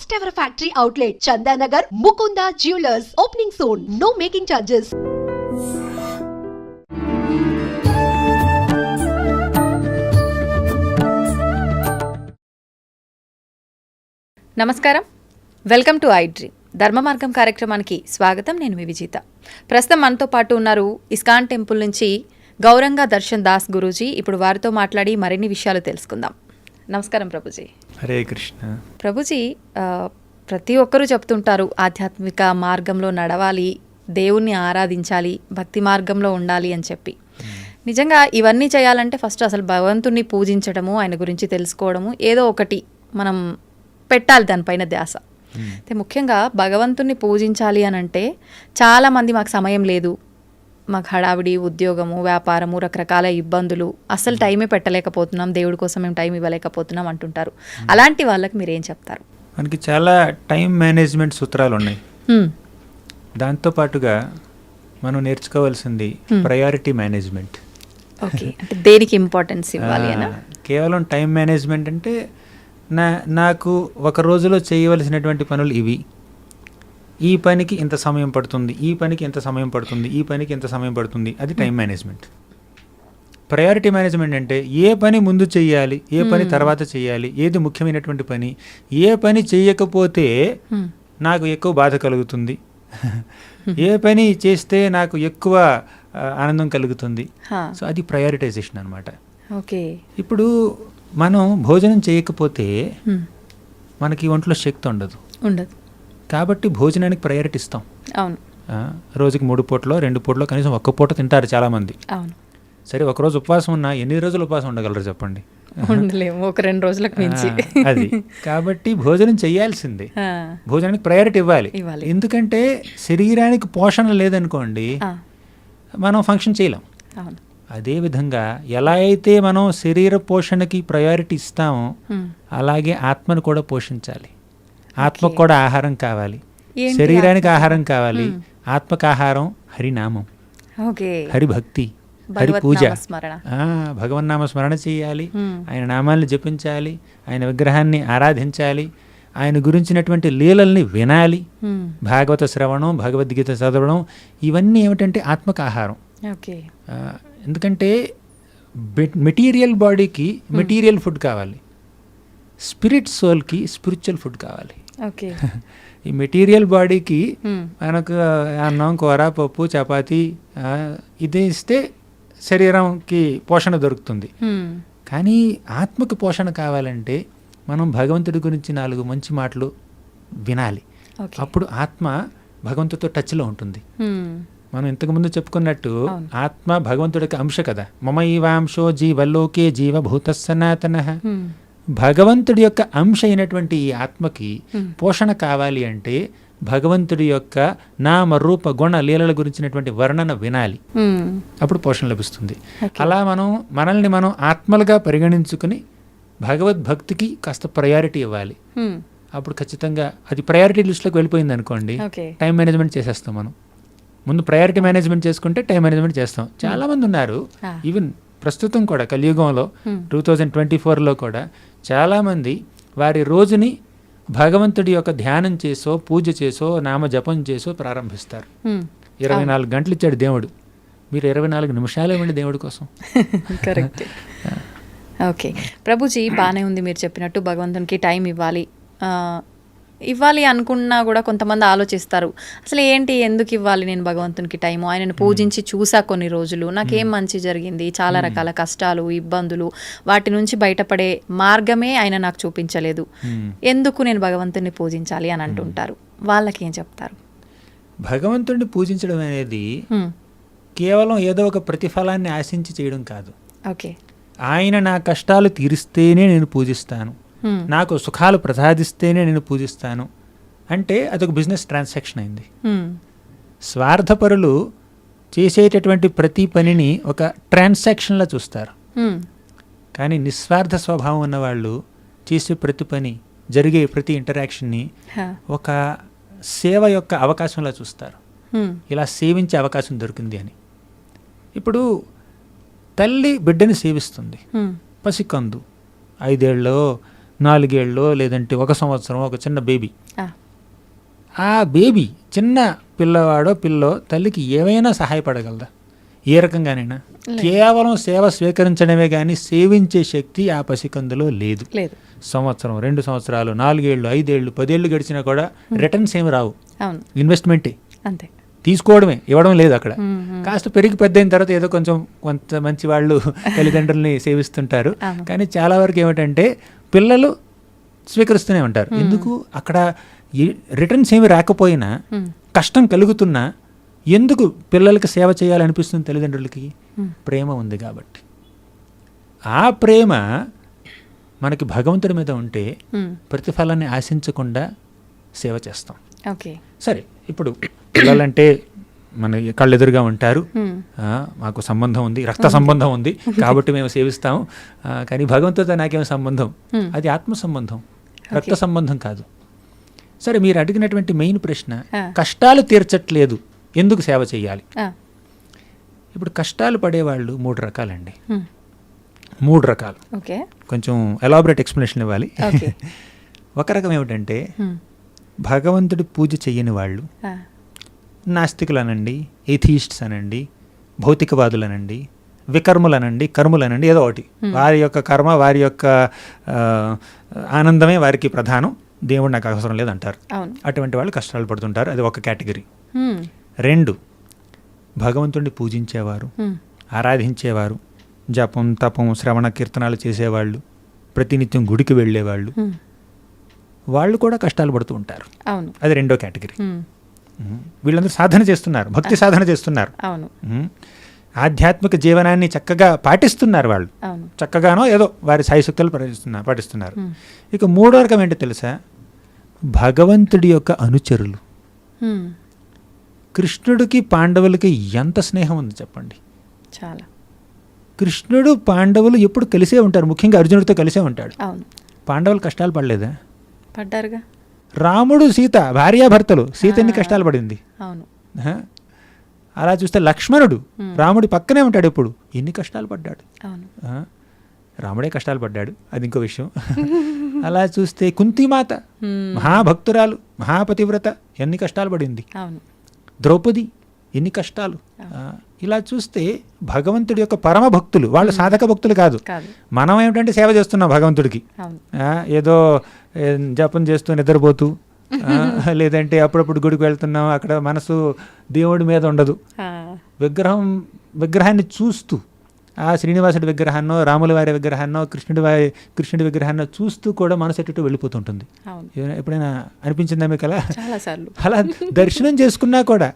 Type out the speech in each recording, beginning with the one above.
First ever factory outlet, Chandanagar, Mukunda Jewelers. Opening soon. No making charges. నమస్కారం, welcome to iDream ధర్మ మార్గం కార్యక్రమానికి స్వాగతం. నేను మీ విజిత. ప్రస్తుతం మనతో పాటు ఉన్నారు ఇస్కాన్ టెంపుల్ నుంచి గౌరంగా దర్శన్ దాస్ గురూజీ. ఇప్పుడు వారితో మాట్లాడి మరిన్ని విషయాలు తెలుసుకుందాం. నమస్కారం ప్రభుజీ. హరే కృష్ణ. ప్రభుజీ, ప్రతి ఒక్కరూ చెప్తుంటారు ఆధ్యాత్మిక మార్గంలో నడవాలి, దేవుణ్ణి ఆరాధించాలి, భక్తి మార్గంలో ఉండాలి అని చెప్పి. నిజంగా ఇవన్నీ చేయాలంటే ఫస్ట్ అసలు భగవంతుణ్ణి పూజించడము, ఆయన గురించి తెలుసుకోవడము, ఏదో ఒకటి మనం పెట్టాలి దానిపైన ధ్యాస. అయితే ముఖ్యంగా భగవంతుణ్ణి పూజించాలి అని అంటే చాలామంది మాకు సమయం లేదు, మాకు హడావిడి, ఉద్యోగము, వ్యాపారము, రకరకాల ఇబ్బందులు, అసలు టైమే పెట్టలేకపోతున్నాం, దేవుడి కోసం మేము టైం ఇవ్వలేకపోతున్నాం అంటుంటారు. అలాంటి వాళ్ళకి మీరు ఏం చెప్తారు? మనకి చాలా టైం మేనేజ్మెంట్ సూత్రాలు ఉన్నాయి. దాంతోపాటుగా మనం నేర్చుకోవాల్సింది ప్రయారిటీ మేనేజ్మెంట్. ఓకే, అంటే దేనికి ఇంపార్టెన్స్ ఇవ్వాలి అనా? కేవలం టైం మేనేజ్మెంట్ అంటే నాకు ఒక రోజులో చేయవలసినటువంటి పనులు ఇవి, ఈ పనికి ఇంత సమయం పడుతుంది, ఈ పనికి ఇంత సమయం పడుతుంది, ఈ పనికి ఇంత సమయం పడుతుంది, అది టైం మేనేజ్మెంట్. ప్రయారిటీ మేనేజ్మెంట్ అంటే ఏ పని ముందు చెయ్యాలి, ఏ పని తర్వాత చెయ్యాలి, ఏది ముఖ్యమైనటువంటి పని, ఏ పని చెయ్యకపోతే నాకు ఎక్కువ బాధ కలుగుతుంది, ఏ పని చేస్తే నాకు ఎక్కువ ఆనందం కలుగుతుంది. సో అది ప్రయారిటైజేషన్ అనమాట. ఓకే, ఇప్పుడు మనం భోజనం చేయకపోతే మనకి ఒంట్లో శక్తి ఉండదు. కాబట్టి భోజనానికి ప్రయారిటీ ఇస్తాం. అవును. రోజుకి 3 పూటలో 2 పూటలో కనీసం 1 పూట తింటారు చాలామంది. అవును. సరే, ఒకరోజు ఉపవాసం ఉన్నా ఎన్ని రోజులు ఉపవాసం ఉండగలరు చెప్పండి? ఉండలేము, 1-2 రోజులకు మించి. అది కాబట్టి భోజనం చేయాల్సిందే, భోజనానికి ప్రయారిటీ ఇవ్వాలి. ఎందుకంటే శరీరానికి పోషణ లేదనుకోండి మనం ఫంక్షన్ చేయలేం. అదేవిధంగా ఎలా అయితే మనం శరీర పోషణకి ప్రయారిటీ ఇస్తామో అలాగే ఆత్మను కూడా పోషించాలి. ఆత్మకు కూడా ఆహారం కావాలి, శరీరానికి ఆహారం కావాలి. ఆత్మకు ఆహారం హరినామం, హరిభక్తి, హరి పూజ, భగవన్నామ స్మరణ చేయాలి, ఆయన నామాల్ని జపించాలి, ఆయన విగ్రహాన్ని ఆరాధించాలి, ఆయన గురించినటువంటి లీలల్ని వినాలి, భాగవత శ్రవణం, భగవద్గీత చదవడం, ఇవన్నీ ఏమిటంటే ఆత్మకు ఆహారం. ఎందుకంటే మెటీరియల్ బాడీకి మెటీరియల్ ఫుడ్ కావాలి, స్పిరిట్ సోల్కి స్పిరిచువల్ ఫుడ్ కావాలి. ఈ మెటీరియల్ బాడీకి మనకు అన్నం, కూర, పప్పు, చపాతీ ఇది ఇస్తే శరీరంకి పోషణ దొరుకుతుంది. కానీ ఆత్మకు పోషణ కావాలంటే మనం భగవంతుడి గురించి 4 మంచి మాటలు వినాలి. అప్పుడు ఆత్మ భగవంతుడితో టచ్లో ఉంటుంది. మనం ఇంతకుముందు చెప్పుకున్నట్టు ఆత్మ భగవంతుడికి అంశ కదా. మమ ఈవాంశో జీవలోకే జీవభూత సనాతనః. భగవంతుడి యొక్క అంశ అయినటువంటి ఈ ఆత్మకి పోషణ కావాలి అంటే భగవంతుడి యొక్క నామ రూప గుణ లీలల గురించినటువంటి వర్ణన వినాలి, అప్పుడు పోషణ లభిస్తుంది. అలా మనల్ని మనం ఆత్మలుగా పరిగణించుకుని భగవద్భక్తికి కాస్త ప్రయారిటీ ఇవ్వాలి. అప్పుడు ఖచ్చితంగా అది ప్రయారిటీ లిస్టులోకి వెళ్ళిపోయింది అనుకోండి, టైం మేనేజ్మెంట్ చేసేస్తాం. మనం ముందు ప్రయారిటీ మేనేజ్మెంట్ చేసుకుంటే టైం మేనేజ్మెంట్ చేస్తాం. చాలామంది ఉన్నారు, ఈవెన్ ప్రస్తుతం కూడా కలియుగంలో 2024లో కూడా చాలామంది వారి రోజుని భగవంతుడి యొక్క ధ్యానం చేసో, పూజ చేసో, నామ జపం చేసో ప్రారంభిస్తారు. 24 గంటలు ఇచ్చాడు దేవుడు, మీరు 24 నిమిషాలు ఇవ్వండి దేవుడి కోసం. కరెక్ట్. ఓకే ప్రభుజీ, బాగానే ఉంది మీరు చెప్పినట్టు భగవంతునికి టైం ఇవ్వాలి అనుకున్నా కూడా కొంతమంది ఆలోచిస్తారు, అసలు ఏంటి, ఎందుకు ఇవ్వాలి నేను భగవంతునికి టైము, ఆయనను పూజించి చూసా కొన్ని రోజులు, నాకేం మంచి జరిగింది, చాలా రకాల కష్టాలు, ఇబ్బందులు, వాటి నుంచి బయటపడే మార్గమే ఆయన నాకు చూపించలేదు, ఎందుకు నేను భగవంతుని పూజించాలి అని అంటుంటారు. వాళ్ళకి ఏం చెప్తారు? భగవంతుడిని పూజించడం అనేది కేవలం ఏదో ఒక ప్రతిఫలాన్ని ఆశించి చేయడం కాదు. ఓకే, ఆయన నా కష్టాలు తీరిస్తేనే నేను పూజిస్తాను, నాకు సుఖాలు ప్రసాదిస్తేనే నేను పూజిస్తాను అంటే అదొక బిజినెస్ ట్రాన్సాక్షన్ అయింది. స్వార్థపరులు చేసేటటువంటి ప్రతి పనిని ఒక ట్రాన్సాక్షన్లా చూస్తారు. కానీ నిస్వార్థ స్వభావం ఉన్నవాళ్ళు చేసే ప్రతి పని, జరిగే ప్రతి ఇంటరాక్షన్ని ఒక సేవ యొక్క అవకాశంలా చూస్తారు. ఇలా సేవించే అవకాశం దొరికింది అని. ఇప్పుడు తల్లి బిడ్డని సేవిస్తుంది, పసికందు 5 ఏళ్ళో 4 ఏళ్ళో లేదంటే 1 సంవత్సరం ఒక చిన్న బేబీ, ఆ బేబీ చిన్న పిల్లవాడో పిల్లో తల్లికి ఏమైనా సహాయపడగలదా? ఏ రకంగానైనా? కేవలం సేవ స్వీకరించడమే కానీ సేవించే శక్తి ఆ పసికందులో లేదు. సంవత్సరం, 2 సంవత్సరాలు, 4 ఏళ్ళు, 5 ఏళ్ళు, 10 ఏళ్ళు గడిచినా కూడా రిటర్న్స్ ఏమి రావు. ఇన్వెస్ట్మెంటే, అంతే, తీసుకోవడమే, ఇవ్వడం లేదు అక్కడ. కాస్త పెరిగి పెద్ద అయిన తర్వాత ఏదో కొంత మంచి వాళ్ళు తల్లిదండ్రుల్ని సేవిస్తుంటారు. కానీ చాలా వరకు ఏమిటంటే పిల్లలు స్వీకరిస్తూనే ఉంటారు. ఎందుకు? అక్కడ రిటర్న్స్ ఏమి రాకపోయినా, కష్టం కలుగుతున్నా ఎందుకు పిల్లలకి సేవ చేయాలనిపిస్తుంది తల్లిదండ్రులకి? ప్రేమ ఉంది కాబట్టి. ఆ ప్రేమ మనకి భగవంతుడి మీద ఉంటే ప్రతిఫలాన్ని ఆశించకుండా సేవ చేస్తాం. సరే, ఇప్పుడు పిల్లలంటే మన కళ్ళెదురుగా ఉంటారు, మాకు సంబంధం ఉంది, రక్త సంబంధం ఉంది కాబట్టి మేము సేవిస్తాము. కానీ భగవంతుడితో నాకేమో సంబంధం? అది ఆత్మ సంబంధం, రక్త సంబంధం కాదు. సరే, మీరు అడిగినటువంటి మెయిన్ ప్రశ్న, కష్టాలు తీర్చట్లేదు ఎందుకు సేవ చేయాలి? ఇప్పుడు కష్టాలు పడేవాళ్ళు 3 రకాలండి. 3 రకాలు. కొంచెం ఎలాబరేట్ ఎక్స్ప్లెనేషన్ ఇవ్వాలి. ఒక రకం ఏమిటంటే భగవంతుడి పూజ చెయ్యని వాళ్ళు, నాస్తికులు అనండి, ఎథీయిస్ట్స్ అనండి, భౌతికవాదులు అనండి, వికర్ములనండి, కర్ములనండి, ఏదో ఒకటి. వారి యొక్క కర్మ, వారి యొక్క ఆనందమే వారికి ప్రధానం, దేవుడు నాకు అవసరం లేదంటారు. అటువంటి వాళ్ళు కష్టాలు పడుతుంటారు. అది ఒక కేటగిరీ. 2, భగవంతుడిని పూజించేవారు, ఆరాధించేవారు, జపం, తపం, శ్రవణ కీర్తనాలు చేసేవాళ్ళు, ప్రతినిత్యం గుడికి వెళ్ళేవాళ్ళు, వాళ్ళు కూడా కష్టాలు పడుతూ ఉంటారు. అది 2వ కేటగిరీ. వీళ్ళందరూ సాధన చేస్తున్నారు, భక్తి సాధన చేస్తున్నారు, ఆధ్యాత్మిక జీవనాన్ని చక్కగా పాటిస్తున్నారు. వాళ్ళు చక్కగానో ఏదో వారి సాయశక్తులు పాటిస్తున్నారు. ఇక 3వ రకం ఏంటో తెలుసా? భగవంతుడి యొక్క అనుచరులు. కృష్ణుడికి పాండవులకి ఎంత స్నేహం ఉంది చెప్పండి. చాలా. కృష్ణుడు పాండవులు ఎప్పుడు కలిసే ఉంటారు, ముఖ్యంగా అర్జునుడితో కలిసే ఉంటాడు. పాండవులు కష్టాలు పడలేదా? పడ్డారుగా. రాముడు సీత భార్యాభర్తలు, సీత ఎన్ని కష్టాలు పడింది. అలా చూస్తే లక్ష్మణుడు రాముడి పక్కనే ఉంటాడు, ఎప్పుడు ఎన్ని కష్టాలు పడ్డాడు. రాముడే కష్టాలు పడ్డాడు, అది ఇంకో విషయం. అలా చూస్తే కుంతిమాత మహాభక్తురాలు, మహాపతివ్రత, ఎన్ని కష్టాలు పడింది. ద్రౌపది ఎన్ని కష్టాలు. ఇలా చూస్తే భగవంతుడి యొక్క పరమ భక్తులు, వాళ్ళు సాధక భక్తులు కాదు. మనం ఏమిటంటే సేవ చేస్తున్నాం భగవంతుడికి, ఏదో జపం చేస్తూ నిద్రపోతూ, లేదంటే అప్పుడప్పుడు గుడికి వెళ్తున్నాం, అక్కడ మనసు దేవుడి మీద ఉండదు. విగ్రహాన్ని చూస్తూ, ఆ శ్రీనివాసుడి విగ్రహాన్నో, రాముల వారి విగ్రహాన్నో, కృష్ణుడి విగ్రహాన్నో చూస్తూ కూడా మనసు ఎటు వెళ్ళిపోతుంటుంది. ఎప్పుడైనా అనిపించిందా మీకు అలా? అలా దర్శనం చేసుకున్నా కూడా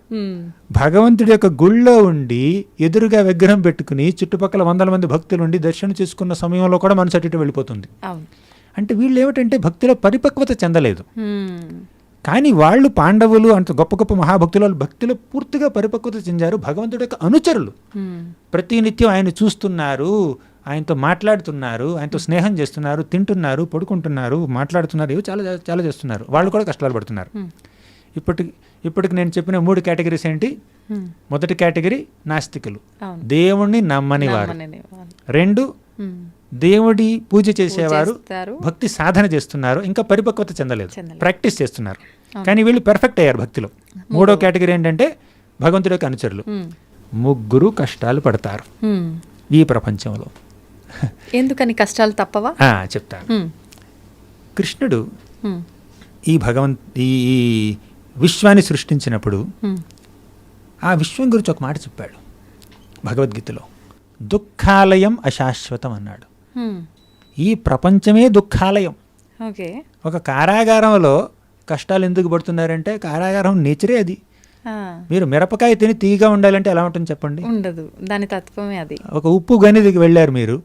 భగవంతుడి యొక్క గుళ్ళో ఉండి ఎదురుగా విగ్రహం పెట్టుకుని చుట్టుపక్కల 100 మంది భక్తులు ఉండి దర్శనం చేసుకున్న సమయంలో కూడా మనసు ఎటు వెళ్ళిపోతుంది. అంటే వీళ్ళు ఏమిటంటే భక్తిలో పరిపక్వత చెందలేదు. కానీ వాళ్ళు పాండవులు అంత గొప్ప గొప్ప మహాభక్తులు, వాళ్ళు భక్తిలో పూర్తిగా పరిపక్వత చెందారు. భగవంతుడి యొక్క అనుచరులు, ప్రతినిత్యం ఆయన చూస్తున్నారు, ఆయనతో మాట్లాడుతున్నారు, ఆయనతో స్నేహం చేస్తున్నారు, తింటున్నారు, పడుకుంటున్నారు, మాట్లాడుతున్నారు, ఇవి చాలా చాలా చేస్తున్నారు. వాళ్ళు కూడా కష్టాలు పడుతున్నారు. ఇప్పటికి నేను చెప్పిన 3 కేటగిరీస్ ఏంటి? మొదటి కేటగిరీ నాస్తికులు, దేవుణ్ణి నమ్మని వారు. 2, దేవుడి పూజ చేసేవారు, భక్తి సాధన చేస్తున్నారు, ఇంకా పరిపక్వత చెందలేదు, ప్రాక్టీస్ చేస్తున్నారు, కానీ వీళ్ళు పెర్ఫెక్ట్ అయ్యారు భక్తిలో. 3వ కేటగిరీ ఏంటంటే భగవంతుడి యొక్క అనుచరులు. 3 కష్టాలు పడతారు ఈ ప్రపంచంలో. ఎందుకని కష్టాలు తప్పవా? చెప్తాను. కృష్ణుడు ఈ విశ్వాన్ని సృష్టించినప్పుడు ఆ విశ్వం గురించి ఒక మాట చెప్పాడు భగవద్గీతలో. దుఃఖాలయం అశాశ్వతం అన్నాడు. ఈ ప్రపంచమే దుఃఖాలయం. ఒక కారాగారంలో కష్టాలు ఎందుకు పడుతున్నారంటే కారాగారం నేచరే అది. మీరు మిరపకాయ తిని తీగా ఉండాలంటే ఎలా ఉంటుంది చెప్పండి? ఉండదు, దాని తత్వమే అది. ఒక ఉప్పు గనిదికి వెళ్ళారు మీరు,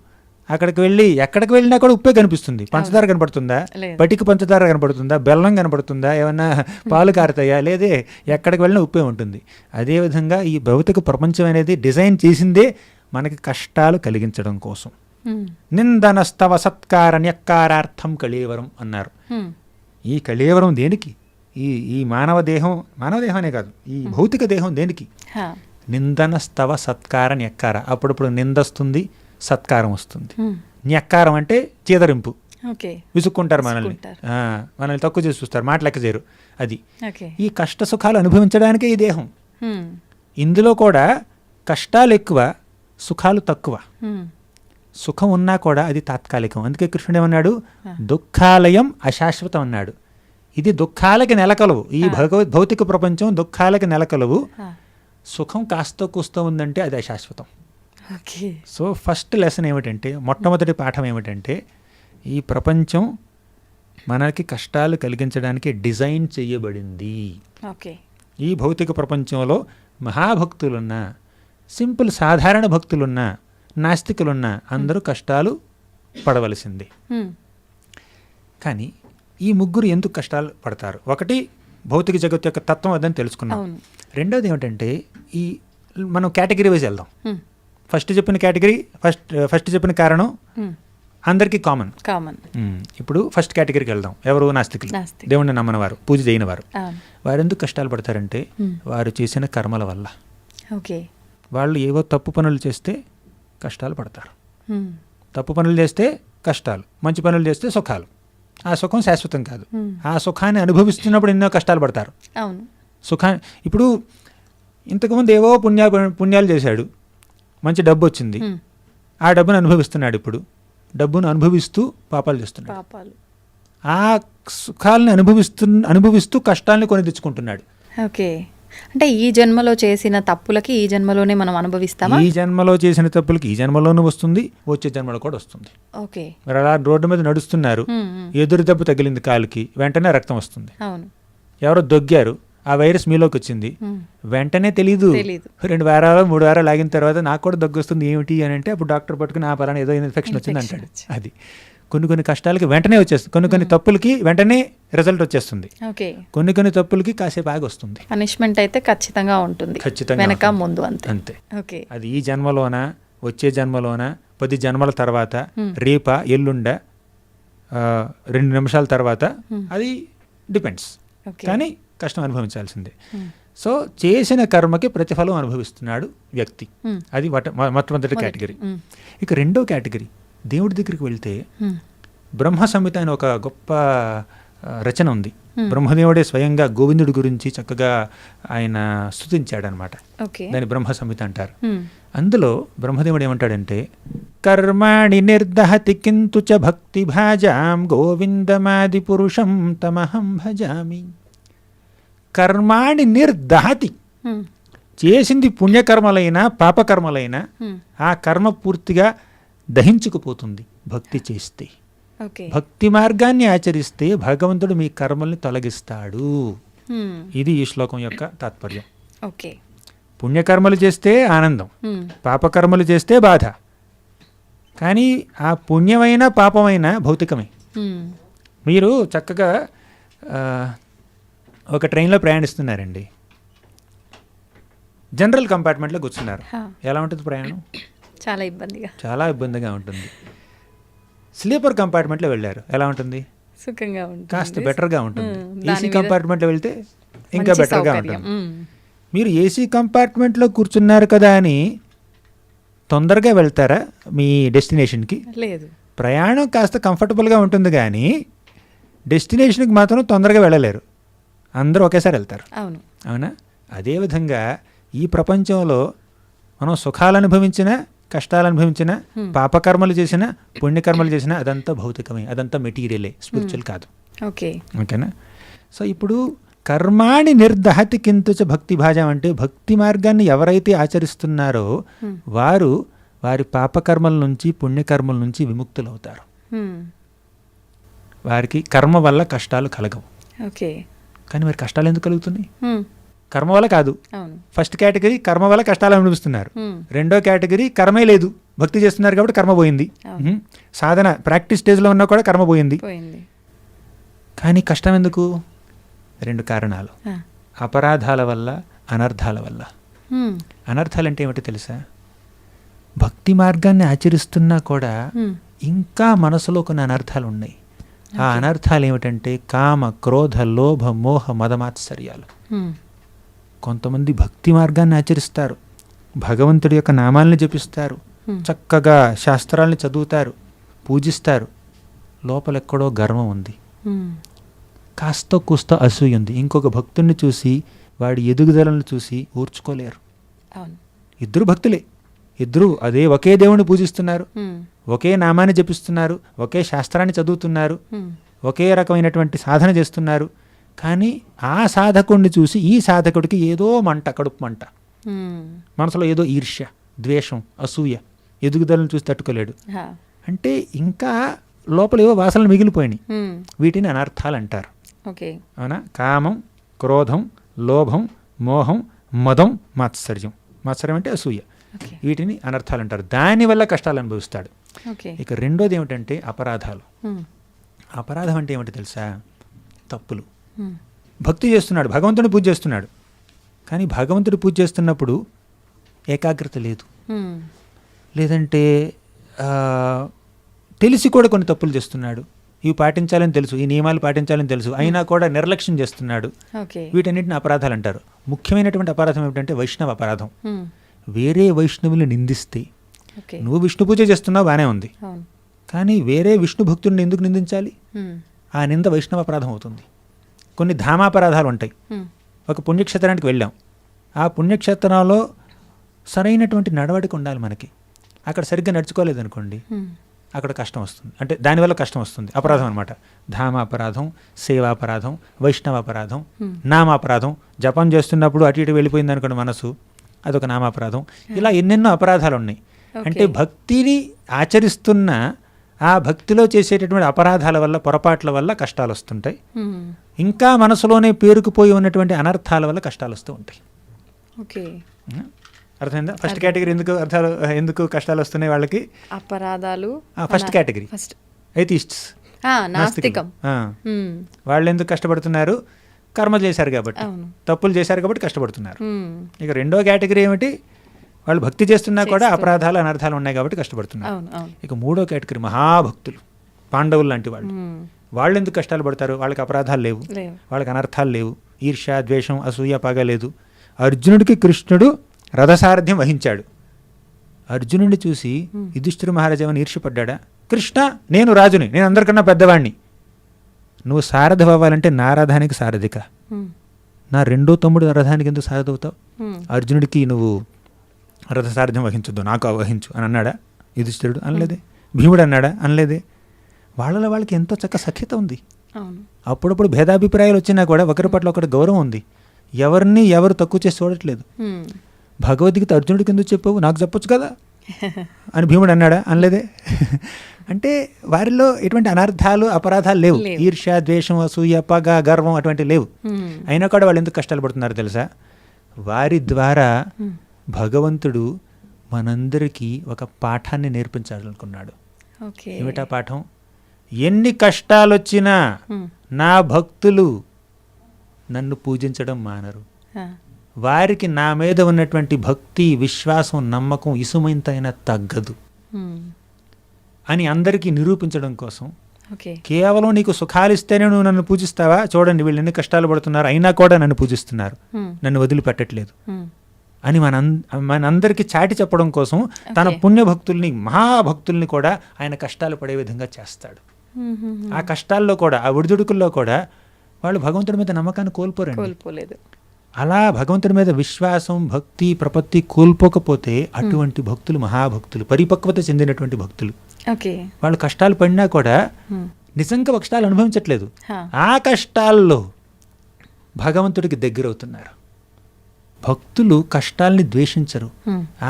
అక్కడికి వెళ్ళి ఎక్కడికి వెళ్ళినా కూడా ఉప్పే కనిపిస్తుంది. పంచదార కనపడుతుందా? పటికి పంచదార కనపడుతుందా? బెల్లం కనపడుతుందా? ఏమన్నా పాలు కారుతాయా? లేదే, ఎక్కడికి వెళ్ళినా ఉప్పే ఉంటుంది. అదేవిధంగా ఈ భౌతిక ప్రపంచం అనేది డిజైన్ చేసిందే మనకి కష్టాలు కలిగించడం కోసం. నిందనస్తవ సత్కార న్యక్కారార్థం కళేవరం అన్నారు. ఈ కళేవరం దేనికి? ఈ మానవ దేహం అనే కాదు, ఈ భౌతిక దేహం దేనికి? నిందనస్తవ సత్కార న్యక్కార. అప్పుడప్పుడు నిందొస్తుంది, సత్కారం వస్తుంది. న్యక్కారం అంటే చీదరింపు, ఓకే. విసుక్కుంటారు మనల్ని, మనల్ని తక్కువ చేసి చూస్తారు, మాట లెక్క చేయరు. అది ఈ కష్ట సుఖాలు అనుభవించడానికే ఈ దేహం. ఇందులో కూడా కష్టాలు ఎక్కువ, సుఖాలు తక్కువ. సుఖం ఉన్నా కూడా అది తాత్కాలికం. అందుకే కృష్ణుడు ఏమన్నాడు, దుఃఖాలయం అశాశ్వతం అన్నాడు. ఇది దుఃఖాలకి నెలకొలవు. ఈ భౌతిక ప్రపంచం దుఃఖాలకి నెలకొలవు. సుఖం కాస్త కూస్తూ ఉందంటే అది అశాశ్వతం. సో ఫస్ట్ లెసన్ ఏమిటంటే, మొట్టమొదటి పాఠం ఏమిటంటే, ఈ ప్రపంచం మనకి కష్టాలు కలిగించడానికి డిజైన్ చేయబడింది. ఈ భౌతిక ప్రపంచంలో మహాభక్తులున్నా, సింపుల్ సాధారణ భక్తులున్నా, నాస్తికులున్నా అందరూ కష్టాలు పడవలసింది. కానీ ఈ ముగ్గురు ఎందుకు కష్టాలు పడతారు? ఒకటి, భౌతిక జగత్తు యొక్క తత్వం అదని తెలుసుకున్నాం. రెండోది ఏమిటంటే, ఈ మనం కేటగిరీ వైజ్ వెళ్దాం. ఫస్ట్ చెప్పిన కేటగిరీ, ఫస్ట్ చెప్పిన కారణం అందరికీ కామన్. ఇప్పుడు ఫస్ట్ కేటగిరీకి వెళ్దాం. ఎవరు? నాస్తికులు, దేవుణ్ణి నమ్మని వారు, పూజ చేయని వారు. వారు ఎందుకు కష్టాలు పడతారంటే, వారు చేసిన కర్మల వల్ల. వాళ్ళు ఏవో తప్పు పనులు చేస్తే కష్టాలు పడతారు. తప్పు పనులు చేస్తే కష్టాలు, మంచి పనులు చేస్తే సుఖాలు. ఆ సుఖం శాశ్వతం కాదు. ఆ సుఖాన్ని అనుభవిస్తున్నప్పుడు ఎన్నో కష్టాలు పడతారు. ఇప్పుడు ఇంతకుముందు ఏవో పుణ్యాలు చేశాడు, మంచి డబ్బు వచ్చింది, ఆ డబ్బును అనుభవిస్తున్నాడు. ఇప్పుడు డబ్బును అనుభవిస్తూ పాపాలు చేస్తున్నాడు. ఆ సుఖాలను అనుభవిస్తూ కష్టాలను కొని తెచ్చుకుంటున్నాడు. అంటే ఈ జన్మలో చేసిన తప్పులకి ఈ జన్మలోనే మనం అనుభవిస్తామా? ఈ జన్మలో చేసిన తప్పులకి ఈ జన్మలోనూ వస్తుంది, వచ్చే జన్మలో కూడా వస్తుంది. మరి అలా రోడ్డు మీద నడుస్తున్నారు, ఎదురు దెబ్బ తగిలింది కాలుకి, వెంటనే రక్తం వస్తుంది. ఎవరో దొగ్గారు, ఆ వైరస్ మీలోకి వచ్చింది, వెంటనే తెలీదు. 2 వారాలు 3 వారాలు ఆగిన తర్వాత నాకు కూడా దగ్గు వస్తుంది ఏమిటి అని అంటే, అప్పుడు డాక్టర్ పట్టుకుని ఆ పలానా ఏదో ఇన్ఫెక్షన్ వచ్చింది అంటాడు. అది కొన్ని కష్టాలకి వెంటనే వచ్చేస్తుంది, కొన్ని తప్పులకి వెంటనే రిజల్ట్ వచ్చేస్తుంది, కొన్ని తప్పులకి కాసేపు ఆగి వస్తుంది. పనిష్మెంట్ అయితే ఖచ్చితంగా ఉంటుంది, వెనక ముందు అంతే. అది ఈ జన్మలోన, వచ్చే జన్మలోన, 10 జన్మల తర్వాత, రేప ఎల్లుండ, 2 నిమిషాల తర్వాత, అది డిపెండ్స్. కానీ కష్టం అనుభవించాల్సిందే. సో చేసిన కర్మకి ప్రతిఫలం అనుభవిస్తున్నాడు వ్యక్తి. అది మొట్టమొదటి కేటగిరీ. ఇక రెండో కేటగిరీ, దేవుడి దగ్గరికి వెళ్తే బ్రహ్మ సంహిత అని ఒక గొప్ప రచన ఉంది. బ్రహ్మదేవుడే స్వయంగా గోవిందుడి గురించి చక్కగా ఆయన స్తుతించాడనమాట. దాన్ని బ్రహ్మ సంహిత అంటారు. అందులో బ్రహ్మదేవుడు ఏమంటాడంటే, కర్మాణి నిర్దహతి కింతు చ భక్తి భాజాం గోవిందమాది పురుషం తమహం భజామి. కర్మాణి నిర్దహతి, చేసింది పుణ్యకర్మలైనా పాపకర్మలైనా ఆ కర్మ పూర్తిగా దహించుకుపోతుంది భక్తి చేస్తే. భక్తి మార్గాన్ని ఆచరిస్తే భగవంతుడు మీ కర్మల్ని తొలగిస్తాడు. ఇది ఈ శ్లోకం యొక్క తాత్పర్యం. పుణ్యకర్మలు చేస్తే ఆనందం, పాపకర్మలు చేస్తే బాధ. కానీ ఆ పుణ్యమైన పాపమైన భౌతికమే. మీరు చక్కగా ఒక ట్రైన్లో ప్రయాణిస్తున్నారండి, జనరల్ కంపార్ట్మెంట్లో కూర్చున్నారు. ఎలా ఉంటుంది ప్రయాణం? చాలా ఇబ్బందిగా ఉంటుంది. స్లీపర్ కంపార్ట్మెంట్లో వెళ్ళారు, ఎలా ఉంటుంది? సుఖంగా ఉంటుంది, కాస్త బెటర్గా ఉంటుంది. ఏసీ కంపార్ట్మెంట్లో వెళ్తే ఇంకా బెటర్గా ఉంటుంది. మీరు ఏసీ కంపార్ట్మెంట్లో కూర్చున్నారు కదా అని తొందరగా వెళ్తారా మీ డెస్టినేషన్కి? లేదు. ప్రయాణం కాస్త కంఫర్టబుల్గా ఉంటుంది కానీ డెస్టినేషన్కి మాత్రం తొందరగా వెళ్ళలేరు. అందరూ ఒకేసారి వెళ్తారు. అవునా? అదేవిధంగా ఈ ప్రపంచంలో మనం సుఖాలు అనుభవించిన, కష్టాలు అనుభవించిన, పాపకర్మలు చేసిన, పుణ్యకర్మలు చేసిన, అదంతా భౌతికమే, అదంతా మెటీరియలే, స్పిరిచువల్ కాదు. ఓకేనా? సో ఇప్పుడు కర్మాణి నిర్దహతి కింతుచ భక్తి భాజం అంటే, భక్తి మార్గాన్ని ఎవరైతే ఆచరిస్తున్నారో వారు వారి పాపకర్మల నుంచి, పుణ్యకర్మల నుంచి విముక్తులవుతారు. వారికి కర్మ వల్ల కష్టాలు కలగవు. కానీ మరి కష్టాలు ఎందుకు కలుగుతున్నాయి? కర్మ వల్ల కాదు. ఫస్ట్ కేటగిరీ కర్మ వల్ల కష్టాలు అనుభవిస్తున్నారు. రెండో కేటగిరీ కర్మే లేదు, భక్తి చేస్తున్నారు కాబట్టి కర్మ పోయింది. సాధన ప్రాక్టీస్ స్టేజ్లో ఉన్నా కూడా కర్మ పోయింది. కానీ కష్టం ఎందుకు? 2 కారణాలు, అపరాధాల వల్ల, అనర్థాల వల్ల. అనర్థాలు అంటే ఏమిటో తెలుసా? భక్తి మార్గాన్ని ఆచరిస్తున్నా కూడా ఇంకా మనసులో కొన్ని అనర్థాలు ఉన్నాయి. ఆ అనర్థాలు ఏమిటంటే కామ, క్రోధ, లోభ, మోహ, మదమాత్సర్యాలు. కొంతమంది భక్తి మార్గాన్ని ఆచరిస్తారు, భగవంతుడి యొక్క నామాలను జపిస్తారు, చక్కగా శాస్త్రాలను చదువుతారు, పూజిస్తారు, లోపలెక్కడో గర్వం ఉంది, కాస్త కూస్త అసూయ ఉంది. ఇంకొక భక్తుడిని చూసి వాడి ఎదుగుదలను చూసి ఊర్చుకోలేరు. ఇద్దరు భక్తులే, ఇద్దరు ఒకే దేవుణ్ణి పూజిస్తున్నారు, ఒకే నామాన్ని జపిస్తున్నారు, ఒకే శాస్త్రాన్ని చదువుతున్నారు, ఒకే రకమైనటువంటి సాధన చేస్తున్నారు. కానీ ఆ సాధకుడిని చూసి ఈ సాధకుడికి ఏదో మంట, కడుపు మంట, మనసులో ఏదో ఈర్ష్య, ద్వేషం, అసూయ, ఎదుగుదలను చూసి తట్టుకోలేడు. అంటే ఇంకా లోపల ఏవో వాసనలు మిగిలిపోయినాయి. వీటిని అనర్థాలు అంటారు. అవునా? కామం, క్రోధం, లోభం, మోహం, మదం, మాత్సర్యం. మాత్సర్యం అంటే అసూయ. వీటిని అనర్థాలు అంటారు. దానివల్ల కష్టాలు అనుభవిస్తాడు. ఇక రెండోది ఏమిటంటే అపరాధాలు. అపరాధం అంటే ఏమిటి తెలుసా? తప్పులు. భక్తి చేస్తున్నాడు, భగవంతుని పూజ చేస్తున్నాడు, కానీ భగవంతుడి పూజ చేస్తున్నప్పుడు ఏకాగ్రత లేదు, లేదంటే తెలిసి కూడా కొన్ని తప్పులు చేస్తున్నాడు. ఇవి పాటించాలని తెలుసు, ఈ నియమాలు పాటించాలని తెలుసు, అయినా కూడా నిర్లక్ష్యం చేస్తున్నాడు. వీటన్నిటిని అపరాధాలు అంటారు. ముఖ్యమైనటువంటి అపరాధం ఏమిటంటే వైష్ణవ అపరాధం. వేరే వైష్ణవులు నిందిస్తే, నువ్వు విష్ణు పూజ చేస్తున్నావు బాగానే ఉంది, కానీ వేరే విష్ణు భక్తుడిని ఎందుకు నిందించాలి? ఆ నింద వైష్ణవ అపరాధం అవుతుంది. కొన్ని ధామాపరాధాలు ఉంటాయి. ఒక పుణ్యక్షేత్రానికి వెళ్ళాం, ఆ పుణ్యక్షేత్రంలో సరైనటువంటి నడవడిక ఉండాలి మనకి. అక్కడ సరిగ్గా నడుచుకోలేదనుకోండి, అక్కడ కష్టం వస్తుంది. అంటే దానివల్ల కష్టం వస్తుంది, అపరాధం అనమాట. ధామాపరాధం, సేవాపరాధం, వైష్ణవాపరాధం, నామాపరాధం. జపం చేస్తున్నప్పుడు అటు ఇటు వెళ్ళిపోయింది అనుకోండి మనసు, అదొక నామాపరాధం. ఇలా ఎన్నెన్నో అపరాధాలు ఉన్నాయి. అంటే భక్తిని ఆచరిస్తున్న ఆ భక్తిలో చేసేటటువంటి అపరాధాల వల్ల, పొరపాట్ల వల్ల కష్టాలు వస్తుంటాయి. ఇంకా మనసులోనే పేరుకుపోయి ఉన్నటువంటి అనర్థాల వల్ల కష్టాలు వస్తూ ఉంటాయి. అర్థమైందా? ఫస్ట్ కేటగిరీ ఎందుకు కష్టాలు వస్తున్నాయి వాళ్ళకి? అపరాధాలు. ఫస్ట్ కేటగిరీ ఎథిస్ట్స్, నాస్తికం. వాళ్ళు ఎందుకు కష్టపడుతున్నారు? కర్మ చేశారు కాబట్టి, తప్పులు చేశారు కాబట్టి కష్టపడుతున్నారు. ఇక రెండో కేటగిరీ ఏమిటి? వాళ్ళు భక్తి చేస్తున్నా కూడా అపరాధాలు, అనర్థాలు ఉన్నాయి కాబట్టి కష్టపడుతున్నారు. ఇక మూడో కేటగిరీ మహాభక్తులు, పాండవులు లాంటి వాళ్ళు. వాళ్ళు ఎందుకు కష్టాలు పడతారు? వాళ్ళకి అపరాధాలు లేవు, వాళ్ళకి అనర్థాలు లేవు, ఈర్ష్య, ద్వేషం, అసూయ, పగ లేదు. అర్జునుడికి కృష్ణుడు రథసారథ్యం వహించాడు. అర్జునుడిని చూసి యుధిష్ఠిర మహారాజావని ఈర్ష్యపడ్డా? కృష్ణ, నేను రాజుని, నేను అందరికన్నా పెద్దవాణ్ణి, నువ్వు సారథి అవ్వాలంటే నా రథానికి సారథిక, నా రెండో తమ్ముడు రథానికి ఎందుకు సారథి అవుతావు? అర్జునుడికి నువ్వు రథసారథ్యం వహించొద్దు, నాకు వహించు అని అన్నాడా యుధిష్ఠిరుడు? అనలేదే. భీముడు అన్నాడా? అనలేదే. వాళ్ళలో వాళ్ళకి ఎంతో చక్క సఖ్యత ఉంది. అప్పుడప్పుడు భేదాభిప్రాయాలు వచ్చినా కూడా ఒకరి పట్ల ఒకరి గౌరవం ఉంది. ఎవరిని ఎవరు తక్కువ చేసి చూడట్లేదు. భగవద్గీత అర్జునుడికి ఎందుకు చెప్పావు, నాకు చెప్పొచ్చు కదా అని భీముడు అన్నాడా? అనలేదే. అంటే వారిలో ఎటువంటి అనర్థాలు, అపరాధాలు లేవు. ఈర్ష్య, ద్వేషం, అసూయ, పగ, గర్వం అటువంటి లేవు. అయినా కూడా వాళ్ళు ఎందుకు కష్టాలు పడుతున్నారు తెలుసా? వారి ద్వారా భగవంతుడు మనందరికీ ఒక పాఠాన్ని నేర్పించాలనుకున్నాడు. ఏమిటా పాఠం? ఎన్ని కష్టాలు వచ్చినా నా భక్తులు నన్ను పూజించడం మానరు, వారికి నా మీద ఉన్నటువంటి భక్తి, విశ్వాసం, నమ్మకం ఇసుమంతైనా తగ్గదు అని అందరికీ నిరూపించడం కోసం, కేవలం నీకు సుఖాలు ఇస్తేనే నువ్వు నన్ను పూజిస్తావా, చూడండి వీళ్ళు ఎన్ని కష్టాలు పడుతున్నారు అయినా కూడా నన్ను పూజిస్తున్నారు, నన్ను వదిలిపెట్టట్లేదు అని మనందరికీ చాటి చెప్పడం కోసం తన పుణ్యభక్తుల్ని, మహాభక్తుల్ని కూడా ఆయన కష్టాలు పడే విధంగా చేస్తాడు. ఆ కష్టాల్లో కూడా, ఆ ఒడిదుడుకుల్లో కూడా వాళ్ళు భగవంతుడి మీద నమ్మకాన్ని కోల్పోలేదు. అలా భగవంతుడి మీద విశ్వాసం, భక్తి, ప్రపత్తి కోల్పోకపోతే అటువంటి భక్తులు మహాభక్తులు, పరిపక్వత చెందినటువంటి భక్తులు. వాళ్ళు కష్టాలు పడినా కూడా నిజంగా కష్టాలు అనుభవించట్లేదు, ఆ కష్టాల్లో భగవంతుడికి దగ్గరవుతున్నారు. భక్తులు కష్టాల్ని ద్వేషించరు,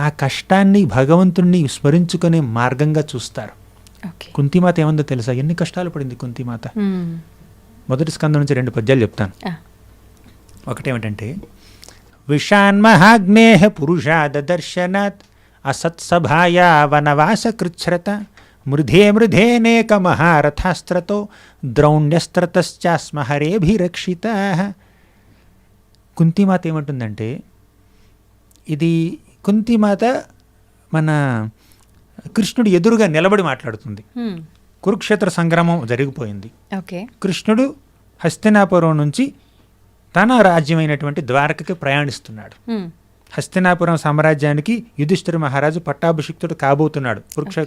ఆ కష్టాన్ని భగవంతుడిని స్మరించుకునే మార్గంగా చూస్తారు. కుంతిమాత ఏమందో తెలుసా? ఎన్ని కష్టాలు పడింది కుంతిమాత. మొదటి స్కందం నుంచి 2 పద్యాలు చెప్తాను. ఒకటేమిటంటే, విషాన్మహాగ్నేహ పురుషాదర్శనాత్ అసత్సభాయా వనవాసకృచ్ఛ్రత మృధే మృధేనేక మహారథాస్త్రతో ద్రౌణ్యస్త్రతశ్చాస్మ హరేభిరక్షితాః. కుంతిమాత ఏమంటుందంటే, ఇది కుంతిమాత మన కృష్ణుడు ఎదురుగా నిలబడి మాట్లాడుతుంది. కురుక్షేత్ర సంగ్రామం జరిగిపోయింది. కృష్ణుడు హస్తినాపురం నుంచి తన రాజ్యమైనటువంటి ద్వారకకి ప్రయాణిస్తున్నాడు. హస్తినాపురం సామ్రాజ్యానికి యుధిష్ఠిర మహారాజు పట్టాభిషిక్తుడు కాబోతున్నాడు,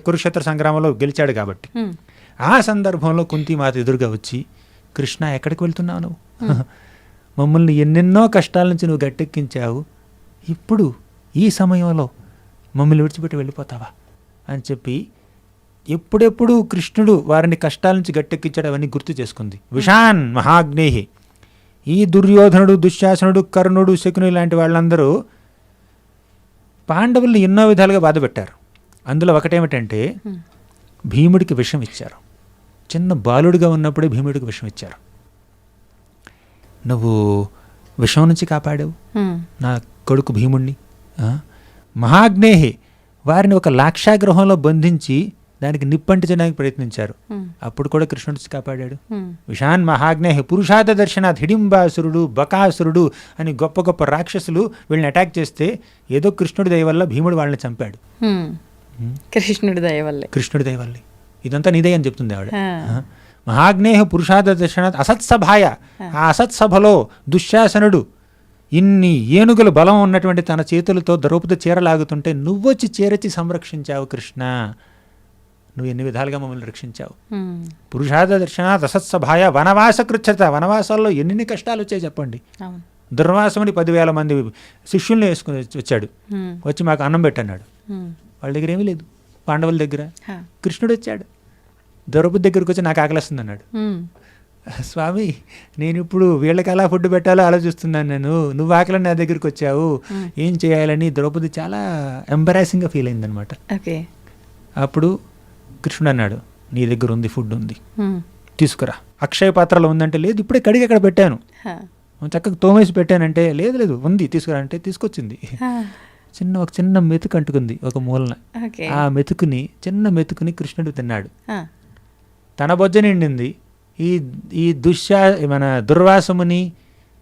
కురుక్షేత్ర సంగ్రామంలో గెలిచాడు కాబట్టి. ఆ సందర్భంలో కుంతిమాత ఎదురుగా వచ్చి, కృష్ణ ఎక్కడికి వెళ్తున్నావు నువ్వు? మమ్మల్ని ఎన్నెన్నో కష్టాల నుంచి నువ్వు గట్టెక్కించావు, ఇప్పుడు ఈ సమయంలో మమ్మల్ని విడిచిపెట్టి వెళ్ళిపోతావా అని చెప్పి ఎప్పుడెప్పుడు కృష్ణుడు వారిని కష్టాల నుంచి గట్టెక్కించాడు అవన్నీ గుర్తు చేసుకుంది. విషాన్ మహాగ్నేహి. ఈ దుర్యోధనుడు, దుశ్శాసనుడు, కర్ణుడు, శకుని లాంటి వాళ్ళందరూ పాండవుల్ని ఎన్నో విధాలుగా బాధపెట్టారు. అందులో ఒకటేమిటంటే భీముడికి విషం ఇచ్చారు. చిన్న బాలుడిగా ఉన్నప్పుడే భీముడికి విషం ఇచ్చారు. నువ్వు విషం నుంచి కాపాడావు నా కొడుకు భీముడిని. మహాగ్నేహి వారిని ఒక లాక్షాగృహంలో బంధించి దానికి నిప్పంటించడానికి ప్రయత్నించారు. అప్పుడు కూడా కృష్ణుడి నుంచి కాపాడాడు. విషాన్ మహాగ్నేహి పురుషాద దర్శనాత్ హిడింబాసురుడు, బకాసురుడు అని గొప్ప గొప్ప రాక్షసులు వీళ్ళని అటాక్ చేస్తే ఏదో కృష్ణుడి దయ వల్ల భీముడు వాళ్ళని చంపాడు. కృష్ణుడి దయ వల్లే. ఇదంతా నీదే అని చెప్తుంది ఆవిడ. మహాగ్నేహ పురుషాద దర్శనాత్ అసత్సభాయ. ఆ అసత్సభలో దుశ్శాసనుడు ఇన్ని ఏనుగుల బలం ఉన్నటువంటి తన చేతులతో ద్రౌపది చీరలాగుతుంటే నువ్వొచ్చి చీరచి సంరక్షించావు కృష్ణ. నువ్వు ఎన్ని విధాలుగా మమ్మల్ని రక్షించావు. పురుషాద దర్శనాత్ అసత్సభాయ వనవాస కృచ్ఛత. వనవాసాల్లో ఎన్ని కష్టాలు వచ్చాయి చెప్పండి. దుర్వాసముని 10,000 మంది శిష్యుల్ని వేసుకుని వచ్చాడు. వచ్చి మాకు అన్నం పెట్టన్నాడు. వాళ్ళ దగ్గర ఏమీ లేదు. పాండవుల దగ్గర కృష్ణుడు వచ్చాడు. ద్రౌపది దగ్గరకు వచ్చి నాకు ఆకలిస్తుంది అన్నాడు. స్వామి, నేను ఇప్పుడు వీళ్ళకి ఎలా ఫుడ్ పెట్టాలో ఆలోచిస్తున్నాను. నువ్వు ఆకలి నా దగ్గరికి వచ్చావు, ఏం చేయాలని ద్రౌపది చాలా ఎంబరాసింగ్గా ఫీల్ అయిందనమాట. అప్పుడు కృష్ణుడు అన్నాడు, నీ దగ్గర ఉంది, ఫుడ్ ఉంది, తీసుకురా. అక్షయ పాత్రలో ఉందంటే లేదు, ఇప్పుడే కడిగి అక్కడ పెట్టాను, చక్కగా తోమేసి పెట్టానంటే లేదు ఉంది, తీసుకురా అంటే తీసుకొచ్చింది. ఒక చిన్న మెతుకు అంటుకుంది ఒక మూలన. ఆ చిన్న మెతుకుని కృష్ణుడు తిన్నాడు. తన బొజ్జ నిండింది. ఈ మన దుర్వాసముని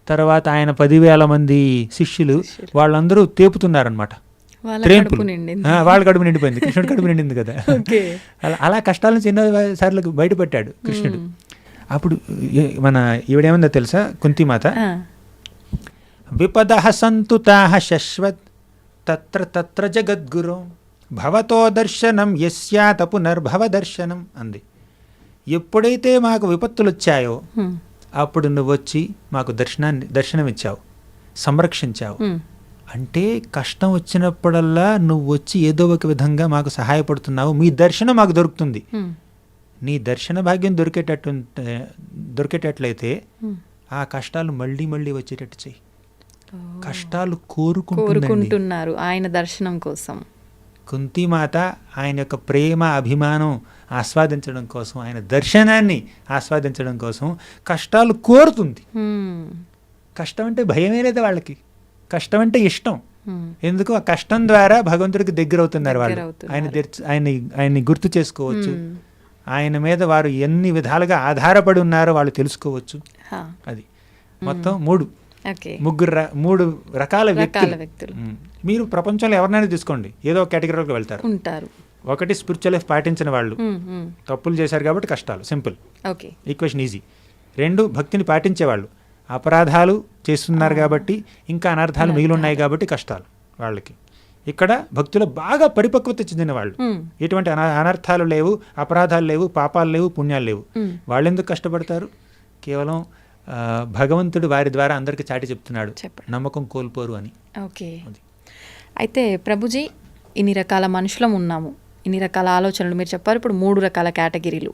తర్వాత ఆయన 10,000 మంది శిష్యులు వాళ్ళందరూ తేపుతున్నారనమాట. వాళ్ళ కడుపు నిండిపోయింది, కృష్ణుడు కడుపు నిండింది కదా. అలా కష్టాల నుంచి ఎన్నో సార్లు బయటపెట్టాడు కృష్ణుడు. అప్పుడు మన ఈవిడేమందో తెలుసా కుంతిమాత, విపదః సంతుతాః శశ్వత్ తత్ర తత్ర జగద్గురు భవతో దర్శనం యస్యాత పునర్భవ దర్శనం అంది. ఎప్పుడైతే మాకు విపత్తులు వచ్చాయో అప్పుడు నువ్వు వచ్చి మాకు దర్శనమిచ్చావు, సంరక్షించావు. అంటే కష్టం వచ్చినప్పుడల్లా నువ్వు వచ్చి ఏదో ఒక విధంగా మాకు సహాయపడుతున్నావు. మీ దర్శనం మాకు దొరుకుతుంది. నీ దర్శన భాగ్యం దొరికేటట్లయితే ఆ కష్టాలు మళ్ళీ మళ్ళీ వచ్చేటట్టు చెయ్యి. కష్టాలు కోరుకుంటున్నారు ఆయన దర్శనం కోసం. కుంతిమాత ఆయన యొక్క ప్రేమ అభిమానం ఆస్వాదించడం కోసం, ఆయన దర్శనాన్ని ఆస్వాదించడం కోసం కష్టాలు కోరుతుంది. కష్టం అంటే భయమే లేదా వాళ్ళకి, కష్టం అంటే ఇష్టం. ఎందుకు? ఆ కష్టం ద్వారా భగవంతుడికి దగ్గర అవుతున్నారు వాళ్ళు. ఆయన్ని గుర్తు చేసుకోవచ్చు. ఆయన మీద వారు ఎన్ని విధాలుగా ఆధారపడి ఉన్నారో వాళ్ళు తెలుసుకోవచ్చు. అది మొత్తం మూడు రకాల వ్యక్తులు. మీరు ప్రపంచంలో ఎవరినైనా తీసుకోండి, ఏదో ఒక కేటగిరీలోకి వెళ్తారు. ఒకటి స్పిరిచువల్ లైఫ్ పాటించిన వాళ్ళు, తప్పులు చేశారు కాబట్టి కష్టాలు, సింపుల్, ఈక్వేషన్ ఈజీ. 2 భక్తిని పాటించేవాళ్ళు, అపరాధాలు చేస్తున్నారు కాబట్టి ఇంకా అనర్థాలు మిగిలి ఉన్నాయి కాబట్టి కష్టాలు వాళ్ళకి. ఇక్కడ భక్తులు బాగా పరిపక్వత చెందిన వాళ్ళు, ఎటువంటి అనర్థాలు లేవు, అపరాధాలు లేవు, పాపాలు లేవు, పుణ్యాలు లేవు. వాళ్ళు ఎందుకు కష్టపడతారు? కేవలం భగవంతుడు వారి ద్వారా అందరికి చాటి చెప్తున్నాడు, నమ్మకం కోల్పోరు అని. ఓకే. అయితే ప్రభుజీ, ఇన్ని రకాల మనుషులం ఉన్నాము, ఇన్ని రకాల ఆలోచనలు మీరు చెప్పారు. ఇప్పుడు 3 రకాల కేటగిరీలు.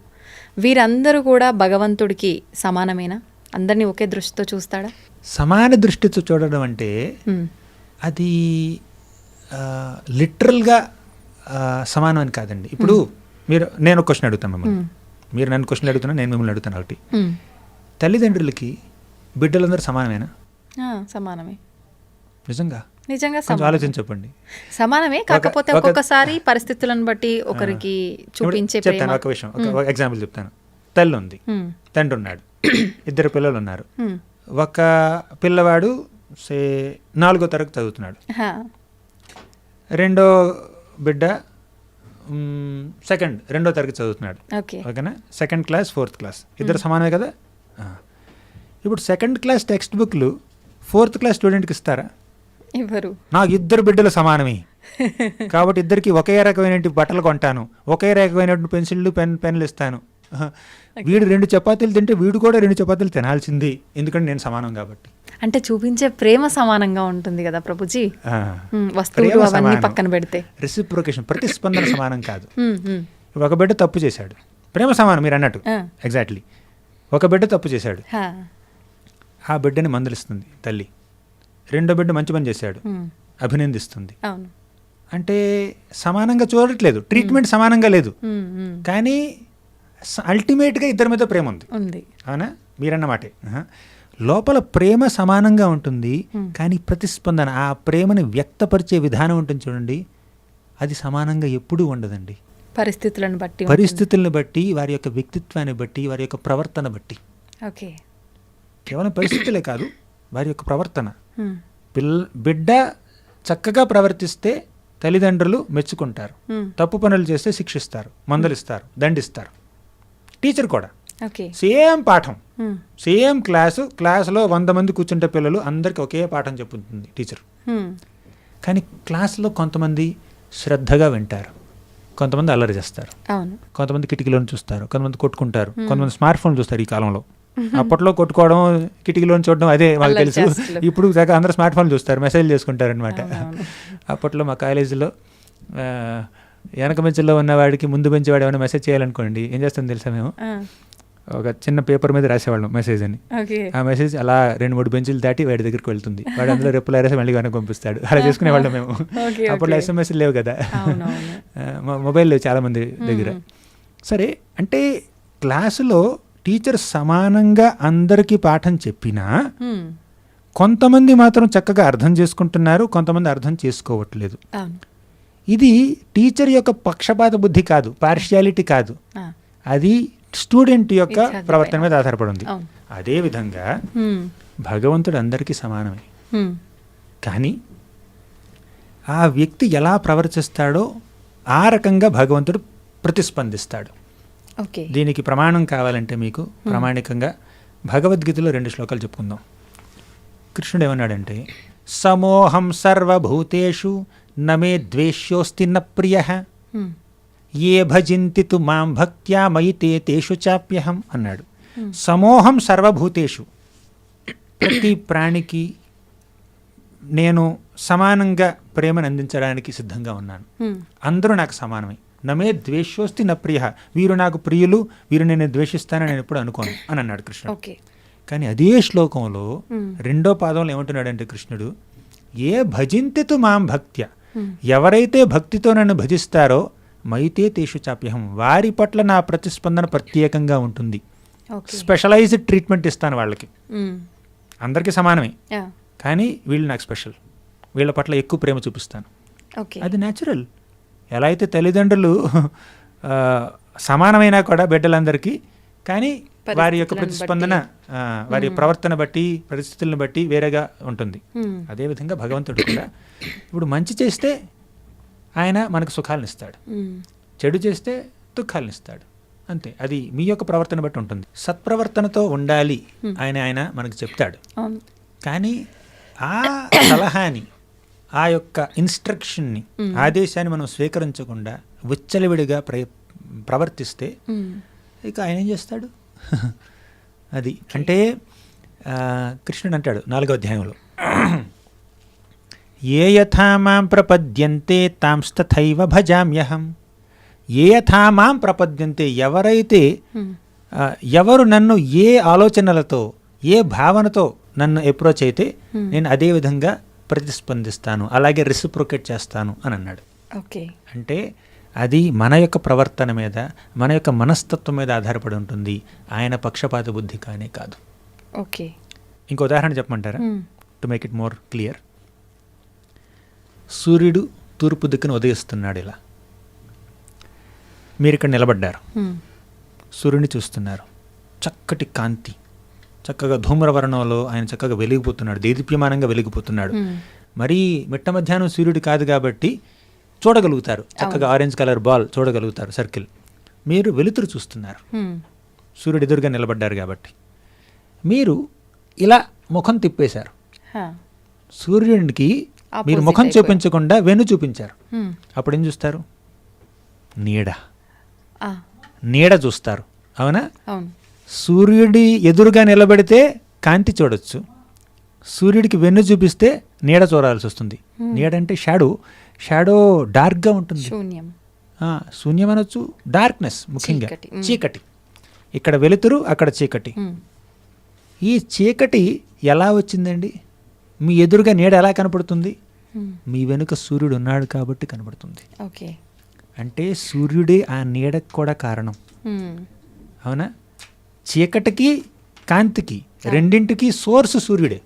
వీరందరూ కూడా భగవంతుడికి సమానమేనా? అందరినీ ఒకే దృష్టితో చూస్తాడా? సమాన దృష్టితో చూడడం అంటే అది లిటరల్గా సమానం అని కాదండి. ఇప్పుడు నేను ఒక క్వశ్చన్ అడుగుతాను మిమ్మల్ని, మీరు నన్ను క్వశ్చన్ అడుగుతున్నా, నేను మిమ్మల్ని అడుగుతాను. ఒకటి, తల్లిదండ్రులకి బిడ్డలందరూ సమానమేనా? సమానమే. నిజంగా ఆలోచించి చెప్పండి. సమానమే, కాకపోతే ఒక్కొక్కసారి పరిస్థితులను బట్టి ఒకరికి చూపించే. చెప్తాను ఒక విషయం, ఒక ఎగ్జాంపుల్ చెప్తాను. తల్లి ఉంది, తండ్రి ఉన్నాడు, 2 పిల్లలు ఉన్నారు. ఒక పిల్లవాడు 4వ తరగతి చదువుతున్నాడు, రెండో బిడ్డ 2వ తరగతి చదువుతున్నాడు. ఓకేనా? 2nd క్లాస్ 4th క్లాస్, ఇద్దరు సమానమే కదా. ఇప్పుడు 2nd క్లాస్ టెక్స్ట్ బుక్లు 4th క్లాస్ స్టూడెంట్కి ఇస్తారా? ఇవ్వరు. నాకు 2 బిడ్డలు సమానమే కాబట్టి ఇద్దరికి ఒకే రకమైన బట్టలు కొంటాను, ఒకే రకమైన పెన్సిళ్ళు పెన్నులు ఇస్తాను వీడు 2 చపాతీలు తింటే వీడు కూడా 2 చపాతీలు తినాల్సింది, ఎందుకంటే నేను సమానం కాబట్టి. అంటే చూపించే ప్రేమ సమానంగా ఉంటుంది కదా ప్రభుజీ, వస్తువులు అవన్నీ పక్కన పెడితే. రెసిప్రొకేషన్, ప్రతిస్పందన సమానం కాదు. ఇప్పుడు ఒక బిడ్డ తప్పు చేశాడు, ప్రేమ సమానం మీరు అన్నట్టు, ఎగ్జాక్ట్లీ. ఒక బిడ్డ తప్పు చేశాడు, ఆ బిడ్డని మందలిస్తుంది తల్లి. రెండో బిడ్డ మంచి పని చేశాడు, అభినందిస్తుంది. అంటే సమానంగా చూడట్లేదు, ట్రీట్మెంట్ సమానంగా లేదు, కానీ అల్టిమేట్గా ఇద్దరి మీద ప్రేమ ఉంది. అవునా, మీరన్నమాటే. లోపల ప్రేమ సమానంగా ఉంటుంది, కానీ ప్రతిస్పందన, ఆ ప్రేమను వ్యక్తపరిచే విధానం ఉంటుంది చూడండి, అది సమానంగా ఎప్పుడూ ఉండదండి. పరిస్థితులను బట్టి, వారి యొక్క వ్యక్తిత్వాన్ని బట్టి, వారి యొక్క ప్రవర్తన బట్టి. కేవలం పరిస్థితులే కాదు, వారి యొక్క ప్రవర్తన. బిడ్డ చక్కగా ప్రవర్తిస్తే తల్లిదండ్రులు మెచ్చుకుంటారు, తప్పు పనులు చేస్తే శిక్షిస్తారు, మందలిస్తారు, దండిస్తారు. టీచర్ కూడా సేమ్ పాఠం, సేమ్ క్లాసులో 100 మంది కూర్చుంటే పిల్లలు అందరికి ఒకే పాఠం చెప్పుతుంది టీచర్. కానీ క్లాసులో కొంతమంది శ్రద్ధగా వింటారు, కొంతమంది అల్లరి చేస్తారు, కొంతమంది కిటికీలోని చూస్తారు, కొంతమంది కొట్టుకుంటారు, కొంతమంది స్మార్ట్ ఫోన్ చూస్తారు. ఈ కాలంలో అప్పట్లో కొట్టుకోవడం, కిటికీలోని చూడడం అదే వాళ్ళకి తెలుసు. ఇప్పుడు అందరూ స్మార్ట్ ఫోన్ చూస్తారు, మెసేజ్ చేసుకుంటారు అనమాట. అప్పట్లో మా కాలేజీలో వెనక బెంచ్లో ఉన్నవాడికి ముందు బెంచ్ వాడు ఏమైనా మెసేజ్ చేయాలనుకోండి, ఏం చేస్తాం తెలుసా, మేము ఒక చిన్న పేపర్ మీద రాసేవాళ్ళం మెసేజ్ అని. ఆ మెసేజ్ అలా 2-3 బెంచులు దాటి వాడి దగ్గరికి వెళ్తుంది, వాడు అందులో రిప్లై రాసి మళ్ళీ వెనక పంపిస్తాడు. అలా చేసుకునేవాళ్ళం మేము. అప్పట్లో SMS లేవు కదా, మొబైల్ లేవు చాలా మంది దగ్గర. సరే, అంటే క్లాసులో టీచర్ సమానంగా అందరికీ పాఠం చెప్పినా కొంతమంది మాత్రం చక్కగా అర్థం చేసుకుంటున్నారు, కొంతమంది అర్థం చేసుకోవట్లేదు. ఇది టీచర్ యొక్క పక్షపాత బుద్ధి కాదు, పార్షియాలిటీ కాదు, అది స్టూడెంట్ యొక్క ప్రవర్తన మీద ఆధారపడి ఉంది. అదేవిధంగా భగవంతుడు అందరికీ సమానమే, కానీ ఆ వ్యక్తి ఎలా ప్రవర్తిస్తాడో ఆ రకంగా భగవంతుడు ప్రతిస్పందిస్తాడు. దీనికి ప్రమాణం కావాలంటే మీకు ప్రామాణికంగా భగవద్గీతలో 2 శ్లోకాలు చెప్పుకుందాం. కృష్ణుడు ఏమన్నాడంటే, సమోహం సర్వభూతేషు నమే ద్వేష్యోస్తి న ప్రియః ఏ భజింతి తు మాం భక్త్యా మయి తే తేషు చాప్యహం అన్నాడు. సమోహం సర్వభూతేషు, ప్రతి ప్రాణికి నేను సమానంగా ప్రేమను అందించడానికి సిద్ధంగా ఉన్నాను, అందరూ నాకు సమానమే. నమే ద్వేషోస్తి న ప్రియ, వీరు నాకు ప్రియులు, వీరు నేను ద్వేషిస్తానని నేను ఎప్పుడు అనుకోను అని అన్నాడు కృష్ణుడు. కానీ అదే శ్లోకంలో 2వ పాదంలో ఏమంటున్నాడంటే కృష్ణుడు, ఏ భజింతితు మాం భక్త్య, ఎవరైతే భక్తితో నన్ను భజిస్తారో మైతే తేషు చాప్యహం, వారి పట్ల నా ప్రతిస్పందన ప్రత్యేకంగా ఉంటుంది, స్పెషలైజ్డ్ ట్రీట్మెంట్ ఇస్తాను వాళ్ళకి. అందరికీ సమానమే, కానీ వీళ్ళు నాకు స్పెషల్, వీళ్ళ పట్ల ఎక్కువ ప్రేమ చూపిస్తాను. అది న్యాచురల్. ఎలా అయితే తల్లిదండ్రులు సమానమైనా కూడా బిడ్డలందరికీ, కానీ వారి యొక్క ప్రతిస్పందన వారి ప్రవర్తన బట్టి, పరిస్థితులను బట్టి వేరేగా ఉంటుంది. అదేవిధంగా భగవంతుడు కూడా ఇప్పుడు మంచి చేస్తే ఆయన మనకు సుఖాలను ఇస్తాడు, చెడు చేస్తే దుఃఖాలను ఇస్తాడు, అంతే. అది మీ యొక్క ప్రవర్తన బట్టి ఉంటుంది. సత్ప్రవర్తనతో ఉండాలి ఆయన మనకు చెప్తాడు, కానీ ఆ సలహాని, ఆ యొక్క ఇన్స్ట్రక్షన్ని, ఆదేశాన్ని మనం స్వీకరించకుండా విచ్చలవిడిగా ప్రవర్తిస్తే ఇక ఆయన ఏం చేస్తాడు? అది అంటే కృష్ణుడు అంటాడు 4వ అధ్యాయంలో, ఏ యథా మాం ప్రపద్యంతే తాంస్తథైవ భజామ్యహం. ఏ యథా మాం ప్రపద్యంతే, ఎవరు నన్ను ఏ ఆలోచనలతో, ఏ భావనతో నన్ను అప్రోచ్ అయితే నేను అదే విధంగా ప్రతిస్పందిస్తాను, అలాగే రెసిప్రొకేట్ చేస్తాను అని అన్నాడు. అంటే అది మన యొక్క ప్రవర్తన మీద, మన యొక్క మనస్తత్వం మీద ఆధారపడి ఉంటుంది, ఆయన పక్షపాత బుద్ధి కానే కాదు. ఇంకో ఉదాహరణ చెప్పమంటారా, to make it more clear? సూర్యుడు తూర్పు దిక్కున ఉదయిస్తున్నాడు. ఇలా మీరు ఇక్కడ నిలబడ్డారు, సూర్యుడిని చూస్తున్నారు, చక్కటి కాంతి, చక్కగా ధూమ్రవర్ణంలో ఆయన చక్కగా వెలిగిపోతున్నాడు, దేదీప్యమానంగా వెలిగిపోతున్నాడు. మరీ మిట్ట మధ్యాహ్నం సూర్యుడు కాదు కాబట్టి చూడగలుగుతారు, చక్కగా ఆరెంజ్ కలర్ బాల్ చూడగలుగుతారు, సర్కిల్. మీరు వెలుతురు చూస్తున్నారు, సూర్యుడు ఎదురుగా నిలబడ్డారు కాబట్టి. మీరు ఇలా ముఖం తిప్పేశారు, సూర్యుడికి మీరు ముఖం చూపించకుండా వెను చూపించారు. అప్పుడు ఏం చూస్తారు? నీడ చూస్తారు. అవునా? అవును. సూర్యుడి ఎదురుగా నిలబడితే కాంతి చూడొచ్చు, సూర్యుడికి వెన్ను చూపిస్తే నీడ చూడాల్సి వస్తుంది. నీడ అంటే షాడో డార్క్గా ఉంటుంది, శూన్యం. శూన్యం అనొచ్చు, డార్క్నెస్, ముఖ్యంగా చీకటి. చీకటి. ఇక్కడ వెలుతురు, అక్కడ చీకటి. ఈ చీకటి ఎలా వచ్చిందండి? మీ ఎదురుగా నీడ ఎలా కనపడుతుంది? మీ వెనుక సూర్యుడు ఉన్నాడు కాబట్టి కనపడుతుంది. ఓకే. అంటే సూర్యుడే ఆ నీడకు కూడా కారణం. అవునా? చీకటికి కాంతికి రెండింటికి సోర్స్ సూర్యుడే.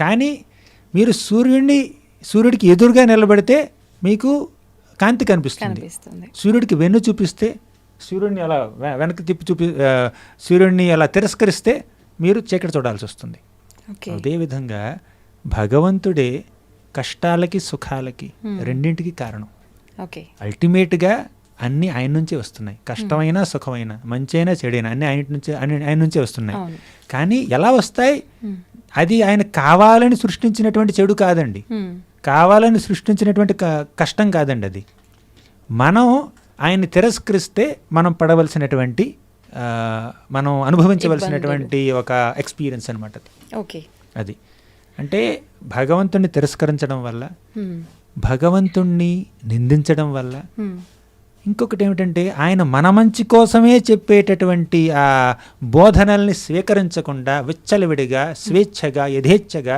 కానీ మీరు సూర్యుడికి ఎదురుగా నిలబడితే మీకు కాంతి కనిపిస్తుంది. సూర్యుడికి వెన్ను చూపిస్తే, సూర్యుడిని అలా వెనక్కి తిప్పి సూర్యుడిని అలా తిరస్కరిస్తే మీరు చీకటి చూడాల్సి వస్తుంది. అదేవిధంగా భగవంతుడే కష్టాలకి సుఖాలకి రెండింటికి కారణం. అల్టిమేట్గా అన్నీ ఆయన నుంచే వస్తున్నాయి. కష్టమైనా సుఖమైనా, మంచైనా చెడైనా అన్నీ ఆయన నుంచే వస్తున్నాయి. కానీ ఎలా వస్తాయి? అది ఆయన కావాలని సృష్టించినటువంటి చెడు కాదండి, కావాలని సృష్టించినటువంటి కష్టం కాదండి. అది మనం ఆయన్ని తిరస్కరిస్తే మనం పడవలసినటువంటి మనం అనుభవించవలసినటువంటి ఒక ఎక్స్పీరియన్స్ అనమాట అది. అది అంటే భగవంతుణ్ణి తిరస్కరించడం వల్ల, భగవంతుణ్ణి నిందించడం వల్ల, ఇంకొకటి ఏమిటంటే ఆయన మన మంచి కోసమే చెప్పేటటువంటి ఆ బోధనల్ని స్వీకరించకుండా విచ్చలవిడిగా స్వేచ్ఛగా యథేచ్ఛగా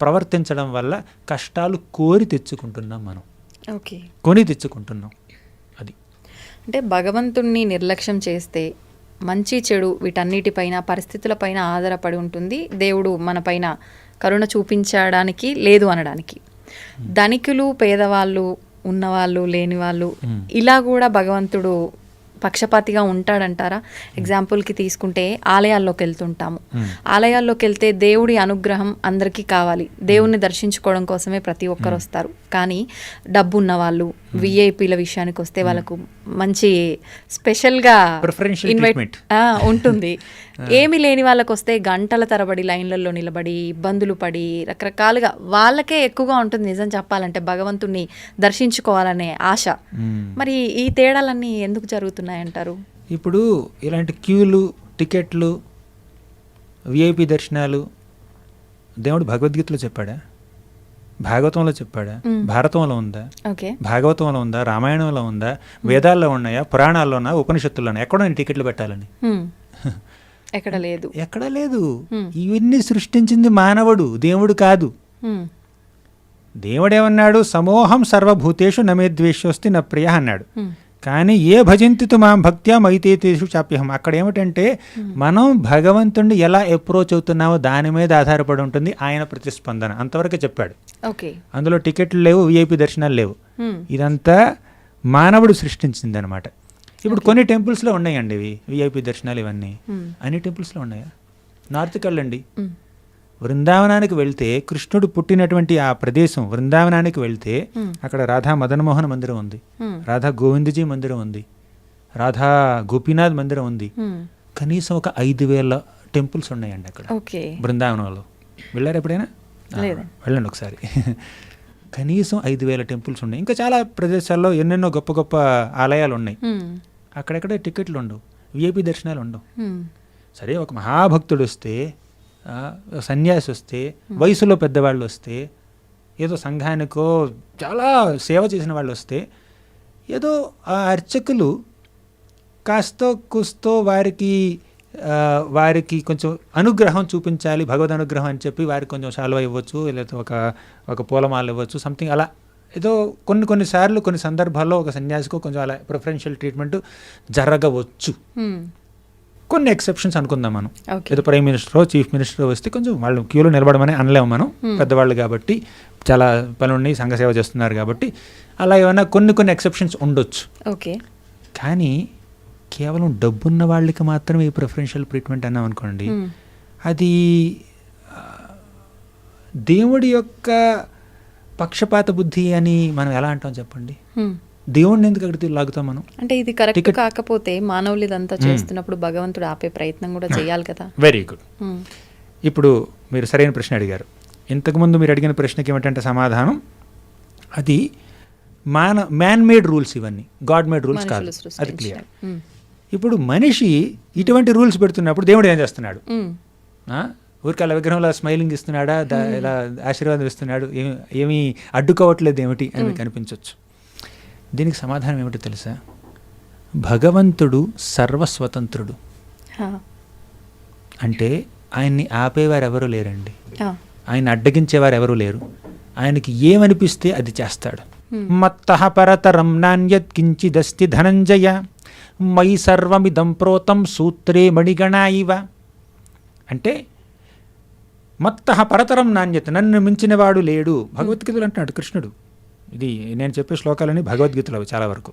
ప్రవర్తించడం వల్ల కష్టాలు కోరి తెచ్చుకుంటున్నాం మనం, కొని తెచ్చుకుంటున్నాం. అది అంటే భగవంతుణ్ణి నిర్లక్ష్యం చేస్తే మంచి చెడు వీటన్నిటిపైన పరిస్థితులపైన ఆధారపడి ఉంటుంది. దేవుడు మన పైన కరుణ చూపించడానికి లేదు అనడానికి. ధనికులు, పేదవాళ్ళు, ఉన్నవాళ్ళు, లేనివాళ్ళు, ఇలా కూడా భగవంతుడు పక్షపాతిగా ఉంటాడంటారా? ఎగ్జాంపుల్కి తీసుకుంటే ఆలయాల్లోకి వెళ్తుంటాము. ఆలయాల్లోకి వెళ్తే దేవుడి అనుగ్రహం అందరికీ కావాలి, దేవుణ్ణి దర్శించుకోవడం కోసమే ప్రతి ఒక్కరు వస్తారు. కానీ డబ్బు ఉన్న వాళ్ళు, విఐపీల విషయానికి వస్తే వాళ్ళకు మంచి స్పెషల్గా ఇన్వైట్ ఉంటుంది. ఏమి లేని వాళ్ళకి వస్తే గంటల తరబడి లైన్లలో నిలబడి ఇబ్బందులు పడి రకరకాలుగా వాళ్ళకే ఎక్కువగా ఉంటుంది. నిజం చెప్పాలంటే భగవంతుణ్ణి దర్శించుకోవాలనే ఆశ. మరి ఈ తేడాలన్నీ ఎందుకు జరుగుతున్నాయంటారు? ఇప్పుడు ఇలాంటి క్యూలు, టికెట్లు, విఐపి దర్శనాలు దేవుడు భగవద్గీతలో చెప్పాడా? భాగవతంలో చెప్పాడా? భారతంలో ఉందా? భాగవతంలో ఉందా? రామాయణంలో ఉందా? వేదాల్లో ఉన్నాయా? పురాణాల్లోనా? ఉపనిషత్తుల్లోనా? ఎక్కడో టికెట్లు పెట్టాలని? ఎక్కడ లేదు, ఎక్కడ లేదు. ఇవన్నీ సృష్టించింది మానవుడు, దేవుడు కాదు. దేవుడేమన్నాడు? సమోహం సర్వభూతేషు నమే ద్వేషోస్తి న ప్రియ అన్నాడు. కానీ ఏ భజంతితు మాం భక్త్యా మైతేతేషు చాప్యహం, అక్కడ ఏమిటంటే మనం భగవంతుడిని ఎలా అప్రోచ్ అవుతున్నామో దాని మీద ఆధారపడి ఉంటుంది ఆయన ప్రతిస్పందన. అంతవరకే చెప్పాడు. అందులో టికెట్లు లేవు, విఐపి దర్శనాలు లేవు. ఇదంతా మానవుడు సృష్టించింది అనమాట. ఇప్పుడు కొన్ని టెంపుల్స్లో ఉన్నాయండి ఇవి విఐపి దర్శనాలు, ఇవన్నీ అన్ని టెంపుల్స్లో ఉన్నాయా? నార్త్కి వెళ్ళండి, వృందావనానికి వెళ్తే కృష్ణుడు పుట్టినటువంటి ఆ ప్రదేశం వృందావనానికి వెళ్తే అక్కడ రాధా మదన్మోహన్ మందిరం ఉంది, రాధా గోవిందజీ మందిరం ఉంది, రాధా గోపీనాథ్ మందిరం ఉంది. కనీసం ఒక 5,000 టెంపుల్స్ ఉన్నాయండి అక్కడ బృందావనంలో. వెళ్ళారు ఎప్పుడైనా? వెళ్ళండి ఒకసారి. కనీసం 5,000 టెంపుల్స్ ఉన్నాయి. ఇంకా చాలా ప్రదేశాల్లో ఎన్నెన్నో గొప్ప గొప్ప ఆలయాలు ఉన్నాయి. అక్కడెక్కడ టికెట్లు ఉండవు, విఐపి దర్శనాలు ఉండవు. సరే, ఒక మహాభక్తుడు వస్తే, సన్యాసి వస్తే, వయసులో పెద్దవాళ్ళు వస్తే, ఏదో సంఘానికో చాలా సేవ చేసిన వాళ్ళు వస్తే, ఏదో ఆ అర్చకులు కాస్తో కూస్తో వారికి కొంచెం అనుగ్రహం చూపించాలి, భగవద్ అనుగ్రహం అని చెప్పి వారికి కొంచెం శాలువా ఇవ్వచ్చు, లేకపోతే ఒక పూలమాల ఇవ్వచ్చు, సంథింగ్ అలా ఏదో కొన్నిసార్లు కొన్ని సందర్భాల్లో ఒక సన్యాసికో కొంచెం అలా ప్రిఫరెన్షియల్ ట్రీట్మెంట్ జరగవచ్చు. కొన్ని ఎక్సెప్షన్స్ అనుకుందాం మనం. ఏదో ప్రైమ్ మినిస్టరో చీఫ్ మినిస్టరో వస్తే కొంచెం వాళ్ళు క్యూలో నిలబడమని అనలేము మనం, పెద్దవాళ్ళు కాబట్టి, చాలా పనులని సంఘ సేవ చేస్తున్నారు కాబట్టి. అలా ఏమైనా కొన్ని ఎక్సెప్షన్స్ ఉండొచ్చు. కానీ కేవలం డబ్బున్న వాళ్ళకి మాత్రమే ఈ ప్రిఫరెన్షియల్ ట్రీట్మెంట్ అన్నాం అనుకోండి, అది దేవుడి యొక్క పక్షపాత బుద్ధి అని మనం ఎలా అంటాం చెప్పండి? దేవుడిని ఎందుకు అక్కడికి లాగుతాం మనం? అంటే ఇది కరెక్ట్ కాకపోతే మానవులు ఇదంతా చేస్తున్నప్పుడు భగవంతుడు ఆపే ప్రయత్నం కూడా చేయాలి కదా. Very good. ఇప్పుడు మీరు సరైన ప్రశ్న అడిగారు. ఇంతకుముందు మీరు అడిగిన ప్రశ్నకి ఏమిటంటే సమాధానం, అది మ్యాన్ మేడ్ రూల్స్, ఇవన్నీ గాడ్ మేడ్ రూల్స్ కాదు, అది క్లియర్. ఇప్పుడు మనిషి ఇటువంటి రూల్స్ పెడుతున్నప్పుడు దేవుడు ఏం చేస్తున్నాడు? ఊరికి అలా విగ్రహంలో స్మైలింగ్ ఇస్తున్నాడా, ఇలా ఆశీర్వాదం ఇస్తున్నాడు, ఏమీ అడ్డుకోవట్లేదు ఏమిటి అని మీకు అనిపించవచ్చు. దీనికి సమాధానం ఏమిటో తెలుసా? భగవంతుడు సర్వస్వతంత్రుడు. అంటే ఆయన్ని ఆపేవారు ఎవరూ లేరండి, ఆయన అడ్డగించేవారు ఎవరూ లేరు. ఆయనకి ఏమనిపిస్తే అది చేస్తాడు. మత్తః పరతరం నాణ్యత్ కించిదస్తి ధనంజయ మయి సర్వమిదం ప్రోతం సూత్రే మణిగణా ఇవ. అంటే మత్తః పరతరం నాణ్యత, నన్ను మించినవాడు లేడు. భగవద్గీతలు అంటున్నాడు కృష్ణుడు. ఇది నేను చెప్పే శ్లోకాలని భగవద్గీతలో చాలా వరకు.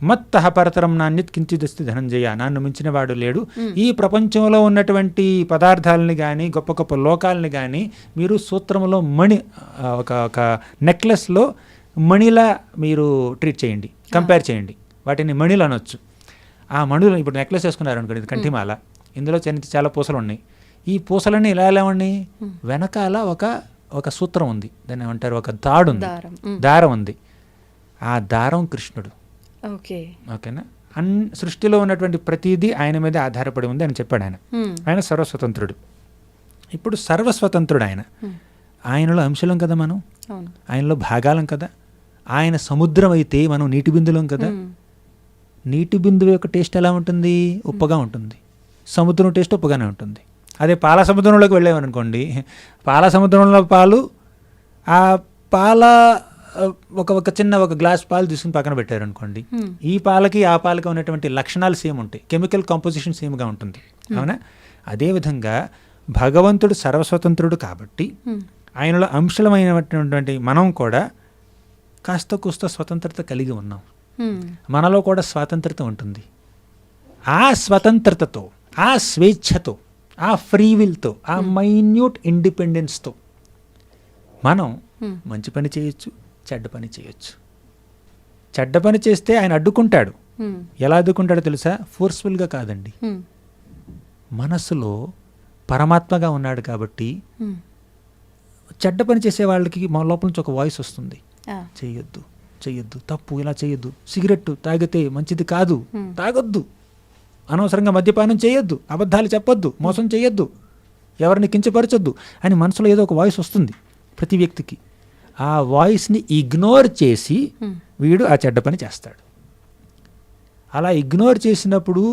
మత్తః పరతరం నాణ్యత్ కించిదస్తి ధనంజయ, నన్ను మించినవాడు లేడు. ఈ ప్రపంచంలో ఉన్నటువంటి పదార్థాలని కానీ గొప్ప గొప్ప లోకాలని కానీ మీరు సూత్రంలో మణి, ఒక నెక్లెస్లో మణిలా మీరు ట్రీట్ చేయండి, కంపేర్ చేయండి. వాటిని మణిలు అనొచ్చు. ఆ మణులు ఇప్పుడు నెక్లెస్ వేసుకున్నారు అనుకోండి, ఇది కంఠిమాల, ఇందులో చాలా పూసలు ఉన్నాయి. ఈ పూసలన్నీ ఇలా ఉన్నాయి, వెనకాల ఒక సూత్రం ఉంది, దాన్ని ఏమంటారు, ఒక తాడు ఉంది, దారం ఉంది. ఆ దారం కృష్ణుడు. ఓకేనా? సృష్టిలో ఉన్నటువంటి ప్రతిదీ ఆయన మీద ఆధారపడి ఉంది అని చెప్పాడు ఆయన. ఆయన సర్వస్వతంత్రుడు. ఇప్పుడు సర్వస్వతంత్రుడు ఆయన. ఆయనలో అంశలం కదా మనం, ఆయనలో భాగాలం కదా. ఆయన సముద్రం అయితే మనం నీటి బిందులం కదా. నీటి బిందువు యొక్క టేస్ట్ ఎలా ఉంటుంది? ఉప్పగా ఉంటుంది. సముద్రం టేస్ట్ ఉప్పగానే ఉంటుంది. అదే పాల సముద్రంలోకి వెళ్ళామనుకోండి, పాల సముద్రంలో పాలు, ఆ పాల ఒక చిన్న గ్లాస్ పాలు తీసుకుని పక్కన పెట్టారనుకోండి, ఈ పాలకి ఆ పాలకి ఉన్నటువంటి లక్షణాలు సేమ్ ఉంటాయి, కెమికల్ కాంపోజిషన్ సేమ్గా ఉంటుంది. అవునా? అదేవిధంగా భగవంతుడు సర్వస్వతంత్రుడు కాబట్టి ఆయనలో అంశలమైనటువంటి మనం కూడా కాస్త కూస్త స్వతంత్రత కలిగి ఉన్నాం. మనలో కూడా స్వాతంత్రత ఉంటుంది. ఆ స్వతంత్రతతో, ఆ స్వేచ్ఛతో, ఆ ఫ్రీవిల్తో, ఆ మైన్యూట్ ఇండిపెండెన్స్తో మనం మంచి పని చేయొచ్చు, చెడ్డ పని చేయొచ్చు. చెడ్డ పని చేస్తే ఆయన అడ్డుకుంటాడు. ఎలా అడ్డుకుంటాడో తెలుసా? ఫోర్స్ఫుల్గా కాదండి, మనసులో పరమాత్మగా ఉన్నాడు కాబట్టి చెడ్డ పని చేసే వాళ్ళకి మా లోపల నుంచి ఒక వాయిస్ వస్తుంది, చెయ్యొద్దు, చెయ్యొద్దు, తప్పు, ఇలా చెయ్యొద్దు, సిగరెట్టు తాగితే మంచిది కాదు, తాగొద్దు, అనవసరంగా మద్యపానం చేయొద్దు, అబద్ధాలు చెప్పొద్దు, మోసం చేయొద్దు, ఎవరిని కించపరచొద్దు అని మనసులో ఏదో ఒక వాయిస్ వస్తుంది ప్రతి వ్యక్తికి. ఆ వాయిస్ని ఇగ్నోర్ చేసి వీడు ఆ చెడ్డ పని చేస్తాడు. అలా ఇగ్నోర్ చేసినప్పుడు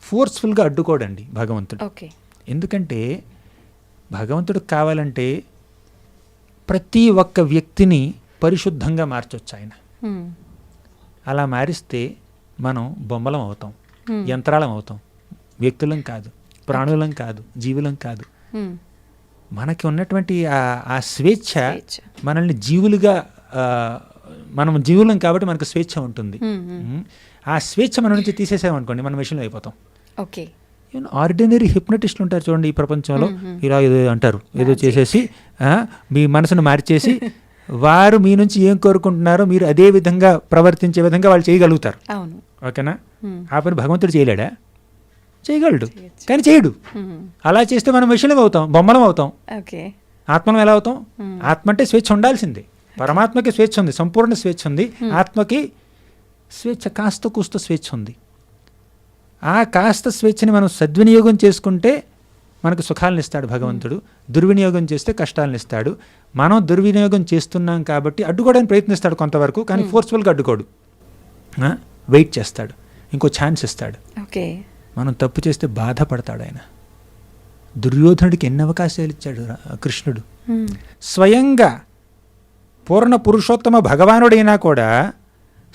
ఫోర్స్ఫుల్గా అడ్డుకోడండి భగవంతుడు. ఎందుకంటే భగవంతుడు కావాలంటే ప్రతి ఒక్క వ్యక్తిని పరిశుద్ధంగా మార్చొచ్చు ఆయన. అలా మారిస్తే మనం బొమ్మలం అవుతాం, యంత్రాలం అవుతాం, వ్యక్తులం కాదు, ప్రాణులం కాదు, జీవులం కాదు. మనకి ఉన్నటువంటి ఆ స్వేచ్ఛ మనల్ని జీవులుగా, మనం జీవులం కాబట్టి మనకు స్వేచ్ఛ ఉంటుంది. ఆ స్వేచ్ఛ మన నుంచి తీసేసామనుకోండి మనం మెషిన్లో అయిపోతాం. ఆర్డినరీ హిప్నటిస్టులు ఉంటారు చూడండి ఈ ప్రపంచంలో, ఇలా ఏదో అంటారు, ఏదో చేసేసి మీ మనసును మార్చేసి వారు మీ నుంచి ఏం కోరుకుంటున్నారో మీరు అదే విధంగా ప్రవర్తించే విధంగా వాళ్ళు చేయగలుగుతారు. ఓకేనా? ఆ పని భగవంతుడు చేయలేడా? చేయగలడు, కానీ చేయడు. అలా చేస్తే మనం విషయం అవుతాం, బొమ్మలం అవుతాం. ఆత్మలం ఎలా అవుతాం? ఆత్మ అంటే స్వేచ్ఛ ఉండాల్సిందే. పరమాత్మకి స్వేచ్ఛ ఉంది, సంపూర్ణ స్వేచ్ఛ ఉంది. ఆత్మకి స్వేచ్ఛ, కాస్త కూస్త స్వేచ్ఛ ఉంది. ఆ కాస్త స్వేచ్ఛని మనం సద్వినియోగం చేసుకుంటే మనకు సుఖాలను ఇస్తాడు భగవంతుడు. దుర్వినియోగం చేస్తే కష్టాలను ఇస్తాడు. మనం దుర్వినియోగం చేస్తున్నాం కాబట్టి అడ్డుకోవడానికి ప్రయత్నిస్తాడు కొంతవరకు, కానీ ఫోర్స్ఫుల్గా అడ్డుకోడు. వెయిట్ చేస్తాడు, ఇంకో ఛాన్స్ ఇస్తాడు. మనం తప్పు చేస్తే బాధపడతాడు ఆయన. దుర్యోధనుడికి ఎన్ని అవకాశాలు ఇచ్చాడు కృష్ణుడు. స్వయంగా పూర్ణ పురుషోత్తమ భగవానుడైనా కూడా,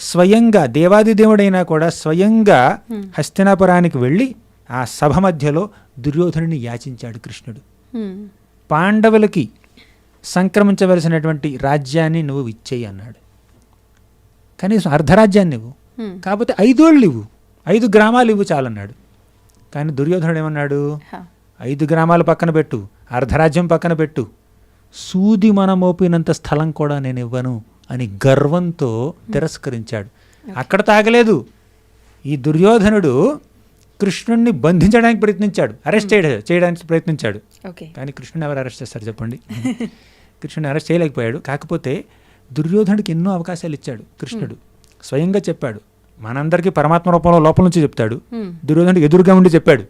స్వయంగా దేవాదిదేవుడైనా కూడా స్వయంగా హస్తినాపురానికి వెళ్ళి ఆ సభ మధ్యలో దుర్యోధనుడిని యాచించాడు కృష్ణుడు. పాండవులకి సంక్రమించవలసినటువంటి రాజ్యాన్ని నువ్వు ఇచ్చేయి అన్నాడు. కనీసం అర్ధరాజ్యాన్ని ఇవ్వు, కాకపోతే 5 ఏళ్ళు ఇవ్వు, 5 గ్రామాలు ఇవ్వు చాలన్నాడు. కానీ దుర్యోధనుడు ఏమన్నాడు? 5 గ్రామాలు పక్కన పెట్టు, అర్ధరాజ్యం పక్కన పెట్టు, సూది మన మోపినంత స్థలం కూడా నేను ఇవ్వను అని గర్వంతో తిరస్కరించాడు. అక్కడ తాగలేదు. ఈ దుర్యోధనుడు కృష్ణుడిని బంధించడానికి ప్రయత్నించాడు, అరెస్ట్ చేయడానికి ప్రయత్నించాడు. కానీ కృష్ణుని ఎవరు అరెస్ట్ చేస్తారు చెప్పండి? కృష్ణుని అరెస్ట్ చేయలేకపోయాడు. కాకపోతే దుర్యోధనుడికి ఎన్నో అవకాశాలు ఇచ్చాడు కృష్ణుడు. స్వయంగా చెప్పాడు, మనందరికీ పరమాత్మ రూపంలో లోపల నుంచి చెప్తాడు, దుర్యోధనుడికి ఎదురుగా ఉండి చెప్పాడు,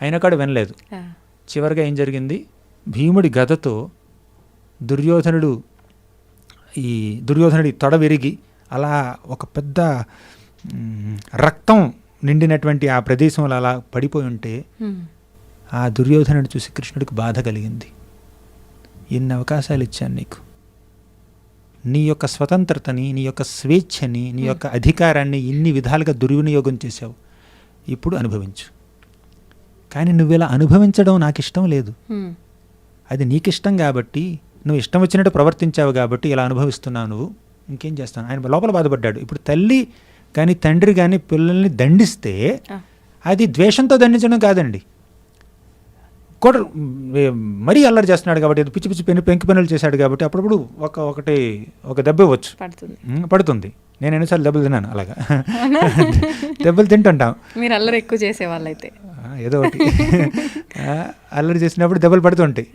అయినా కూడా వినలేదు. చివరిగా ఏం జరిగింది, భీముడి గదతో దుర్యోధనుడి తొడ విరిగి అలా ఒక పెద్ద రక్తం నిండినటువంటి ఆ ప్రదేశంలో అలా పడిపోయి ఉంటే ఆ దుర్యోధనుడు చూసి కృష్ణుడికి బాధ కలిగింది. ఎన్ని అవకాశాలు ఇచ్చాను నీకు, నీ యొక్క స్వతంత్రతని, నీ యొక్క స్వేచ్ఛని, నీ యొక్క అధికారాన్ని ఇన్ని విధాలుగా దుర్వినియోగం చేశావు, ఇప్పుడు అనుభవించు. కానీ నువ్వు ఇలా అనుభవించడం నాకు ఇష్టం లేదు, అది నీకిష్టం కాబట్టి, నువ్వు ఇష్టం వచ్చినట్టు ప్రవర్తించావు కాబట్టి ఇలా అనుభవిస్తున్నావు, నువ్వు ఇంకేం చేస్తాను. ఆయన లోపల బాధపడ్డాడు. ఇప్పుడు తల్లి కానీ తండ్రి కానీ పిల్లల్ని దండిస్తే అది ద్వేషంతో దండించడం కాదండి, కూడా మరీ అల్లరి చేస్తున్నాడు కాబట్టి, పిచ్చి పిచ్చి పెంకి పనులు చేశాడు కాబట్టి అప్పుడప్పుడు ఒక దెబ్బ ఇవ్వచ్చు, పడుతుంది. నేను ఎన్నిసార్లు దెబ్బలు తిన్నాను అలాగా, దెబ్బలు తింటుంటాం. మీరు అల్లరి ఎక్కువ చేసేవాళ్ళైతే ఏదో ఒకటి అల్లరి చేసినప్పుడు దెబ్బలు పడుతుంటాయి.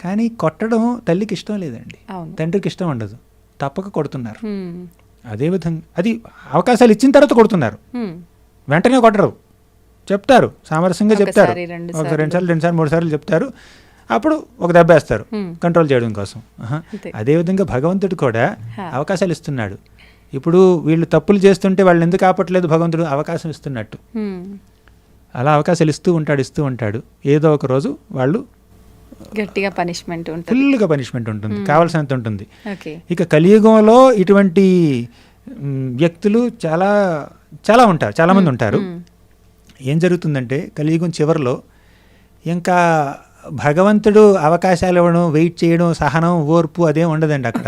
కానీ కొట్టడం తల్లికి ఇష్టం లేదండి, తండ్రికి ఇష్టం ఉండదు, తప్పక కొడుతున్నారు. అదేవిధంగా అది అవకాశాలు ఇచ్చిన తర్వాత కొడుతున్నారు, వెంటనే కొట్టరు, చెప్తారు, సామరస్యంగా చెప్తారు, ఒక 2 సార్లు 3 సార్లు చెప్తారు, అప్పుడు ఒక దెబ్బ వేస్తారు కంట్రోల్ చేయడం కోసం. అదేవిధంగా భగవంతుడు కూడా అవకాశాలు ఇస్తున్నాడు. ఇప్పుడు వీళ్ళు తప్పులు చేస్తుంటే వాళ్ళని ఎందుకు ఆపట్లేదు, భగవంతుడు అవకాశం ఇస్తున్నట్టు. అలా అవకాశాలు ఇస్తూ ఉంటాడు. ఏదో ఒక రోజు వాళ్ళు గట్టిగా పనిష్మెంట్ ఉంటుంది, ఫుల్గా పనిష్మెంట్ ఉంటుంది, కావాల్సినంత ఉంటుంది. ఇక కలియుగంలో ఇటువంటి వ్యక్తులు చాలా చాలా ఉంటారు, చాలామంది ఉంటారు. ఏం జరుగుతుందంటే కలియుగం చివరిలో ఇంకా భగవంతుడు అవకాశాలు ఇవ్వడం, వెయిట్ చేయడం, సహనం, ఓర్పు అదేం ఉండదండి అక్కడ.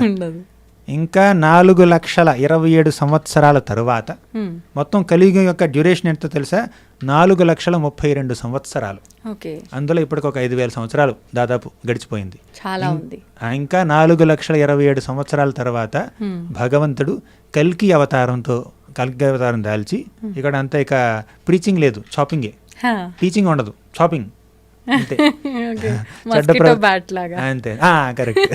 ఇంకా 4,27,000 సంవత్సరాల తరువాత మొత్తం కలియుగం యొక్క డ్యూరేషన్ ఎంతో తెలుసా, 4,32,000 సంవత్సరాలు. అందులో ఇప్పటికి ఒక 5,000 సంవత్సరాలు దాదాపు గడిచిపోయింది. ఇంకా 4,27,000 సంవత్సరాల తర్వాత భగవంతుడు కల్కి అవతారం దాల్చి ఇక్కడ అంతా ఇక ప్రీచింగ్ లేదు, షాపింగే, టీచింగ్ ఉండదు, షాపింగ్ అంతే. అంతే, కరెక్ట్.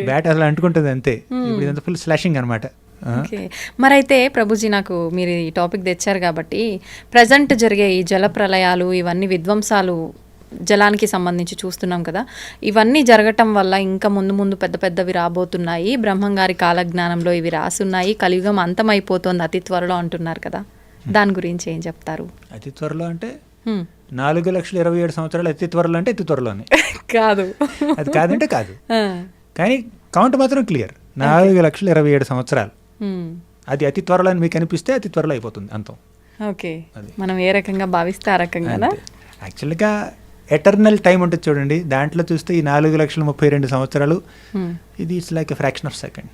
బ్యాట్ అసలు అంటుకుంటుంది అంతే. ఇప్పుడు ఇదంతా ఫుల్ స్లాషింగ్ అనమాట. మరైతే ప్రభుజీ, నాకు మీరు ఈ టాపిక్ తెచ్చారు కాబట్టి ప్రజెంట్ జరిగే ఈ జల ప్రళయాలు, ఇవన్నీ విధ్వంసాలు జలానికి సంబంధించి చూస్తున్నాం కదా, ఇవన్నీ జరగటం వల్ల ఇంకా ముందు పెద్ద పెద్దవి రాబోతున్నాయి, బ్రహ్మంగారి కాలజ్ఞానంలో ఇవి రాసున్నాయి, కలియుగం అంతమైపోతుంది అతి త్వరలో అంటున్నారు కదా, దాని గురించి ఏం చెప్తారు? అతి త్వరలో అంటే 4,27,000 సంవత్సరాలు అతి త్వరలో అంటే అతి త్వరలోనే కాదు, అది కాదంటే కాదు, కానీ కౌంట్ మాత్రం క్లియర్. 4,27,000 సంవత్సరాలు అది అతి త్వరలో అని మీకు అనిపిస్తే అతి త్వరలో అయిపోతుంది అంతం. ఓకే, మనం ఏ రకంగా భావిస్తే ఆ రకంగా. యాక్చువల్గా ఎటర్నల్ టైం ఉంటుంది చూడండి, దాంట్లో చూస్తే ఈ 4,32,000 సంవత్సరాలు ఇది it's like a fraction of second.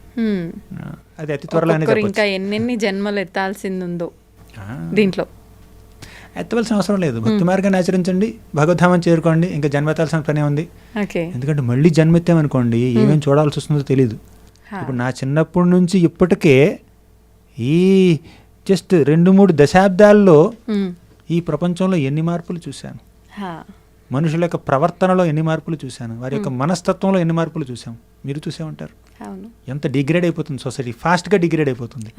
అది అతి త్వరలో ఇంకా ఎన్నెన్ని జన్మలు ఎత్తాల్సింది ఉందో దీంట్లో. ఎత్తవలసిన అవసరం లేదు, భక్తి మార్గాన్ని ఆచరించండి, భగవద్ధామం చేరుకోండి, ఇంకా జన్మ ఎత్తాల్సిన పనే ఉంది. ఎందుకంటే మళ్ళీ జన్మ ఎత్తామనుకోండి ఏమేమి చూడాల్సి వస్తుందో తెలీదు. ఇప్పుడు నా చిన్నప్పటి నుంచి ఇప్పటికే ఈ జస్ట్ 2-3 దశాబ్దాల్లో ఈ ప్రపంచంలో ఎన్ని మార్పులు చూశాను, మనుషుల యొక్క ప్రవర్తనలో ఎన్ని మార్పులు చూశాను, వారి యొక్క మనస్తత్వంలో ఎన్ని మార్పులు చూసాం. మీరు చూసే ఉంటారు ఎంత డిగ్రేడ్ అయిపోతుంది సొసైటీ, ఫాస్ట్గా డిగ్రేడ్ అయిపోతుంది.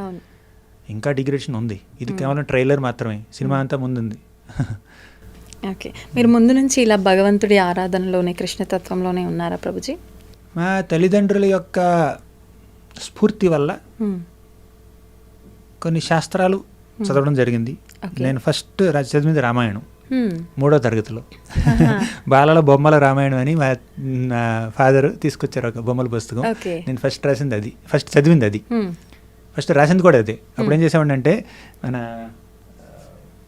ఇంకా డిగ్రేడేషన్ ఉంది, ఇది కేవలం ట్రైలర్ మాత్రమే, సినిమా అంతా ముందుంది. ఓకే, మీరు ముందు నుంచి ఇలా భగవంతుడి ఆరాధనలోనే, కృష్ణతత్వంలోనే ఉన్నారా ప్రభుజీ? మా తల్లిదండ్రుల యొక్క స్ఫూర్తి వల్ల కొన్ని శాస్త్రాలు చదవడం జరిగింది. నేను ఫస్ట్ చదివింది రామాయణం 3వ తరగతిలో. బాలల బొమ్మల రామాయణం అని మా ఫాదర్ తీసుకొచ్చారు ఒక బొమ్మల పుస్తకం. నేను ఫస్ట్ రాసింది అది, ఫస్ట్ చదివింది అది, ఫస్ట్ రాసింది కూడా అదే. అప్పుడు ఏం చేసామండి అంటే మన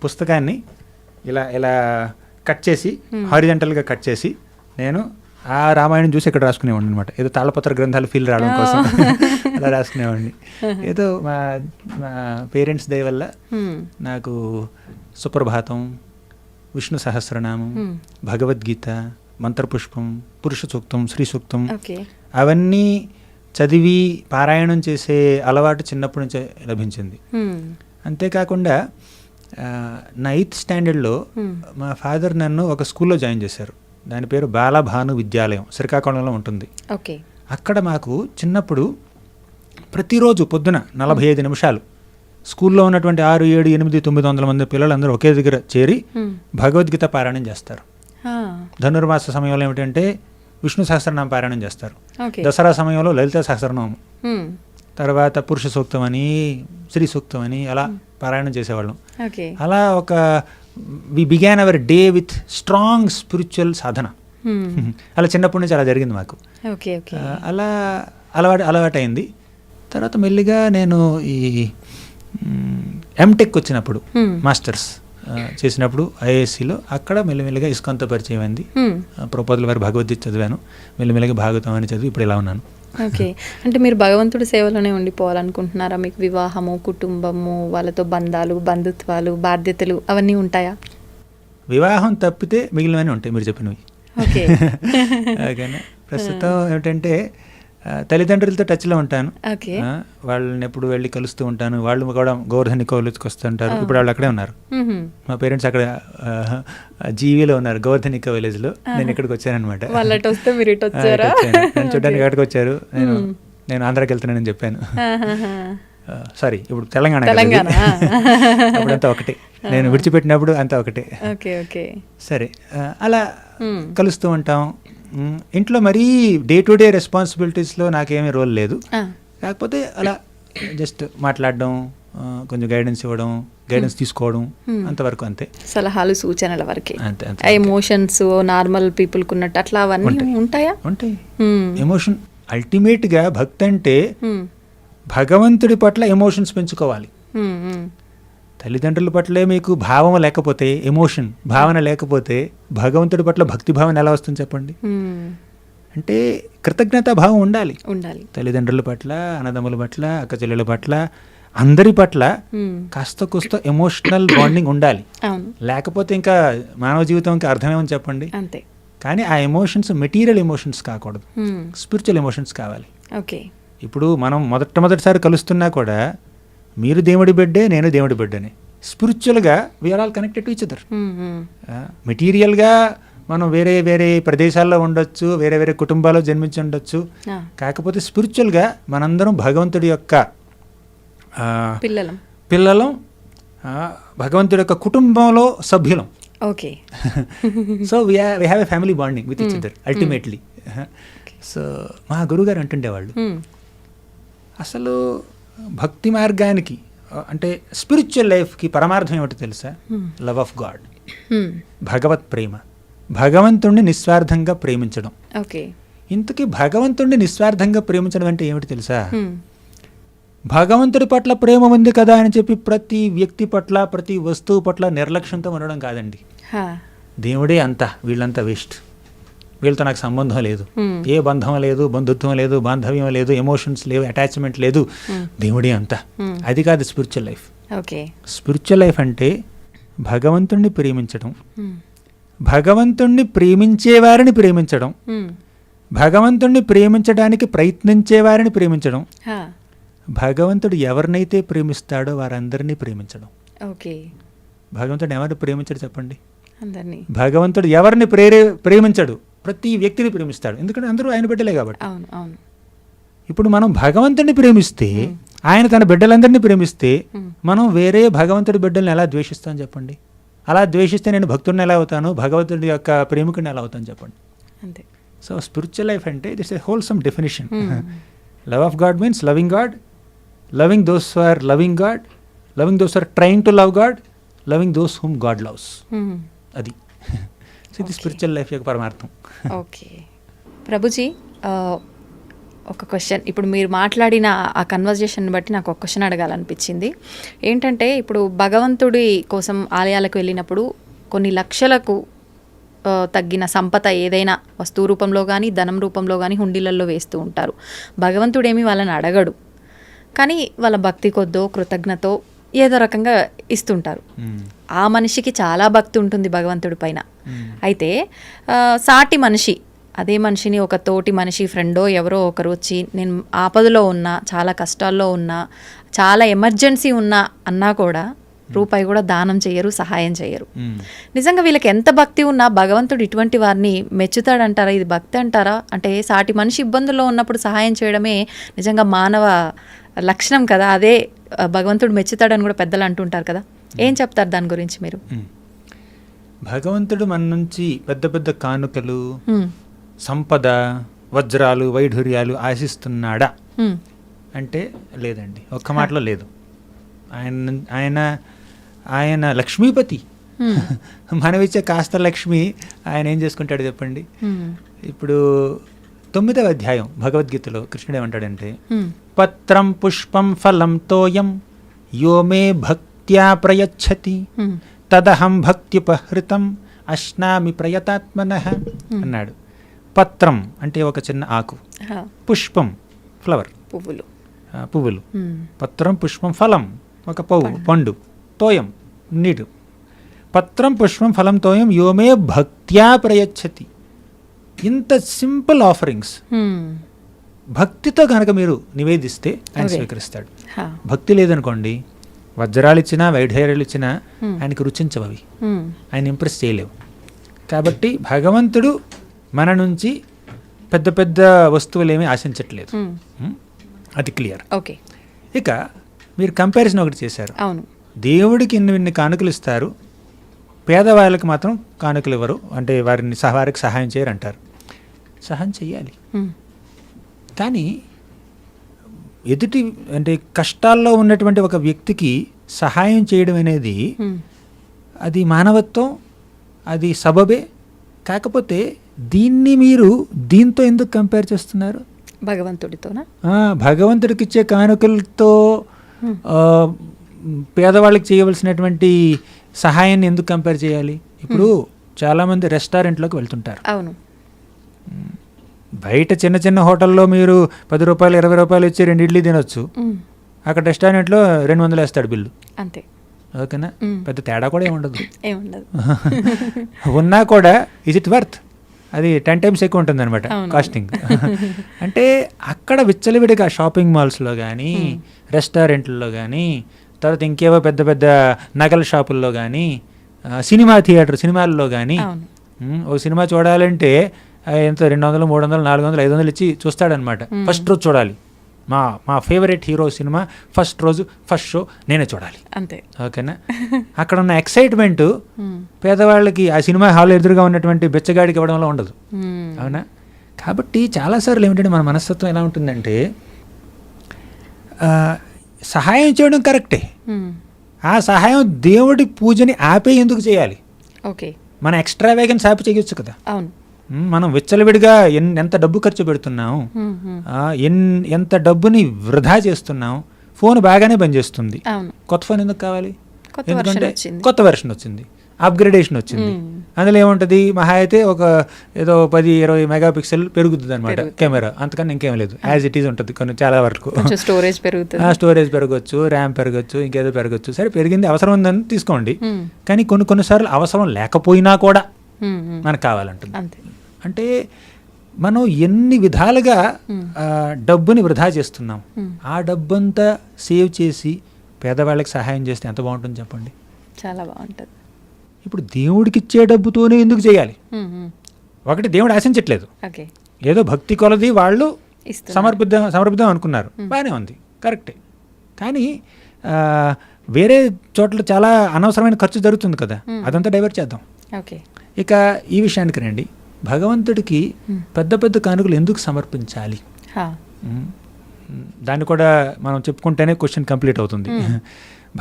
పుస్తకాన్ని ఇలా ఇలా కట్ చేసి హారిజంటల్గా కట్ చేసి నేను ఆ రామాయణం చూసి ఇక్కడ రాసుకునేవాడిని అనమాట. ఏదో తాళపత్ర గ్రంథాలు ఫీల్ రావడం కోసం అలా రాసుకునేవాడిని. ఏదో మా పేరెంట్స్ దయ వల్ల నాకు సుప్రభాతం, విష్ణు సహస్రనామం, భగవద్గీత, మంత్రపుష్పం, పురుష సూక్తం, శ్రీ సూక్తం అవన్నీ చదివి పారాయణం చేసే అలవాటు చిన్నప్పటి నుంచే లభించింది. అంతేకాకుండా 9th స్టాండర్డ్లో మా ఫాదర్ నన్ను ఒక స్కూల్లో జాయిన్ చేశారు. దాని పేరు బాలభాను విద్యాలయం, శ్రీకాకుళంలో ఉంటుంది. అక్కడ మాకు చిన్నప్పుడు ప్రతిరోజు పొద్దున 45 నిమిషాలు స్కూల్లో ఉన్నటువంటి 6, 7, 8, 900 మంది పిల్లలందరూ ఒకే దగ్గర చేరి భగవద్గీత పారాయణం చేస్తారు. ధనుర్మాస సమయంలో ఏమిటంటే విష్ణు సహస్రనామ పారాయణం చేస్తారు. దసరా సమయంలో లలిత సహస్రనామం, తర్వాత పురుష సూక్తం అని, శ్రీ సూక్తం అని అలా పారాయణం చేసేవాళ్ళం. అలా ఒక we began our day with strong spiritual సాధన. అలా చిన్నప్పటి నుంచి అలా జరిగింది మాకు. అలా అలవాటైంది. తర్వాత మెల్లిగా నేను ఈ ఎంటెక్ వచ్చినప్పుడు మాస్టర్స్ చేసినప్పుడు ఐఏఎస్సిలో అక్కడ మెల్లిమెల్లిగా ఇస్కాన్తో పరిచయం అయింది. ప్రపోజల్ వారి భగవద్గీత చదివాను, మెల్లిమెల్లిగా భాగవతం అని చదివి ఇప్పుడు ఇలా ఉన్నాను. ఓకే, అంటే మీరు భగవంతుడి సేవలోనే ఉండిపోవాలనుకుంటున్నారా? మీకు వివాహము, కుటుంబము, వాళ్ళతో బంధాలు, బంధుత్వాలు, బాధ్యతలు అవన్నీ ఉంటాయా? వివాహం తప్పితే మిగిలినవన్నీ ఉంటాయి మీరు చెప్పినవి. ఓకే. ఓకేనా. ప్రస్తుతం ఏమిటంటే తల్లిదండ్రులతో టచ్లో ఉంటాను. వాళ్ళని ఎప్పుడు వెళ్ళి కలుస్తూ ఉంటాను. వాళ్ళు కూడా గోవర్ధన్ కాలేజ్కి వస్తుంటారు. ఇప్పుడు వాళ్ళు అక్కడే ఉన్నారు. మా పేరెంట్స్ అక్కడ జీవీలో ఉన్నారు, గోవర్ధన్ నికో విలేజ్లో. నేను ఇక్కడికి వచ్చాను అనమాట. నన్ను చూడడానికి అక్కడికి వచ్చారు. నేను ఆంధ్రాకి వెళ్తున్నానని చెప్పాను. సారీ, ఇప్పుడు తెలంగాణ. అప్పుడంతా ఒకటే, నేను విడిచిపెట్టినప్పుడు అంతా ఒకటే. సరే, అలా కలుస్తూ ఉంటాం. ఇంట్లో మరీ డే టు డే రెస్పాన్సిబిలిటీస్లో నాకేమీ రోల్ లేదు. కాకపోతే అలా జస్ట్ మాట్లాడడం, కొంచెం గైడెన్స్ ఇవ్వడం, గైడెన్స్ తీసుకోవడం, అంతవరకు అంతే. సలహాలు, సూచనల వరకే. ఎమోషన్స్ నార్మల్ పీపుల్కి ఉన్నట్టు అట్లా అవన్నీ ఉంటాయా? ఉంటాయి. ఎమోషన్ అల్టిమేట్గా భక్తి అంటే భగవంతుడి పట్ల ఎమోషన్స్ పెంచుకోవాలి. తల్లిదండ్రుల పట్లే మీకు భావం లేకపోతే, ఎమోషన్ భావన లేకపోతే భగవంతుడి పట్ల భక్తి భావన ఎలా వస్తుంది చెప్పండి? అంటే కృతజ్ఞతా భావం ఉండాలి. తల్లిదండ్రుల పట్ల, అన్నదమ్ముల పట్ల, అక్క చెల్లెల పట్ల, అందరి పట్ల కాస్త కూస్త ఎమోషనల్ బాండింగ్ ఉండాలి. లేకపోతే ఇంకా మానవ జీవితంకి అర్థమేమని చెప్పండి? కానీ ఆ ఎమోషన్స్ మెటీరియల్ ఎమోషన్స్ కాకూడదు, స్పిరిచువల్ ఎమోషన్స్ కావాలి. ఇప్పుడు మనం మొదటిసారి కలుస్తున్నా కూడా మీరు దేవుడి బిడ్డే, నేను దేవుడి బిడ్డని. స్పిరిచువల్గా we are all connected to each other. మెటీరియల్గా మనం వేరే వేరే ప్రదేశాల్లో ఉండొచ్చు, వేరే వేరే కుటుంబాల్లో జన్మించి ఉండొచ్చు. కాకపోతే స్పిరిచువల్గా మనందరం భగవంతుడి యొక్క పిల్లలం, భగవంతుడి యొక్క కుటుంబంలో సభ్యులం. Okay. So we have a family bonding with each other ultimately. So మా గురుగారు అంటుండేవాళ్ళు, అసలు భక్తి మార్గానికి అంటే స్పిరిచువల్ లైఫ్కి పరమార్థం ఏమిటో తెలుసా? లవ్ ఆఫ్ గాడ్, భగవత్ ప్రేమ, భగవంతుణ్ణి నిస్వార్థంగా ప్రేమించడం. ఇంతకీ భగవంతుణ్ణి నిస్వార్థంగా ప్రేమించడం అంటే ఏమిటి తెలుసా? భగవంతుడి పట్ల ప్రేమ ఉంది కదా అని చెప్పి ప్రతి వ్యక్తి పట్ల, ప్రతి వస్తువు పట్ల నిర్లక్ష్యంతో ఉండడం కాదండి. దేవుడే అంతా, వీళ్ళంతా వేస్ట్, వీళ్ళతో నాకు సంబంధం లేదు, ఏ బంధం లేదు, బంధుత్వం లేదు, బాంధవ్యం లేదు, ఎమోషన్స్ లేవు, అటాచ్మెంట్ లేదు, దేవుడే అంతా. అది కాదు స్పిరిచువల్ లైఫ్. స్పిరిచువల్ లైఫ్ అంటే భగవంతుణ్ణి ప్రేమించడం, భగవంతుణ్ణి ప్రేమించేవారిని ప్రేమించడం, భగవంతుణ్ణి ప్రేమించడానికి ప్రయత్నించేవారిని ప్రేమించడం, భగవంతుడు ఎవరినైతే ప్రేమిస్తాడో వారందరినీ ప్రేమించడం. భగవంతుడు ఎవరిని ప్రేమించడు చెప్పండి? భగవంతుడు ఎవరిని ప్రేమించడు? ప్రతి వ్యక్తిని ప్రేమిస్తాడు, ఎందుకంటే అందరూ ఆయన బిడ్డలే కాబట్టి. ఇప్పుడు మనం భగవంతుడిని ప్రేమిస్తే, ఆయన తన బిడ్డలందరినీ ప్రేమిస్తే, మనం వేరే భగవంతుడి బిడ్డల్ని ఎలా ద్వేషిస్తాం చెప్పండి? అలా ద్వేషిస్తే నేను భక్తుడిని ఎలా అవుతాను, భగవంతుడి యొక్క ప్రేమికుడిని ఎలా అవుతాను చెప్పండి? సో స్పిరిచువల్ లైఫ్ అంటే this a wholesome definition. Love of God means loving God, loving those who are loving God, loving those who are trying to love God, loving those whom God loves. అది ఇది spiritual life యొక్క పరమార్థం. Okay Prabhuji, ఒక question, ఇప్పుడు మీరు మాట్లాడిన ఆ conversation బట్టి నాకు ఒక క్వశ్చన్ అడగాలనిపించింది. ఏంటంటే ఇప్పుడు భగవంతుడి కోసం ఆలయాలకు వెళ్ళినప్పుడు కొన్ని లక్షలకు తగ్గిన సంపద ఏదైనా వస్తువు రూపంలో కానీ ధనం రూపంలో కానీ హుండీలలో వేస్తూ ఉంటారు. భగవంతుడేమి వాళ్ళని అడగడు, కానీ వాళ్ళ భక్తి కొద్దో కృతజ్ఞతో ఏదో రకంగా ఇస్తుంటారు. ఆ మనిషికి చాలా భక్తి ఉంటుంది భగవంతుడి పైన. అయితే సాటి మనిషి, అదే మనిషిని ఒక తోటి మనిషి, ఫ్రెండో ఎవరో ఒకరు వచ్చి నేను ఆపదలో ఉన్నా, చాలా కష్టాల్లో ఉన్నా, చాలా ఎమర్జెన్సీ ఉన్నా అన్నా కూడా రూపాయి కూడా దానం చేయరు, సహాయం చేయరు. నిజంగా వీళ్ళకి ఎంత భక్తి ఉన్నా భగవంతుడు ఇటువంటి వారిని మెచ్చుతాడంటారా? ఇది భక్తి అంటారా? అంటే సాటి మనిషి ఇబ్బందుల్లో ఉన్నప్పుడు సహాయం చేయడమే నిజంగా మానవ లక్షణం కదా, అదే భగవంతుడు మెచ్చుతాడని కూడా పెద్దలు అంటుంటారు కదా. ఏం చెప్తారు దాని గురించి మీరు? భగవంతుడు మన నుంచి పెద్ద పెద్ద కానుకలు, సంపద, వజ్రాలు, వైఢూర్యాలు ఆశిస్తున్నాడా అంటే లేదండి, ఒక్క మాటలో లేదు. ఆయన ఆయన లక్ష్మీపతి. మనం ఇచ్చే కాస్త లక్ష్మి ఆయన ఏం చేసుకుంటాడు చెప్పండి. ఇప్పుడు 9వ అధ్యాయం భగవద్గీతలో కృష్ణుడు ఏమంటాడంటే, పత్రం పుష్పం ఫలం తోయం యో మే భక్త్యా ప్రయచ్చతి తదహం భక్త్యుపహృతం అశ్నామి ప్రయతాత్మనః అన్నాడు. పత్రం అంటే ఒక చిన్న ఆకు, పుష్పం ఫ్లవర్, పువ్వులు, పత్రం పుష్పం ఫలం ఒక పండు, తోయం నీరు. పత్రం పుష్పం ఫలం తోయం యోమే భక్త్యా ప్రయచ్చతి. ఇంత సింపుల్ ఆఫరింగ్స్ భక్తితో కనుక మీరు నివేదిస్తే ఆయన స్వీకరిస్తాడు. భక్తి లేదనుకోండి, వజ్రాలు ఇచ్చినా వైఢూర్యాలు ఇచ్చినా ఆయనకు రుచించవు, అవి ఆయన ఇంప్రెస్ చేయలేవు. కాబట్టి భగవంతుడు మన నుంచి పెద్ద పెద్ద వస్తువులు ఏమీ ఆశించట్లేదు, అది క్లియర్. ఓకే. ఇక మీరు కంపారిజన్ ఒకటి చేశారు. అవును, దేవుడికి ఇన్ని కానుకలు ఇస్తారు, పేదవాళ్ళకి మాత్రం కానుకలు ఇవ్వరు, అంటే వారికి సహాయం చేయరు అంటారు. సహాయం చెయ్యాలి, కానీ ఎదుటి అంటే కష్టాల్లో ఉన్నటువంటి ఒక వ్యక్తికి సహాయం చేయడం అనేది అది మానవత్వం, అది సబబే. కాకపోతే దీన్ని మీరు దీంతో ఎందుకు కంపేర్ చేస్తున్నారు? భగవంతుడితోనా? భగవంతుడికి ఇచ్చే కానుకలతో పేదవాళ్ళకి చేయవలసినటువంటి సహాయాన్ని ఎందుకు కంపేర్ చేయాలి? ఇప్పుడు చాలామంది రెస్టారెంట్లోకి వెళ్తుంటారు. అవును, బయట చిన్న చిన్న హోటల్లో మీరు 10 రూపాయలు 20 రూపాయలు ఇచ్చి 2 ఇడ్లీ తినొచ్చు, అక్కడ రెస్టారెంట్లో 200 వేస్తాడు బిల్లు, అంతే. ఓకేనా? పెద్ద తేడా కూడా ఏముండదు. ఏముండదు. ఉన్నా కూడా ఈజ్ ఇట్ వర్త్? అది 10 times ఎక్కువ ఉంటుంది అనమాట కాస్టింగ్. అంటే అక్కడ విచ్చలవిడిగా షాపింగ్ మాల్స్లో కానీ, రెస్టారెంట్లలో కానీ, తర్వాత ఇంకేవో పెద్ద పెద్ద నగల షాపుల్లో కానీ, సినిమాల్లో కానీ ఓ సినిమా చూడాలంటే ఎంత 200, 300, 400, 500 ఇచ్చి చూస్తాడనమాట. ఫస్ట్ రోజు చూడాలి, మా ఫేవరెట్ హీరో సినిమా ఫస్ట్ రోజు ఫస్ట్ షో నేనే చూడాలి, అంతే. ఓకేనా? అక్కడ ఉన్న ఎక్సైట్మెంట్ పేదవాళ్ళకి ఆ సినిమా హాల్ ఎదురుగా ఉన్నటువంటి బెచ్చగాడికి ఇవ్వడంలో ఉండదు, అవునా? కాబట్టి చాలాసార్లు ఏమిటంటే మన మనస్తత్వం ఎలా ఉంటుందంటే, సహాయం చేయడం కరెక్టే, ఆ సహాయం దేవుడి పూజని ఆపే ఎందుకు చేయాలి? ఓకే, మన ఎక్స్ట్రా వేగన్స్ ఆపి చేయొచ్చు కదా. అవును, మనం విచ్చలవిడిగా ఎంత డబ్బు ఖర్చు పెడుతున్నాం, ఎంత డబ్బుని వృధా చేస్తున్నాం. ఫోన్ బాగానే పనిచేస్తుంది, కొత్త ఫోన్ ఎందుకు కావాలి? ఎందుకంటే కొత్త వెర్షన్ వచ్చింది, అప్గ్రేడేషన్ వచ్చింది. అందులో ఏముంటుంది, మహా అయితే ఒక ఏదో 10-20 మెగాపిక్సెల్ పెరుగుతుంది అనమాట కెమెరా, అంతకన్నా ఇంకేం లేదు. యాజ్ ఇట్ ఈజ్ ఉంటుంది కొన్ని చాలా వరకు. స్టోరేజ్ పెరగచ్చు, ర్యామ్ పెరగచ్చు, ఇంకేదో పెరగచ్చు. సరే, పెరిగింది, అవసరం ఉందని తీసుకోండి. కానీ కొన్నిసార్లు అవసరం లేకపోయినా కూడా మనకు కావాలంటుంది. అంటే మనం ఎన్ని విధాలుగా డబ్బుని వృధా చేస్తున్నాం. ఆ డబ్బంతా సేవ్ చేసి పేదవాళ్ళకి సహాయం చేస్తే ఎంత బాగుంటుంది చెప్పండి? చాలా బాగుంటుంది. ఇప్పుడు దేవుడికి ఇచ్చే డబ్బుతోనే ఎందుకు చేయాలి? ఒకటి, దేవుడు ఆశించట్లేదు, ఏదో భక్తి కొలది వాళ్ళు సమర్పిద్దాం అనుకున్నారు, బాగానే ఉంది, కరెక్టే. కానీ వేరే చోట్ల చాలా అనవసరమైన ఖర్చు జరుగుతుంది కదా, అదంతా డైవర్ట్ చేద్దాం. ఇక ఈ విషయానికి రండి, భగవంతుడికి పెద్ద పెద్ద కానుకలు ఎందుకు సమర్పించాలి? దాన్ని కూడా మనం చెప్పుకుంటేనే క్వశ్చన్ కంప్లీట్ అవుతుంది.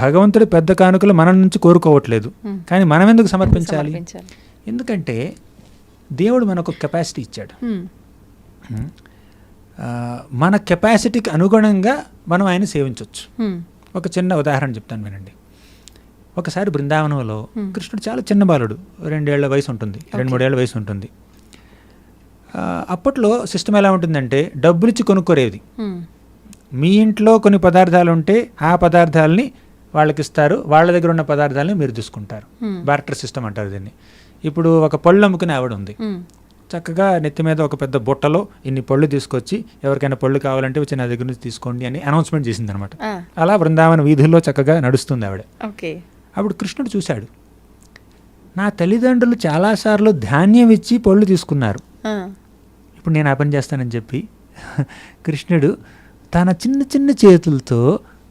భగవంతుడు పెద్ద కానుకలు మన నుంచి కోరుకోవట్లేదు, కానీ మనం ఎందుకు సమర్పించాలి? ఎందుకంటే దేవుడు మనకు కెపాసిటీ ఇచ్చాడు. మన కెపాసిటీకి అనుగుణంగా మనం ఆయన సేవించవచ్చు. ఒక చిన్న ఉదాహరణ చెప్తాను వినండి. ఒకసారి బృందావనంలో కృష్ణుడు చాలా చిన్న బాలుడు, 2 ఏళ్ల వయసు ఉంటుంది, 2-3 ఏళ్ల వయసు ఉంటుంది. అప్పట్లో సిస్టమ్ ఎలా ఉంటుందంటే, డబ్బులిచ్చి కొనుక్కోరేది. మీ ఇంట్లో కొన్ని పదార్థాలు ఉంటే ఆ పదార్థాలని వాళ్ళకి ఇస్తారు, వాళ్ళ దగ్గర ఉన్న పదార్థాలని మీరు తీసుకుంటారు. బార్టర్ సిస్టమ్ అంటారు దీన్ని. ఇప్పుడు ఒక పళ్ళు అమ్ముకునే ఆవిడ ఉంది, చక్కగా నెత్తి మీద ఒక పెద్ద బుట్టలో ఇన్ని పళ్ళు తీసుకొచ్చి ఎవరికైనా పళ్ళు కావాలంటే వచ్చి నా దగ్గర నుంచి తీసుకోండి అని అనౌన్స్మెంట్ చేసింది అనమాట. అలా బృందావన వీధుల్లో చక్కగా నడుస్తుంది ఆవిడ. అప్పుడు కృష్ణుడు చూశాడు, నా తల్లిదండ్రులు చాలాసార్లు ధాన్యం ఇచ్చి పళ్ళు తీసుకున్నారు, ఇప్పుడు నేను ఆ పని చేస్తానని చెప్పి కృష్ణుడు తన చిన్న చిన్న చేతులతో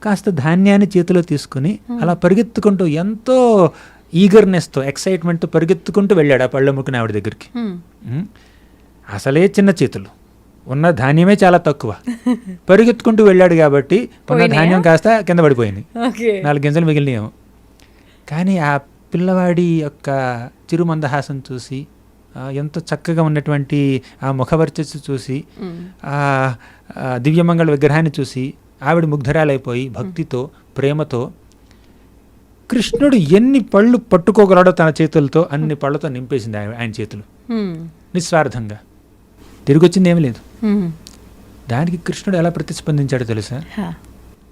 కాస్త ధాన్యాన్ని చేతిలో తీసుకుని అలా పరిగెత్తుకుంటూ ఎంతో ఈగర్నెస్తో ఎక్సైట్మెంట్తో పరిగెత్తుకుంటూ వెళ్ళాడు ఆ పళ్ళు అమ్ముకునే ఆవిడ దగ్గరికి. అసలే చిన్న చేతులు, ఉన్న ధాన్యమే చాలా తక్కువ, పరిగెత్తుకుంటూ వెళ్ళాడు కాబట్టి ఉన్న ధాన్యం కాస్త కింద పడిపోయింది, 4 గింజలు మిగిలినాయేమో. కానీ ఆ పిల్లవాడి యొక్క చిరుమందహాసం చూసి, ఎంతో చక్కగా ఉన్నటువంటి ఆ ముఖవర్చస్సు చూసి, ఆ దివ్యమంగళ విగ్రహాన్ని చూసి ఆవిడ ముగ్ధరాలైపోయి భక్తితో ప్రేమతో కృష్ణుడు ఎన్ని పళ్ళు పట్టుకోగలడో తన చేతులతో అన్ని పళ్ళతో నింపేసింది ఆయన చేతులు నిస్వార్థంగా. తిరిగి వచ్చింది ఏమీ లేదు. దానికి కృష్ణుడు ఎలా ప్రతిస్పందించాడో తెలుసా?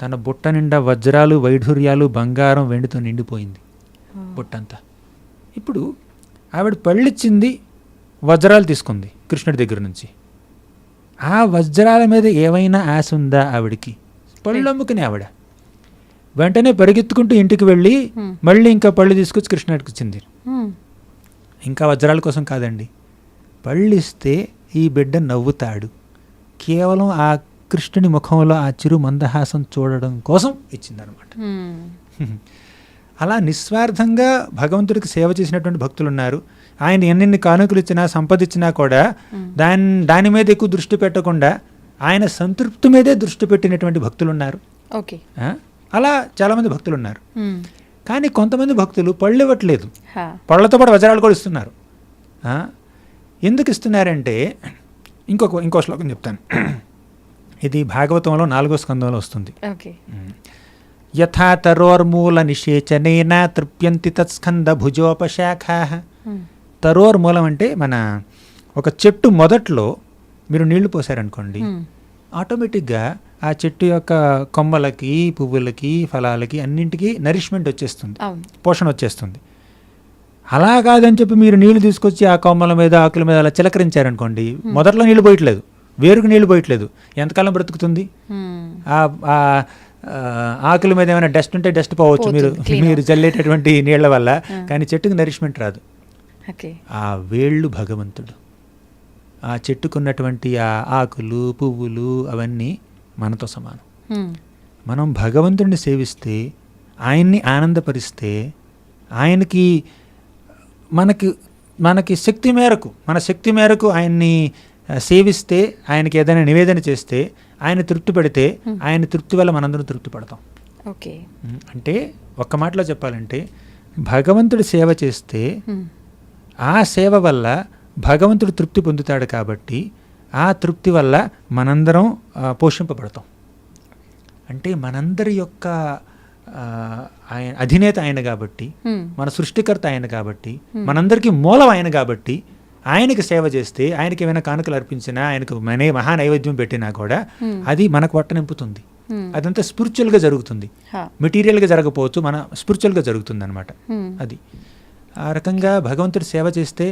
తన బుట్ట నిండా వజ్రాలు వైఢూర్యాలు బంగారం వెండితో నిండిపోయింది బుట్టంతా. ఇప్పుడు ఆవిడ పళ్ళిచ్చింది, వజ్రాలు తీసుకుంది కృష్ణుడి దగ్గర నుంచి. ఆ వజ్రాల మీద ఏమైనా ఆశ ఉందా ఆవిడికి? పళ్ళు అమ్ముకునే ఆవిడ వెంటనే పరిగెత్తుకుంటూ ఇంటికి వెళ్ళి మళ్ళీ ఇంకా పళ్ళు తీసుకొచ్చి కృష్ణుడికి ఇచ్చింది. ఇంకా వజ్రాల కోసం కాదండి, పళ్ళు ఇస్తే ఈ బిడ్డ నవ్వుతాడు, కేవలం ఆ కృష్ణుని ముఖంలో ఆ చిరు మందహాసం చూడడం కోసం ఇచ్చిందనమాట. అలా నిస్వార్థంగా భగవంతుడికి సేవ చేసినటువంటి భక్తులు ఉన్నారు. ఆయన ఎన్నెన్ని కానుకలు ఇచ్చినా సంపద ఇచ్చినా కూడా దాని మీద ఎక్కువ దృష్టి పెట్టకుండా ఆయన సంతృప్తి మీదే దృష్టి పెట్టినటువంటి భక్తులు ఉన్నారు. అలా చాలామంది భక్తులు ఉన్నారు. కానీ కొంతమంది భక్తులు పళ్ళు ఇవ్వట్లేదు, పళ్ళతో పాటు వజ్రాలు కూడా ఇస్తున్నారు. ఎందుకు ఇస్తున్నారంటే ఇంకో శ్లోకం చెప్తాను. ఇది భాగవతంలో 4వ స్కందంలో వస్తుంది. యథా తరోర్మూల నిషేచనేన తృప్యంతి తత్స్కంద భుజోపశాఖాః. తరోర్మూలం అంటే మన ఒక చెట్టు మొదట్లో మీరు నీళ్లు పోసారనుకోండి, ఆటోమేటిక్గా ఆ చెట్టు యొక్క కొమ్మలకి పువ్వులకి ఫలాలకి అన్నింటికి నరిష్మెంట్ వచ్చేస్తుంది, పోషణ వచ్చేస్తుంది. అలా కాదని చెప్పి మీరు నీళ్లు తీసుకొచ్చి ఆ కొమ్మల మీద ఆకుల మీద అలా చిలకరించారనుకోండి, మొదట్లో నీళ్లు పోయట్లేదు, వేరుకు నీళ్లు పోయట్లేదు, ఎంతకాలం బ్రతుకుతుంది? ఆకుల మీద ఏమైనా డస్ట్ ఉంటే డస్ట్ పోవచ్చు మీరు చల్లేటటువంటి నీళ్ల వల్ల, కానీ చెట్టుకు నరిష్మెంట్ రాదు. ఆ వేళ్ళు భగవంతుడు, ఆ చెట్టుకున్నటువంటి ఆ ఆకులు పువ్వులు అవన్నీ మనతో సమానం. మనం భగవంతుడిని సేవిస్తే, ఆయన్ని ఆనందపరిస్తే, ఆయనకి మనకి శక్తి మేరకు మన శక్తి మేరకు ఆయన్ని సేవిస్తే, ఆయనకి ఏదైనా నివేదన చేస్తే, ఆయన తృప్తి పెడితే, ఆయన తృప్తి వల్ల మనందరం తృప్తి పడతాం. అంటే ఒక్క మాటలో చెప్పాలంటే, భగవంతుడి సేవ చేస్తే ఆ సేవ వల్ల భగవంతుడు తృప్తి పొందుతాడు కాబట్టి ఆ తృప్తి వల్ల మనందరం పోషింపబడతాం. అంటే మనందరి యొక్క ఆయన అధినేత ఆయన కాబట్టి, మన సృష్టికర్త ఆయన కాబట్టి, మనందరికీ మూలం ఆయన కాబట్టి, ఆయనకి సేవ చేస్తే, ఆయనకి ఏమైనా కానుకలు అర్పించినా, ఆయనకు మహా నైవేద్యం పెట్టినా కూడా అది మనకు పొట్ట నింపుతుంది. అదంతా స్పిరిచువల్గా జరుగుతుంది, మెటీరియల్గా జరగకపోవచ్చు, మన స్పిరిచువల్గా జరుగుతుంది అనమాట. అది ఆ రకంగా భగవంతుడి సేవ చేస్తే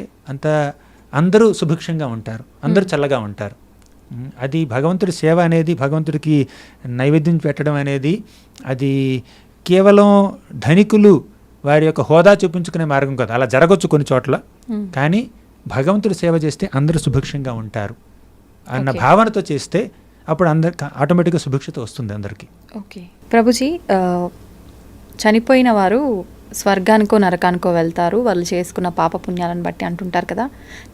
అందరూ సుభిక్షంగా ఉంటారు, అందరూ చల్లగా ఉంటారు. అది భగవంతుడి సేవ అనేది, భగవంతుడికి నైవేద్యం పెట్టడం అనేది, అది కేవలం ధనికులు వారి యొక్క హోదా చూపించుకునే మార్గం కాదు. అలా జరగవచ్చు కొన్ని చోట్ల, కానీ భగవంతుడి సేవ చేస్తే అందరూ సుభిక్షంగా ఉంటారు అన్న భావనతో చేస్తే అప్పుడు అందరికి ఆటోమేటిక్గా సుభిక్షత వస్తుంది అందరికీ. ఓకే ప్రభుజీ, చనిపోయిన వారు స్వర్గానికో నరకానికో వెళ్తారు వాళ్ళు చేసుకున్న పాప పుణ్యాలను బట్టి అంటుంటారు కదా,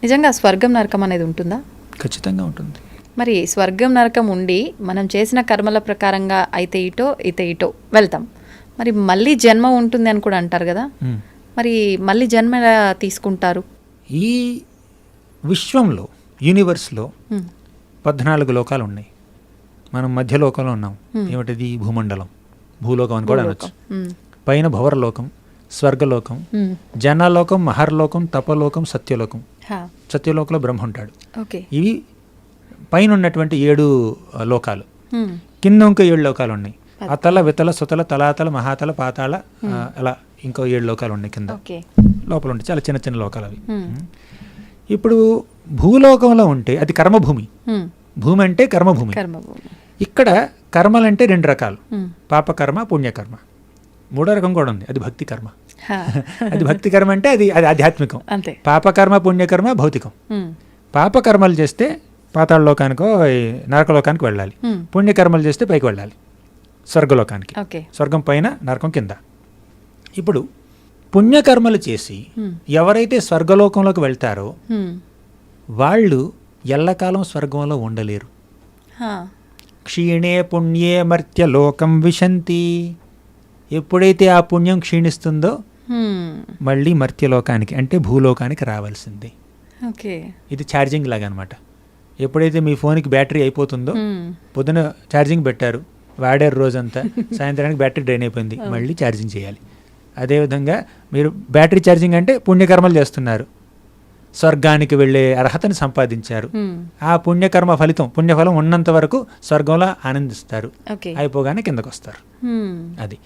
నిజంగా స్వర్గం నరకం అనేది ఉంటుందా? ఖచ్చితంగా ఉంటుంది. మరి స్వర్గం నరకం ఉండి మనం చేసిన కర్మల ప్రకారంగా అయితే ఇటో వెళ్తాం, మరి మళ్ళీ జన్మ ఉంటుంది అని కూడా అంటారు కదా, మరి మళ్ళీ జన్మ ఎలా తీసుకుంటారు? ఈ విశ్వంలో, యూనివర్స్లో 14 లోకాలు ఉన్నాయి. మనం మధ్యలోకంలో ఉన్నాం. ఏమిటది? భూమండలం, భూలోకం అని కూడా అనొచ్చు. పైన భవరలోకం, స్వర్గలోకం, జనలోకం, మహర్లోకం, తపలోకం, సత్యలోకం. సత్యలోకంలో బ్రహ్మ ఉంటాడు. ఇవి పైన ఉన్నటువంటి 7 లోకాలు. కింద ఇంకో 7 లోకాలు ఉన్నాయి. అతల వితల సుతల తలాతల మహాతల పాతాళ, అలా ఇంకో 7 లోకాలు ఉన్నాయి కింద. లోపల ఉంటాయి చాలా చిన్న చిన్న లోకాలు అవి. ఇప్పుడు భూలోకంలో ఉంటే అది కర్మభూమి. భూమి అంటే కర్మభూమి. ఇక్కడ కర్మలంటే 2 రకాలు, పాపకర్మ పుణ్యకర్మ. మూడో రకం కూడా ఉంది, అది భక్తి కర్మ. అది భక్తి కర్మ అంటే అది ఆధ్యాత్మికం. అంతే. పాపకర్మ పుణ్యకర్మ భౌతికం. పాపకర్మలు చేస్తే పాతాళ లోకానికో నరకలోకానికి వెళ్ళాలి, పుణ్యకర్మలు చేస్తే పైకి వెళ్ళాలి స్వర్గలోకానికి. స్వర్గం పైన, నరకం కింద. ఇప్పుడు పుణ్యకర్మలు చేసి ఎవరైతే స్వర్గలోకంలోకి వెళ్తారో వాళ్ళు ఎల్లకాలం స్వర్గంలో ఉండలేరు. క్షీణే పుణ్యే మర్త్యలోకం విశంతి. ఎప్పుడైతే ఆ పుణ్యం క్షీణిస్తుందో మళ్ళీ మర్త్యలోకానికి అంటే భూలోకానికి రావాల్సిందే. ఇది ఛార్జింగ్ లాగా అనమాట. ఎప్పుడైతే మీ ఫోన్కి బ్యాటరీ అయిపోతుందో, పొద్దున ఛార్జింగ్ పెట్టారు, వాడారు రోజంతా, సాయంత్రానికి బ్యాటరీ డ్రైన్ అయిపోయింది, మళ్ళీ ఛార్జింగ్ చేయాలి. అదేవిధంగా మీరు బ్యాటరీ ఛార్జింగ్ అంటే పుణ్యకర్మలు చేస్తున్నారు, స్వర్గానికి వెళ్ళే అర్హతని సంపాదించారు, ఆ పుణ్యకర్మ ఫలితం, పుణ్యఫలం ఉన్నంత వరకు స్వర్గంలో ఆనందిస్తారు, అయిపోగానే కిందకు వస్తారు. అది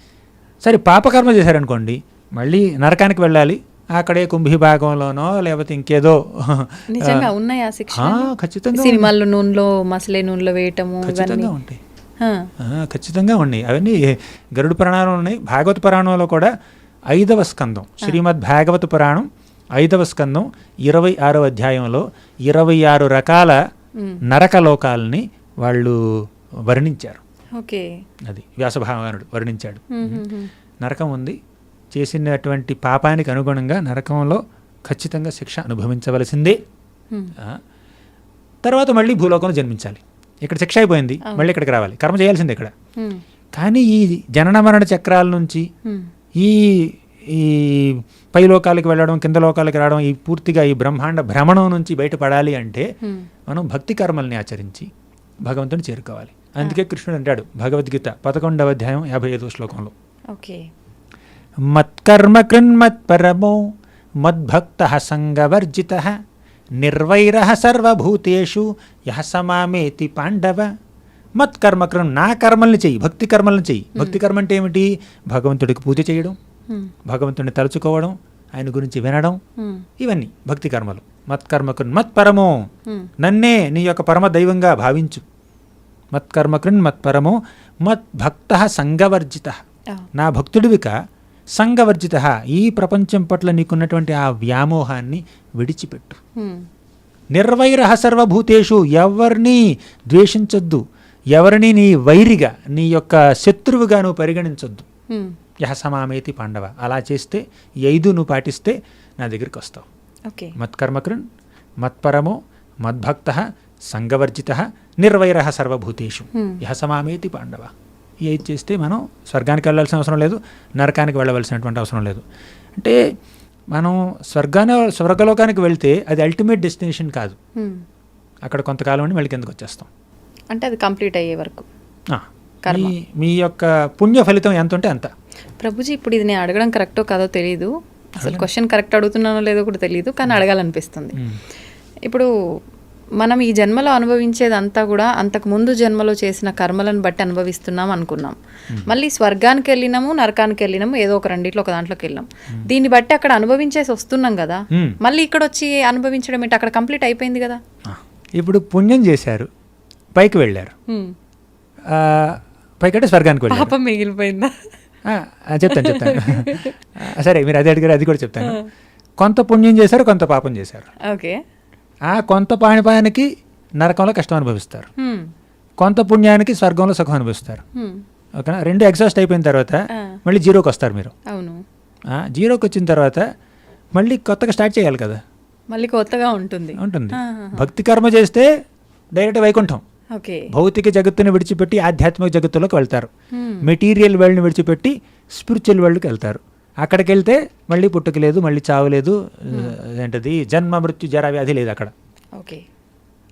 సరే. పాపకర్మ చేశారనుకోండి, మళ్ళీ నరకానికి వెళ్ళాలి, అక్కడే కుంభీభాగంలోనో లేకపోతే ఇంకేదో. ఖచ్చితంగా సినిమాల్లో నూనెలో మసలే నూనెలో వేయటము ఖచ్చితంగా ఉంటాయి, ఖచ్చితంగా ఉన్నాయి. అవన్నీ గరుడ పురాణంలో ఉన్నాయి. భాగవత పురాణంలో కూడా 5వ స్కందం, శ్రీమద్ భాగవత పురాణం 5వ స్కందం 26వ అధ్యాయంలో 26 రకాల నరకలోకాలని వాళ్ళు వర్ణించారు. అది వ్యాస భగవానుడు వర్ణించాడు. నరకం ఉంది, చేసినటువంటి పాపానికి అనుగుణంగా నరకంలో ఖచ్చితంగా శిక్ష అనుభవించవలసిందే. తర్వాత మళ్ళీ భూలోకంలో జన్మించాలి. ఇక్కడ శిక్ష అయిపోయింది, మళ్ళీ ఇక్కడికి రావాలి, కర్మ చేయాల్సిందే ఇక్కడ. కానీ ఈ జనన మరణ చక్రాల నుంచి ఈ ఈ పై లోకాలకి వెళ్ళడం, కింద లోకాలకి రావడం, ఈ పూర్తిగా ఈ బ్రహ్మాండ భ్రమణం నుంచి బయటపడాలి అంటే మనం భక్తి కర్మల్ని ఆచరించి భగవంతుని చేరుకోవాలి. అందుకే కృష్ణుడు అంటాడు భగవద్గీత 11వ అధ్యాయం 55వ శ్లోకంలో, మత్కర్మ కృన్మత్పరమో మద్భక్తః సంగవర్జితః నిర్వైరః సర్వభూతేషు యః సమామేతి పాండవ. మత్కర్మ కృన్, నా కర్మల్ని చెయ్యి, భక్తి కర్మల్ని చెయ్యి. భక్తి కర్మ అంటే ఏమిటి? భగవంతుడికి పూజ చేయడం, భగవంతుడిని తలుచుకోవడం, ఆయన గురించి వినడం, ఇవన్నీ భక్తి కర్మలు. మత్కర్మ కృన్ మత్పరమో, నన్నే నీ యొక్క పరమ దైవంగా భావించు. మత్కర్మ కృన్ మత్పరమో మద్భక్తః సంగవర్జితః, నా భక్తుడివిక సంగవర్జితః, ఈ ప్రపంచం పట్ల నీకున్నటువంటి ఆ వ్యామోహాన్ని విడిచిపెట్టు. నిర్వైరః సర్వభూతేషు, ఎవరిని ద్వేషించొద్దు, ఎవరిని నీ వైరిగా, నీ యొక్క శత్రువుగా నువ్వు పరిగణించొద్దు. యః సమామేతి పాండవ, అలా చేస్తే ఈ 5 నువ్వు పాటిస్తే నా దగ్గరికి వస్తావు. మత్కర్మకృన్ మత్పరమో మద్భక్తః సంగవర్జితః నిర్వైరః సర్వభూతేషు యః సమామేతి పాండవ. ఈ 5 చేస్తే మనం స్వర్గానికి వెళ్ళాల్సిన అవసరం లేదు, నరకానికి వెళ్ళవలసినటువంటి అవసరం లేదు. అంటే మనం స్వర్గలోకానికి వెళ్తే అది అల్టిమేట్ డెస్టినేషన్ కాదు. అక్కడ కొంతకాలం ఉండి మళ్ళీ కిందకు వచ్చేస్తాం. అంటే అది కంప్లీట్ అయ్యే వరకు మీ యొక్క పుణ్య ఫలితం ఎంత ఉంటే అంత. ప్రభుజీ, ఇప్పుడు ఇది నేను అడగడం కరెక్టో కాదో తెలియదు, అసలు క్వశ్చన్ కరెక్ట్ అడుగుతున్నానో లేదో కూడా తెలియదు, కానీ అడగాలనిపిస్తుంది. ఇప్పుడు మనం ఈ జన్మలో అనుభవించేదంతా కూడా అంతకు ముందు జన్మలో చేసిన కర్మలను బట్టి అనుభవిస్తున్నాం అనుకున్నాం. మళ్ళీ స్వర్గానికి వెళ్ళినాము, నరకానికి వెళ్ళినాము, ఏదో ఒక రెండిట్లో ఒక దాంట్లోకి వెళ్ళాం. దీన్ని బట్టి అక్కడ అనుభవించేసి వస్తున్నాం కదా, మళ్ళీ ఇక్కడ వచ్చి అనుభవించడం ఏంటి? అక్కడ కంప్లీట్ అయిపోయింది కదా. ఇప్పుడు పుణ్యం చేశారు, పైకి వెళ్ళారు, పైకంటే స్వర్గానికి వెళ్ళారు, పాపం మిగిలిపోయిందా? చెప్తాను. సరే, మీరు అదే అడిగారు, అది కూడా చెప్తాను. కొంత పుణ్యం చేశారు, కొంత పాపం చేశారు. ఓకే. కొంత పాపానికి నరకంలో కష్టం అనుభవిస్తారు, కొంత పుణ్యానికి స్వర్గంలో సుఖం అనుభవిస్తారు. ఓకేనా? 2 ఎగ్జాస్ట్ అయిపోయిన తర్వాత మళ్ళీ 0కి వస్తారు మీరు. అవును. 0కి వచ్చిన తర్వాత మళ్ళీ కొత్తగా స్టార్ట్ చేయాలి కదా, మళ్ళీ కొత్తగా ఉంటుంది. భక్తి కర్మ చేస్తే డైరెక్ట్ వైకుంఠం. భౌతిక జగత్తుని విడిచిపెట్టి ఆధ్యాత్మిక జగత్తులోకి వెళ్తారు. మెటీరియల్ వరల్డ్ని విడిచిపెట్టి స్పిరిచువల్ వరల్డ్కి వెళ్తారు. అక్కడికి వెళ్తే మళ్ళీ పుట్టుక లేదు, మళ్ళీ చావు లేదు, ఏంటది జన్మ మృత్యు జరా వ్యాధి లేదు అక్కడ.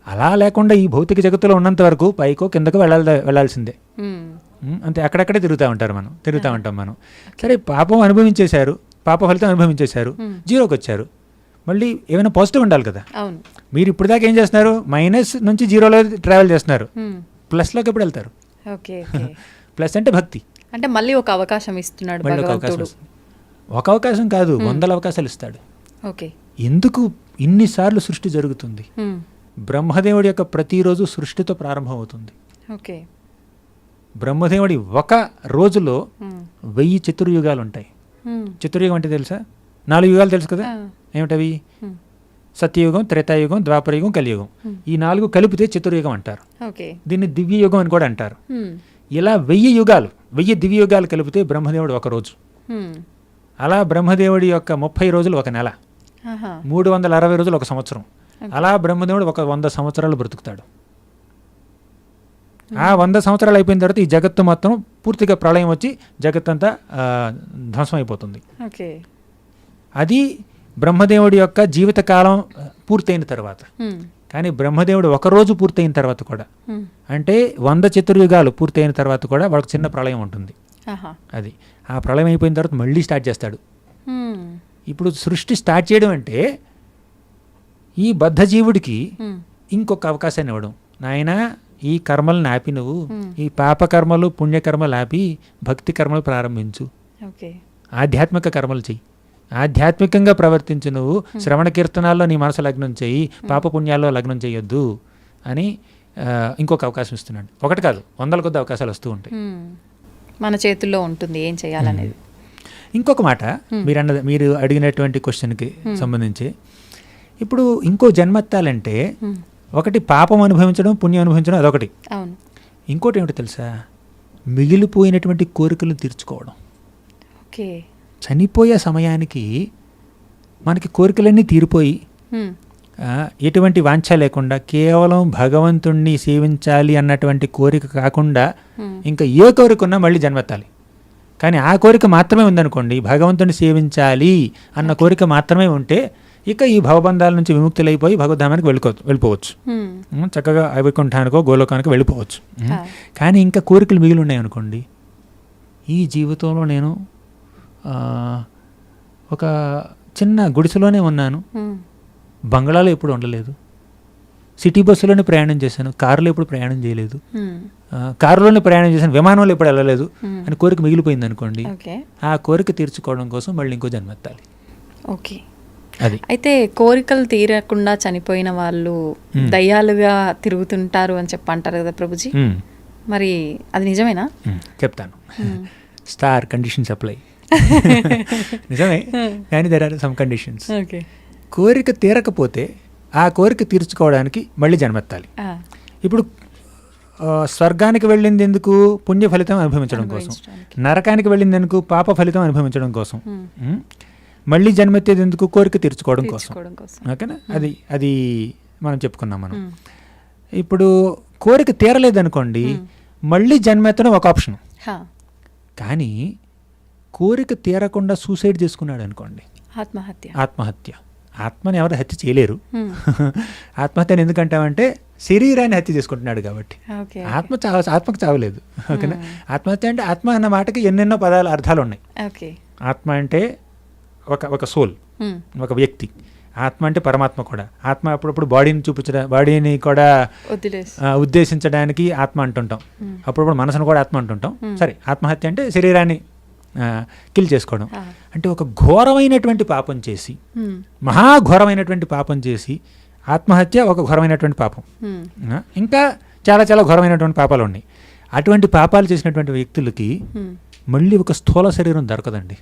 అలా లేకుండా ఈ భౌతిక జగత్తులో ఉన్నంత వరకు పైకో కిందకు వెళ్ళాల్సిందే. అంతే, అక్కడక్కడే తిరుగుతూ ఉంటాం మనం. సరే, పాపం అనుభవించేశారు, పాప ఫలితం అనుభవించేశారు, 0కి వచ్చారు, మళ్ళీ ఏమైనా పాజిటివ్ ఉండాలి కదా. మీరు ఇప్పుడు దాకా ఏం చేస్తున్నారు? మైనస్ నుంచి 0లో ట్రావెల్ చేస్తున్నారు, ప్లస్లోకి ఎప్పుడు వెళ్తారు? ప్లస్ అంటే భక్తి. అంటే మళ్ళీ ఒక అవకాశం ఇస్తున్నాడు భగవంతుడు. ఒక అవకాశం కాదు, 100 అవకాశాలు ఇస్తాడు. ఎందుకు ఇన్నిసార్లు సృష్టి జరుగుతుంది? బ్రహ్మదేవుడి యొక్క ప్రతిరోజు సృష్టితో ప్రారంభం అవుతుంది. బ్రహ్మదేవుడి ఒక రోజులో 1000 చతుర్యుగాలు ఉంటాయి. చతుర్యుగం అంటే తెలుసా? 4 యుగాలు తెలుసు కదా, ఏమిటవి? సత్యయుగం, త్రేతాయుగం, ద్వాపరయుగం, కలియుగం. ఈ 4 కలిపితే చతుర్యుగం అంటారు. దీన్ని దివ్యయుగం అని కూడా అంటారు. ఇలా 1000 యుగాలు, 1000 దివ్యయుగాలు కలిపితే బ్రహ్మదేవుడు ఒక రోజు. అలా బ్రహ్మదేవుడి యొక్క 30 రోజులు ఒక నెల, 360 రోజులు ఒక సంవత్సరం. అలా బ్రహ్మదేవుడు ఒక 100 సంవత్సరాలు బ్రతుకుతాడు. ఆ 100 సంవత్సరాలు అయిపోయిన తర్వాత ఈ జగత్తు మొత్తం పూర్తిగా ప్రళయం వచ్చి జగత్తంతా ధ్వంసం అయిపోతుంది. అది బ్రహ్మదేవుడి యొక్క జీవితకాలం పూర్తయిన తర్వాత. కానీ బ్రహ్మదేవుడు ఒకరోజు పూర్తయిన తర్వాత కూడా, అంటే 100 చతుర్యుగాలు పూర్తయిన తర్వాత కూడా వాళ్ళకి చిన్న ప్రళయం ఉంటుంది. అది ఆ ప్రళయం అయిపోయిన తర్వాత మళ్ళీ స్టార్ట్ చేస్తాడు. ఇప్పుడు సృష్టి స్టార్ట్ చేయడం అంటే ఈ బద్ధజీవుడికి ఇంకొక అవకాశాన్ని ఇవ్వడం. నాయనా, ఈ కర్మలను ఆపి నువ్వు ఈ పాపకర్మలు పుణ్యకర్మలు ఆపి భక్తి కర్మలు ప్రారంభించు, ఆధ్యాత్మిక కర్మలు చెయ్యి, ఆధ్యాత్మికంగా ప్రవర్తించు, నువ్వు శ్రవణ కీర్తనాల్లో నీ మనసు లగ్నం చెయ్యి, పాపపుణ్యాల్లో లగ్నం చేయొద్దు అని ఇంకొక అవకాశం ఇస్తున్నాడు. ఒకటి కాదు, 100 కొద్ది అవకాశాలు వస్తూ ఉంటాయి. మన చేతుల్లో ఉంటుంది ఏం చేయాలనేది. ఇంకొక మాట మీరు అడిగినటువంటి క్వశ్చన్కి సంబంధించి, ఇప్పుడు ఇంకో జన్మెత్తాలంటే ఒకటి పాపం అనుభవించడం, పుణ్యం అనుభవించడం, అదొకటి. ఇంకోటి ఏమిటి తెలుసా? మిగిలిపోయినటువంటి కోరికలు తీర్చుకోవడం. చనిపోయే సమయానికి మనకి కోరికలన్నీ తీరిపోయి ఎటువంటి వాంఛ లేకుండా కేవలం భగవంతుణ్ణి సేవించాలి అన్నటువంటి కోరిక కాకుండా ఇంకా ఏ కోరిక ఉన్నా మళ్ళీ జన్మెత్తాలి. కానీ ఆ కోరిక మాత్రమే ఉందనుకోండి, భగవంతుని సేవించాలి అన్న కోరిక మాత్రమే ఉంటే ఇక ఈ భవబంధాల నుంచి విముక్తులైపోయి భగవద్ధామానికి వెళ్ళిపోవచ్చు, చక్కగా వైకుంఠానికో గోలోకానికో వెళ్ళిపోవచ్చు. కానీ ఇంకా కోరికలు మిగిలి ఉన్నాయి అనుకోండి, ఈ జీవితంలో నేను ఒక చిన్న గుడిసెలోనే ఉన్నాను, బంగ్లాలో ఎప్పుడు ఉండలేదు, సిటీ బస్సులోనే ప్రయాణం చేశాను, కారులో ఎప్పుడు ప్రయాణం చేయలేదు, కారులోనే ప్రయాణం చేశాను, విమానంలో ఎప్పుడు వెళ్ళలేదు అని కోరిక మిగిలిపోయింది అనుకోండి, ఆ కోరిక తీర్చుకోవడం కోసం మళ్ళీ ఇంకో జన్మెత్తాలి. ఓకే. అది అయితే కోరికలు తీరకుండా చనిపోయిన వాళ్ళు దయ్యాలుగా తిరుగుతుంటారు అని చెప్పంటారు కదా ప్రభుజీ, మరి అది నిజమేనా? చెప్తాను. Star conditions apply. నిజమే, కానీ దెర్ ఆర్ సమ్ కండిషన్స్. కోరిక తీరకపోతే ఆ కోరిక తీర్చుకోవడానికి మళ్ళీ జన్మెత్తాలి. ఇప్పుడు స్వర్గానికి వెళ్ళింది ఎందుకు? పుణ్య ఫలితం అనుభవించడం కోసం. నరకానికి వెళ్ళింది ఎందుకు? పాప ఫలితం అనుభవించడం కోసం. మళ్ళీ జన్మెత్తేది ఎందుకు? కోరిక తీర్చుకోవడం కోసం. ఓకేనా? అది మనం చెప్పుకున్నాం మనం. ఇప్పుడు కోరిక తీరలేదనుకోండి, మళ్ళీ జన్మెత్తడం ఒక ఆప్షన్. కానీ కోరిక తీరకుండా సూసైడ్ చేసుకున్నాడు అనుకోండి, ఆత్మహత్య. ఆత్మని ఎవరు హత్య చేయలేరు. ఆత్మహత్యను ఎందుకంటామంటే శరీరాన్ని హత్య చేసుకుంటున్నాడు కాబట్టి. ఆత్మకు చావలేదు. ఓకేనా? ఆత్మహత్య అంటే, ఆత్మ అన్న మాటకి ఎన్నెన్నో పదాలు అర్థాలు ఉన్నాయి. ఆత్మ అంటే ఒక సోల్, ఒక వ్యక్తి. ఆత్మ అంటే పరమాత్మ కూడా. ఆత్మ అప్పుడప్పుడు బాడీని కూడా ఉద్దేశించడానికి ఆత్మ అంటుంటాం, అప్పుడప్పుడు మనసును కూడా ఆత్మ అంటుంటాం. సరే, ఆత్మహత్య అంటే శరీరాన్ని కిల్ చేసుకోవడం. అంటే ఒక ఘోరమైనటువంటి పాపం చేసి, మహాఘోరమైనటువంటి పాపం చేసి, ఆత్మహత్య ఒక ఘోరమైనటువంటి పాపం. ఇంకా చాలా చాలా ఘోరమైనటువంటి పాపాలు ఉన్నాయి. అటువంటి పాపాలు చేసినటువంటి వ్యక్తులకి మళ్ళీ ఒక స్థూల శరీరం దొరకదండి.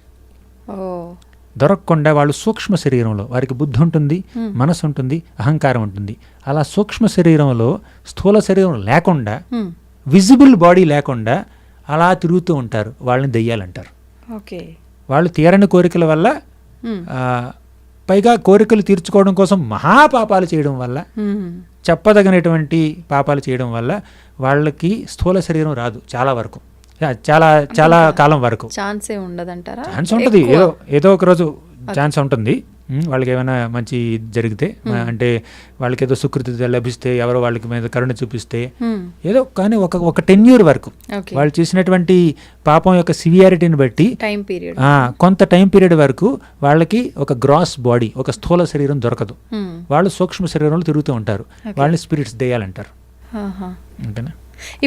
దొరకకుండా వాళ్ళు సూక్ష్మ శరీరంలో, వారికి బుద్ధి ఉంటుంది, మనసు ఉంటుంది, అహంకారం ఉంటుంది. అలా సూక్ష్మ శరీరంలో, స్థూల శరీరం లేకుండా, విజిబుల్ బాడీ లేకుండా అలా తిరుగుతూ ఉంటారు. వాళ్ళని దెయ్యాలంటారు. వాళ్ళు తీరని కోరికల వల్ల, పైగా కోరికలు తీర్చుకోవడం కోసం మహాపాపాలు చేయడం వల్ల, చెప్పదగినటువంటి పాపాలు చేయడం వల్ల వాళ్ళకి స్థూల శరీరం రాదు. చాలా వరకు, చాలా చాలా కాలం వరకు ఛాన్సే ఉండదంటారా? ఛాన్స్ ఉంటుంది, ఏదో ఒక రోజు ఛాన్స్ ఉంటుంది. వాళ్ళకి ఏమైనా మంచి జరిగితే, అంటే వాళ్ళకి ఏదో సుకృతి లభిస్తే, ఎవరో వాళ్ళకి మీద కరుణ చూపిస్తే ఏదో. కానీ ఒక 10 years వరకు వాళ్ళు చేసినటువంటి పాపం యొక్క సివియారిటీని బట్టి కొంత టైం పీరియడ్ వరకు వాళ్ళకి ఒక గ్రాస్ బాడీ, ఒక స్థూల శరీరం దొరకదు. వాళ్ళు సూక్ష్మ శరీరంలో తిరుగుతూ ఉంటారు. వాళ్ళని స్పిరిట్స్ దెయ్యాలంటారు. అంతేనా?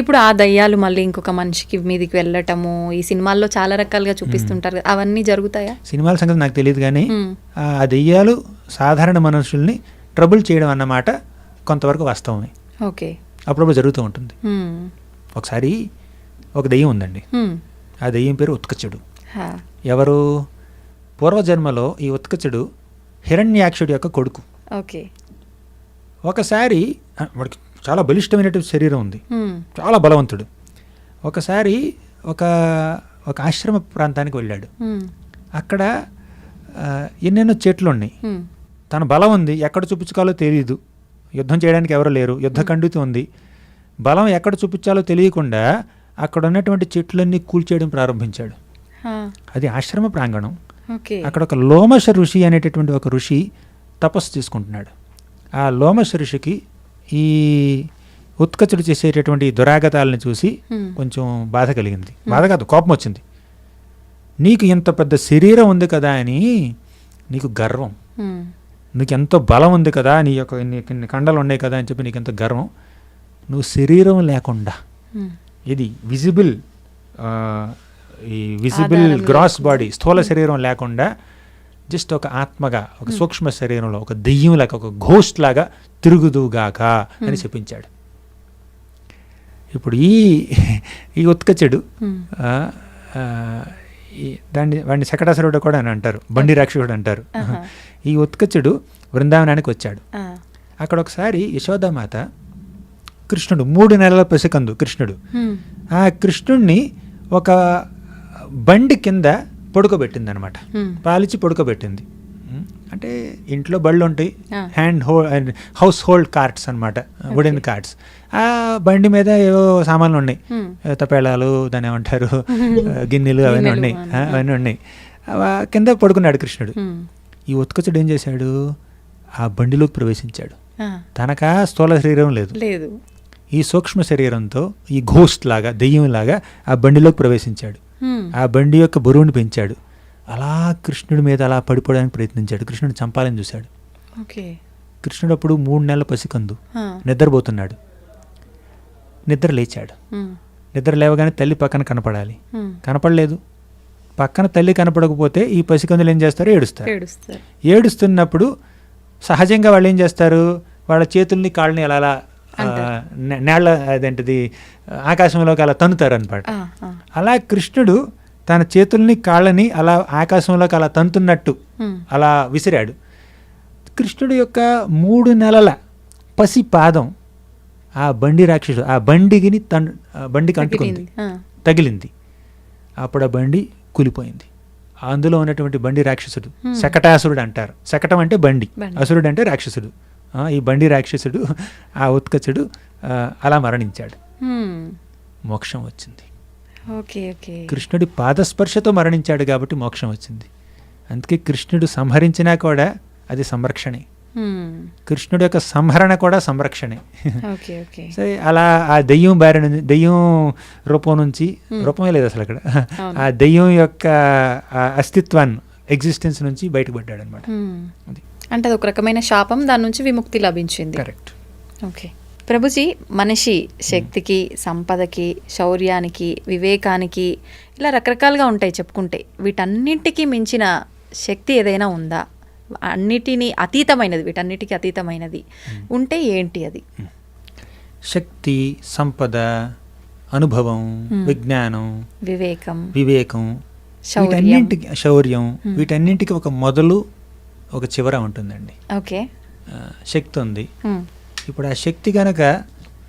ఇప్పుడు ఆ దయ్యాలు మళ్ళీ ఇంకొక మనిషికి మీదికి వెళ్ళటము ఈ సినిమాల్లో చాలా రకాలుగా చూపిస్తుంటారు కదా, అవన్నీ జరుగుతాయా? సినిమాల సంగతి నాకు తెలియదు, కానీ ఆ దెయ్యాలు సాధారణ మనుషుల్ని ట్రబుల్ చేయడం అన్నమాట కొంతవరకు వాస్తవమే. ఓకే. అప్పుడప్పుడు జరుగుతూ ఉంటుంది. ఒకసారి ఒక దెయ్యం ఉందండి. ఆ దెయ్యం పేరు ఉత్కచుడు. హా. ఎవరు? పూర్వజన్మలో ఈ ఉత్కచుడు హిరణ్యాక్షుడి యొక్క కొడుకు. ఓకే. ఒకసారి వాడికి చాలా బలిష్టమైనటువంటి శరీరం ఉంది, హ్మ్. చాలా బలవంతుడు. ఒకసారి ఒక ఆశ్రమ ప్రాంతానికి వెళ్ళాడు. హ్మ్. అక్కడ ఎన్నెన్నో చెట్లు ఉన్నాయి. హ్మ్. తన బలం ఉంది, ఎక్కడ చూపించుకోవాలో తెలియదు, యుద్ధం చేయడానికి ఎవరు లేరు, యుద్ధ ఖండితం ఉంది. బలం ఎక్కడ చూపించాలో తెలియకుండా అక్కడ ఉన్నటువంటి చెట్లన్నీ కూల్చేయడం ప్రారంభించాడు. హా. అది ఆశ్రమ ప్రాంగణం. ఓకే. అక్కడ ఒక లోమశ ఋషి అనేటటువంటి ఒక ఋషి తపస్సు చేసుకుంటున్నాడు. ఆ లోమశ ఋషికి ఈ ఉత్కచుడు చేసేటటువంటి దురాగతాలను చూసి హ్మ్. కొంచెం బాధ కలిగింది. బాధ కాదు, కోపం వచ్చింది. నీకు ఇంత పెద్ద శరీరం ఉంది కదా అని నీకు గర్వం, హ్మ్. నీకు ఎంతో బలం ఉంది కదా, నీకు ఇన్ని కండలు ఉన్నాయి కదా అని చెప్పి నీకు ఎంత గర్వం. నువ్వు శరీరం లేకుండా, హ్మ్. ఇది విజిబుల్ ఈ విజిబుల్ ఆధారం గ్రాస్ బాడీ, స్థూల శరీరం లేకుండా జస్ట్ ఒక ఆత్మగా, ఒక సూక్ష్మ శరీరంలో ఒక దెయ్యం లాగా, ఒక ఘోస్ట్ లాగా తిరుగుదుగాక అని చెప్పించాడు. ఇప్పుడు ఈ ఉత్కచుడు హ్మ్. వాడిని శకటాసురుడు కూడా అని అంటారు, బండి రాక్షసుడు అంటారు. ఆహా. ఈ ఉత్కచుడు బృందావనానికి వచ్చాడు. ఆ. అక్కడ ఒకసారి యశోదామాత, కృష్ణుడు 3 నెలల పసికందు కృష్ణుడు, హ్మ్. ఆ కృష్ణుడిని ఒక బండి కింద పడుకోబెట్టింది అనమాట. హ్మ్. పాలిచ్చి పడుకోబెట్టింది. అంటే ఇంట్లో బళ్ళు ఉంటాయి, ఆ. హౌస్ హోల్డ్ కార్ట్స్ అనమాట, వుడెన్ కార్ట్స్. ఆ బండి మీద ఏవో సామాన్లు ఉన్నాయి, హ్మ్. తపేళాలు, దాన్ని ఏమంటారు, గిన్నెలు, అవన్నీ గిన్నెలు, ఉన్నాయి. ఆ. అవన్నీ ఉన్నాయి. కింద పడుకున్నాడు కృష్ణుడు. హ్మ్. ఈ ఉత్కచుడు ఏం చేశాడు? ఆ బండిలోకి ప్రవేశించాడు. ఆ. తనకా స్థూల శరీరం లేదు, లేదు. ఈ సూక్ష్మ శరీరంతో ఈ ఘోస్ట్ లాగా, దెయ్యం లాగా ఆ బండిలోకి ప్రవేశించాడు. హ్మ్. ఆ బండి యొక్క బరువును పెంచాడు. అలా కృష్ణుడి మీద అలా పడిపోవడానికి ప్రయత్నించాడు. కృష్ణుడు చంపాలని చూశాడు. ఓకే. కృష్ణుడు అప్పుడు 3 నెలల పసికందు, ఆ. నిద్రపోతున్నాడు. నిద్ర లేచాడు. హ్మ్. నిద్ర లేవగానే తల్లి పక్కన కనపడాలి, హ్మ్. కనపడలేదు. పక్కన తల్లి కనపడకపోతే ఈ పసికందులు ఏం చేస్తారు? ఏడుస్తారు. ఏడుస్తారు. ఏడుస్తున్నప్పుడు సహజంగా వాళ్ళు ఏం చేస్తారు? వాళ్ళ చేతుల్ని కాళ్ళని అలా నేళ్ళ, అదేంటిది, ఆకాశంలోకి అలా తన్నుతారు అనమాట. ఆ. ఆ. అలా కృష్ణుడు తన చేతుల్ని కాళ్ళని అలా ఆకాశంలోకి అలా తంతున్నట్టు హ్మ్. అలా విసిరాడు. కృష్ణుడు యొక్క 3 నెలల పసి పాదం ఆ బండి రాక్షసుడు ఆ బండికి అంటుకుంది, ఆ. తగిలింది. అప్పుడు ఆ బండి కూలిపోయింది. అందులో ఉన్నటువంటి బండి రాక్షసుడు, Hmm. శకటాసురుడు అంటారు. శకటం అంటే బండి, బండి. అసురుడు అంటే రాక్షసుడు. ఈ బండి రాక్షసుడు, ఆ ఉత్కచుడు అలా మరణించాడు. హ్మ్. మోక్షం వచ్చింది. ఓకే. ఓకే. కృష్ణుడి పాదస్పర్శతో మరణించాడు కాబట్టి మోక్షం వచ్చింది. అందుకే కృష్ణుడు సంహరించినా కూడా అది సంరక్షణే. హ్మ్. కృష్ణుడి యొక్క సంహరణ కూడా సంరక్షణే. ఓకే. ఓకే. సరే, అలా ఆ దెయ్యం దెయ్యం రూపం నుంచి, రూపమే లేదు అసలు అక్కడ, అవును. ఆ దెయ్యం యొక్క అస్తిత్వాన్ని, ఎగ్జిస్టెన్స్ నుంచి బయటపడ్డాడు అనమాట. హ్మ్. అది అంటే అది ఒక రకమైన శాపం, దాని నుంచి విముక్తి లభించింది. కరెక్ట్. ఓకే. ప్రభుజీ, మనిషి శక్తికి, సంపదకి, శౌర్యానికి, వివేకానికి ఇలా రకరకాలుగా ఉంటాయి చెప్పుకుంటే. వీటన్నింటికి మించిన శక్తి ఏదైనా ఉందా? అన్నిటినీ అతీతమైనది, వీటన్నిటికీ అతీతమైనది ఉంటే ఏంటి అది? శక్తి, సంపద, అనుభవం, విజ్ఞానం, వివేకం, వీటన్నింటికి, శౌర్యం, వీటన్నింటికి ఒక మొదలు, ఒక చివర ఉంటుందండి. ఓకే. శక్తి ఉంది. ఇప్పుడు ఆ శక్తి కనుక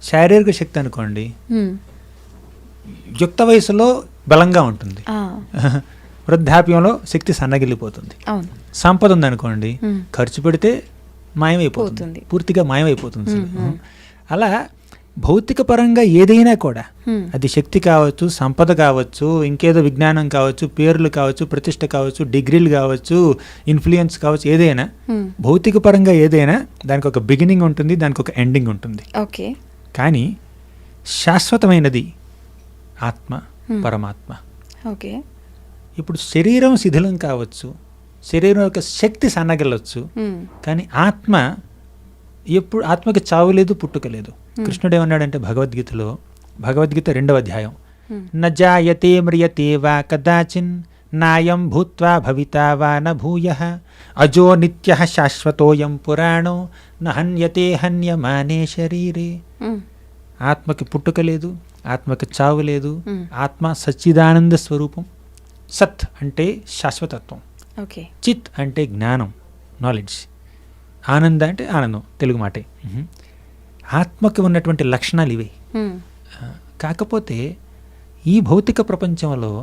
శారీరక శక్తి అనుకోండి, యుక్త వయసులో బలంగా ఉంటుంది, వృద్ధాప్యంలో శక్తి సన్నగిల్లిపోతుంది. సంపద ఉందనుకోండి, ఖర్చు పెడితే మాయమైపోతుంది, పూర్తిగా మాయమైపోతుంది. అలా భౌతిక పరంగా ఏదైనా కూడా, అది శక్తి కావచ్చు, సంపద కావచ్చు, ఇంకేదో విజ్ఞానం కావచ్చు, పేర్లు కావచ్చు, ప్రతిష్ట కావచ్చు, డిగ్రీలు కావచ్చు, ఇన్ఫ్లుయెన్స్ కావచ్చు, ఏదైనా భౌతిక పరంగా ఏదైనా దానికి ఒక బిగినింగ్ ఉంటుంది, దానికి ఒక ఎండింగ్ ఉంటుంది. ఓకే. కానీ శాశ్వతమైనది ఆత్మ, పరమాత్మ. ఓకే. ఇప్పుడు శరీరం శిథిలం కావచ్చు, శరీరం యొక్క శక్తి సన్నగిల్లొచ్చు, కానీ ఆత్మ ఎప్పుడు, ఆత్మకి చావు లేదు, పుట్టుక లేదు. కృష్ణుడు ఏమన్నాడంటే భగవద్గీతలో, భగవద్గీత 2వ అధ్యాయం, న జాయతే మ్రియతే వా కదాచిన్ నాయం భూత్వా భవితా వా న భూయః అజో నిత్యః శాశ్వతోయం పురాణో న హన్యతే హన్యమానే శరీరే. ఆత్మకి పుట్టుక లేదు, ఆత్మకి చావు లేదు. ఆత్మ సచ్చిదానంద స్వరూపం. సత్ అంటే శాశ్వతత్వం, ఓకే. చిత్ అంటే జ్ఞానం, నాలెడ్జ్. ఆనంద అంటే ఆనందం, తెలుగు మాటే. ఆత్మకి ఉన్నటువంటి లక్షణాలు ఇవే. కాకపోతే ఈ భౌతిక ప్రపంచంలో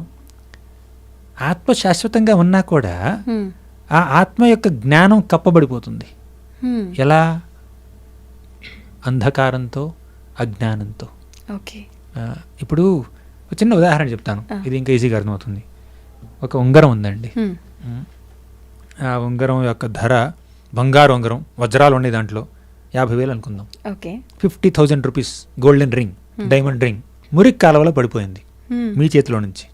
ఆత్మ శాశ్వతంగా ఉన్నా కూడా ఆ ఆత్మ యొక్క జ్ఞానం కప్పబడిపోతుంది. ఎలా? అంధకారంతో, అజ్ఞానంతో. ఓకే. ఇప్పుడు ఒక చిన్న ఉదాహరణ చెప్తాను, ఇది ఇంకా ఈజీగా అర్థమవుతుంది. ఒక ఉంగరం ఉందండి. ఆ ఉంగరం యొక్క ధర, బంగారు ఉంగరం, వజ్రాలు ఉండే దాంట్లో 50,000 అనుకుందాం. Okay. 50,000 rupees golden ring, diamond ring మురికి కాలువలో పడిపోయింది మీ చేతిలో నుంచి.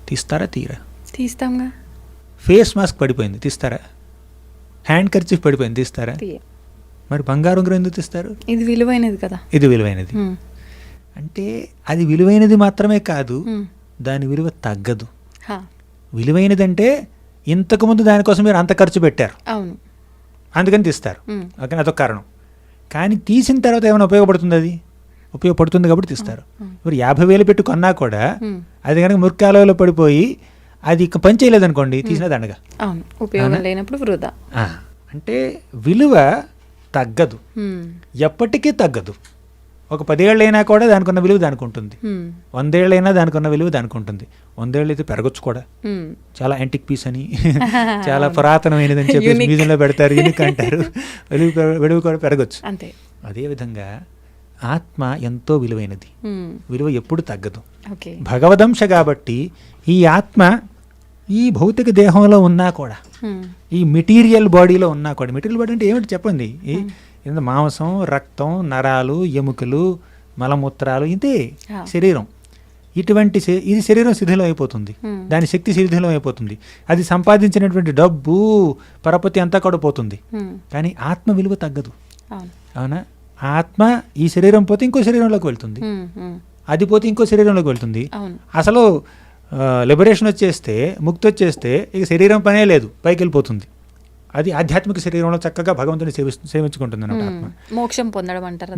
తీస్తారా? తీరా? తీస్తాంగా. ఫేస్ మాస్క్ పడిపోయింది, తీస్తారా? హ్యాండ్ కర్చీఫ్ పడిపోయింది, తీస్తారా? మరి బంగారు ఉంగరం ఎందుకు తీస్తారు? ఇది విలువైనది కదా. ఇది విలువైనది. అంటే అది విలువైనది మాత్రమే కాదు, దాని విలువ తగ్గదు. విలువైనది అంటే ఇంతకుముందు దానికోసం మీరు అంత ఖర్చు పెట్టారు, అవును, అందుకని తీస్తారు. ఓకే, అదొక కారణం. కానీ తీసిన తర్వాత ఏమైనా ఉపయోగపడుతుంది? అది ఉపయోగపడుతుంది కాబట్టి తీస్తారు. ఇప్పుడు 50,000 పెట్టి కొన్నా కూడా అది కనుక మురికాలలో పడిపోయి అది పని చేయలేదు అనుకోండి, తీసిన దండగా. అవును, ఉపయోగం లేనప్పుడు వృధా. అంటే విలువ తగ్గదు, ఎప్పటికీ తగ్గదు. ఒక 10 ఏళ్ళైనా కూడా దానికి ఉన్న విలువ దానికి ఉంటుంది. 100 ఏళ్ళైనా దానికి ఉన్న విలువ దానికి ఉంటుంది. 100 ఏళ్ళు అయితే పెరగచ్చు కూడా. చాలా యాంటిక్ పీస్ అని, చాలా పురాతనమైనది అని చెప్పి మ్యూజియంలో పెడతారు, యూనిక్ అంటారు. విలువ కూడా పెరగచ్చు. అంతే. అదేవిధంగా ఆత్మ ఎంతో విలువైనది, విలువ ఎప్పుడు తగ్గదు. భగవదంశ కాబట్టి ఈ ఆత్మ ఈ భౌతిక దేహంలో ఉన్నా కూడా, ఈ మెటీరియల్ బాడీలో ఉన్నా కూడా, మెటీరియల్ బాడీ అంటే ఏమిటి చెప్పండి? మాంసం, రక్తం, నరాలు, ఎముకలు, మలమూత్రాలు, ఇంతే శరీరం. ఇది శరీరం శిథిలం అయిపోతుంది, దాని శక్తి శిథిలం అయిపోతుంది, అది సంపాదించినటువంటి డబ్బు, పరపతి అంతా కూడా పోతుంది. కానీ ఆత్మ విలువ తగ్గదు. అవునా? ఆత్మ ఈ శరీరం పోతే ఇంకో శరీరంలోకి వెళ్తుంది, అది పోతే ఇంకో శరీరంలోకి వెళ్తుంది. అసలు లిబరేషన్ వచ్చేస్తే, ముక్తి వచ్చేస్తే ఇక శరీరం పనే లేదు, పైకి వెళ్ళిపోతుంది. అది ఆధ్యాత్మిక శరీరంలో చక్కగా భగవంతుని సేవించుకుంటుంది అన్నమాట ఆత్మ. మోక్షం పొందడం అంటారు.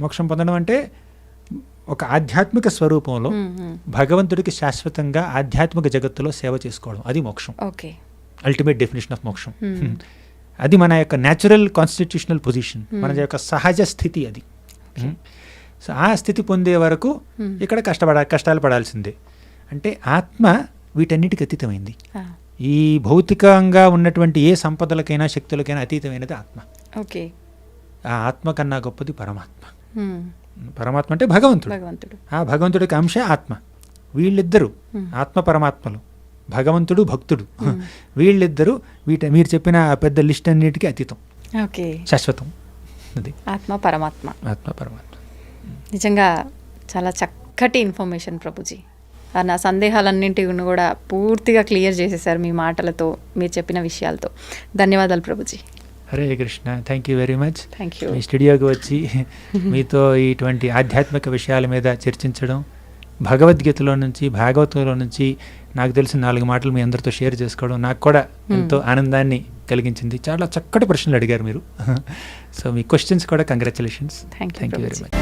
మోక్షం పొందడం అంటే ఒక ఆధ్యాత్మిక స్వరూపంలో భగవంతుడికి శాశ్వతంగా ఆధ్యాత్మిక జగత్తులో సేవ చేసుకోవడం, అది మోక్షం. అల్టిమేట్ డెఫినేషన్ ఆఫ్ మోక్షం. అది మన యొక్క న్యాచురల్ కాన్స్టిట్యూషనల్ పొజిషన్, మన యొక్క సహజ స్థితి అది. సో ఆ స్థితి పొందే వరకు ఇక్కడ కష్టాలు పడాల్సిందే. అంటే ఆత్మ వీటన్నిటికి అతీతమైంది. ఈ భౌతికంగా ఉన్నటువంటి ఏ సంపదలకైనా శక్తులకైనా అతీతమైనది ఆత్మ. ఆ ఆత్మ కన్నా గొప్పది పరమాత్మ. పరమాత్మ అంటే భగవంతుడు. ఆ భగవంతుడికి అంశ ఆత్మ. వీళ్ళిద్దరూ ఆత్మ పరమాత్మలు, భగవంతుడు భక్తుడు, వీళ్ళిద్దరూ మీరు చెప్పిన ఆ పెద్ద లిస్ట్ అన్నిటికీ అతీతం, శాశ్వతం. అది ఆత్మ పరమాత్మ. నిజంగా చాలా చక్కటి ఇన్ఫర్మేషన్ ప్రభుజీ. నా సందేహాలన్నింటిని కూడా పూర్తిగా క్లియర్ చేసేసారు మీ మాటలతో, మీరు చెప్పిన విషయాలతో. ధన్యవాదాలు ప్రభుజీ. Hare Krishna. Thank you very much. Thank you. మీ స్టూడియోకి వచ్చి మీతో ఇటువంటి ఆధ్యాత్మిక విషయాల మీద చర్చించడం, భగవద్గీతలో నుంచి, భాగవతంలో నుంచి నాకు తెలిసిన 4 మాటలు మీ అందరితో షేర్ చేసుకోవడం నాకు కూడా ఎంతో ఆనందాన్ని కలిగించింది. చాలా చక్కటి ప్రశ్నలు అడిగారు మీరు. సో మీ క్వశ్చన్స్ కూడా congratulations. Thank you very much.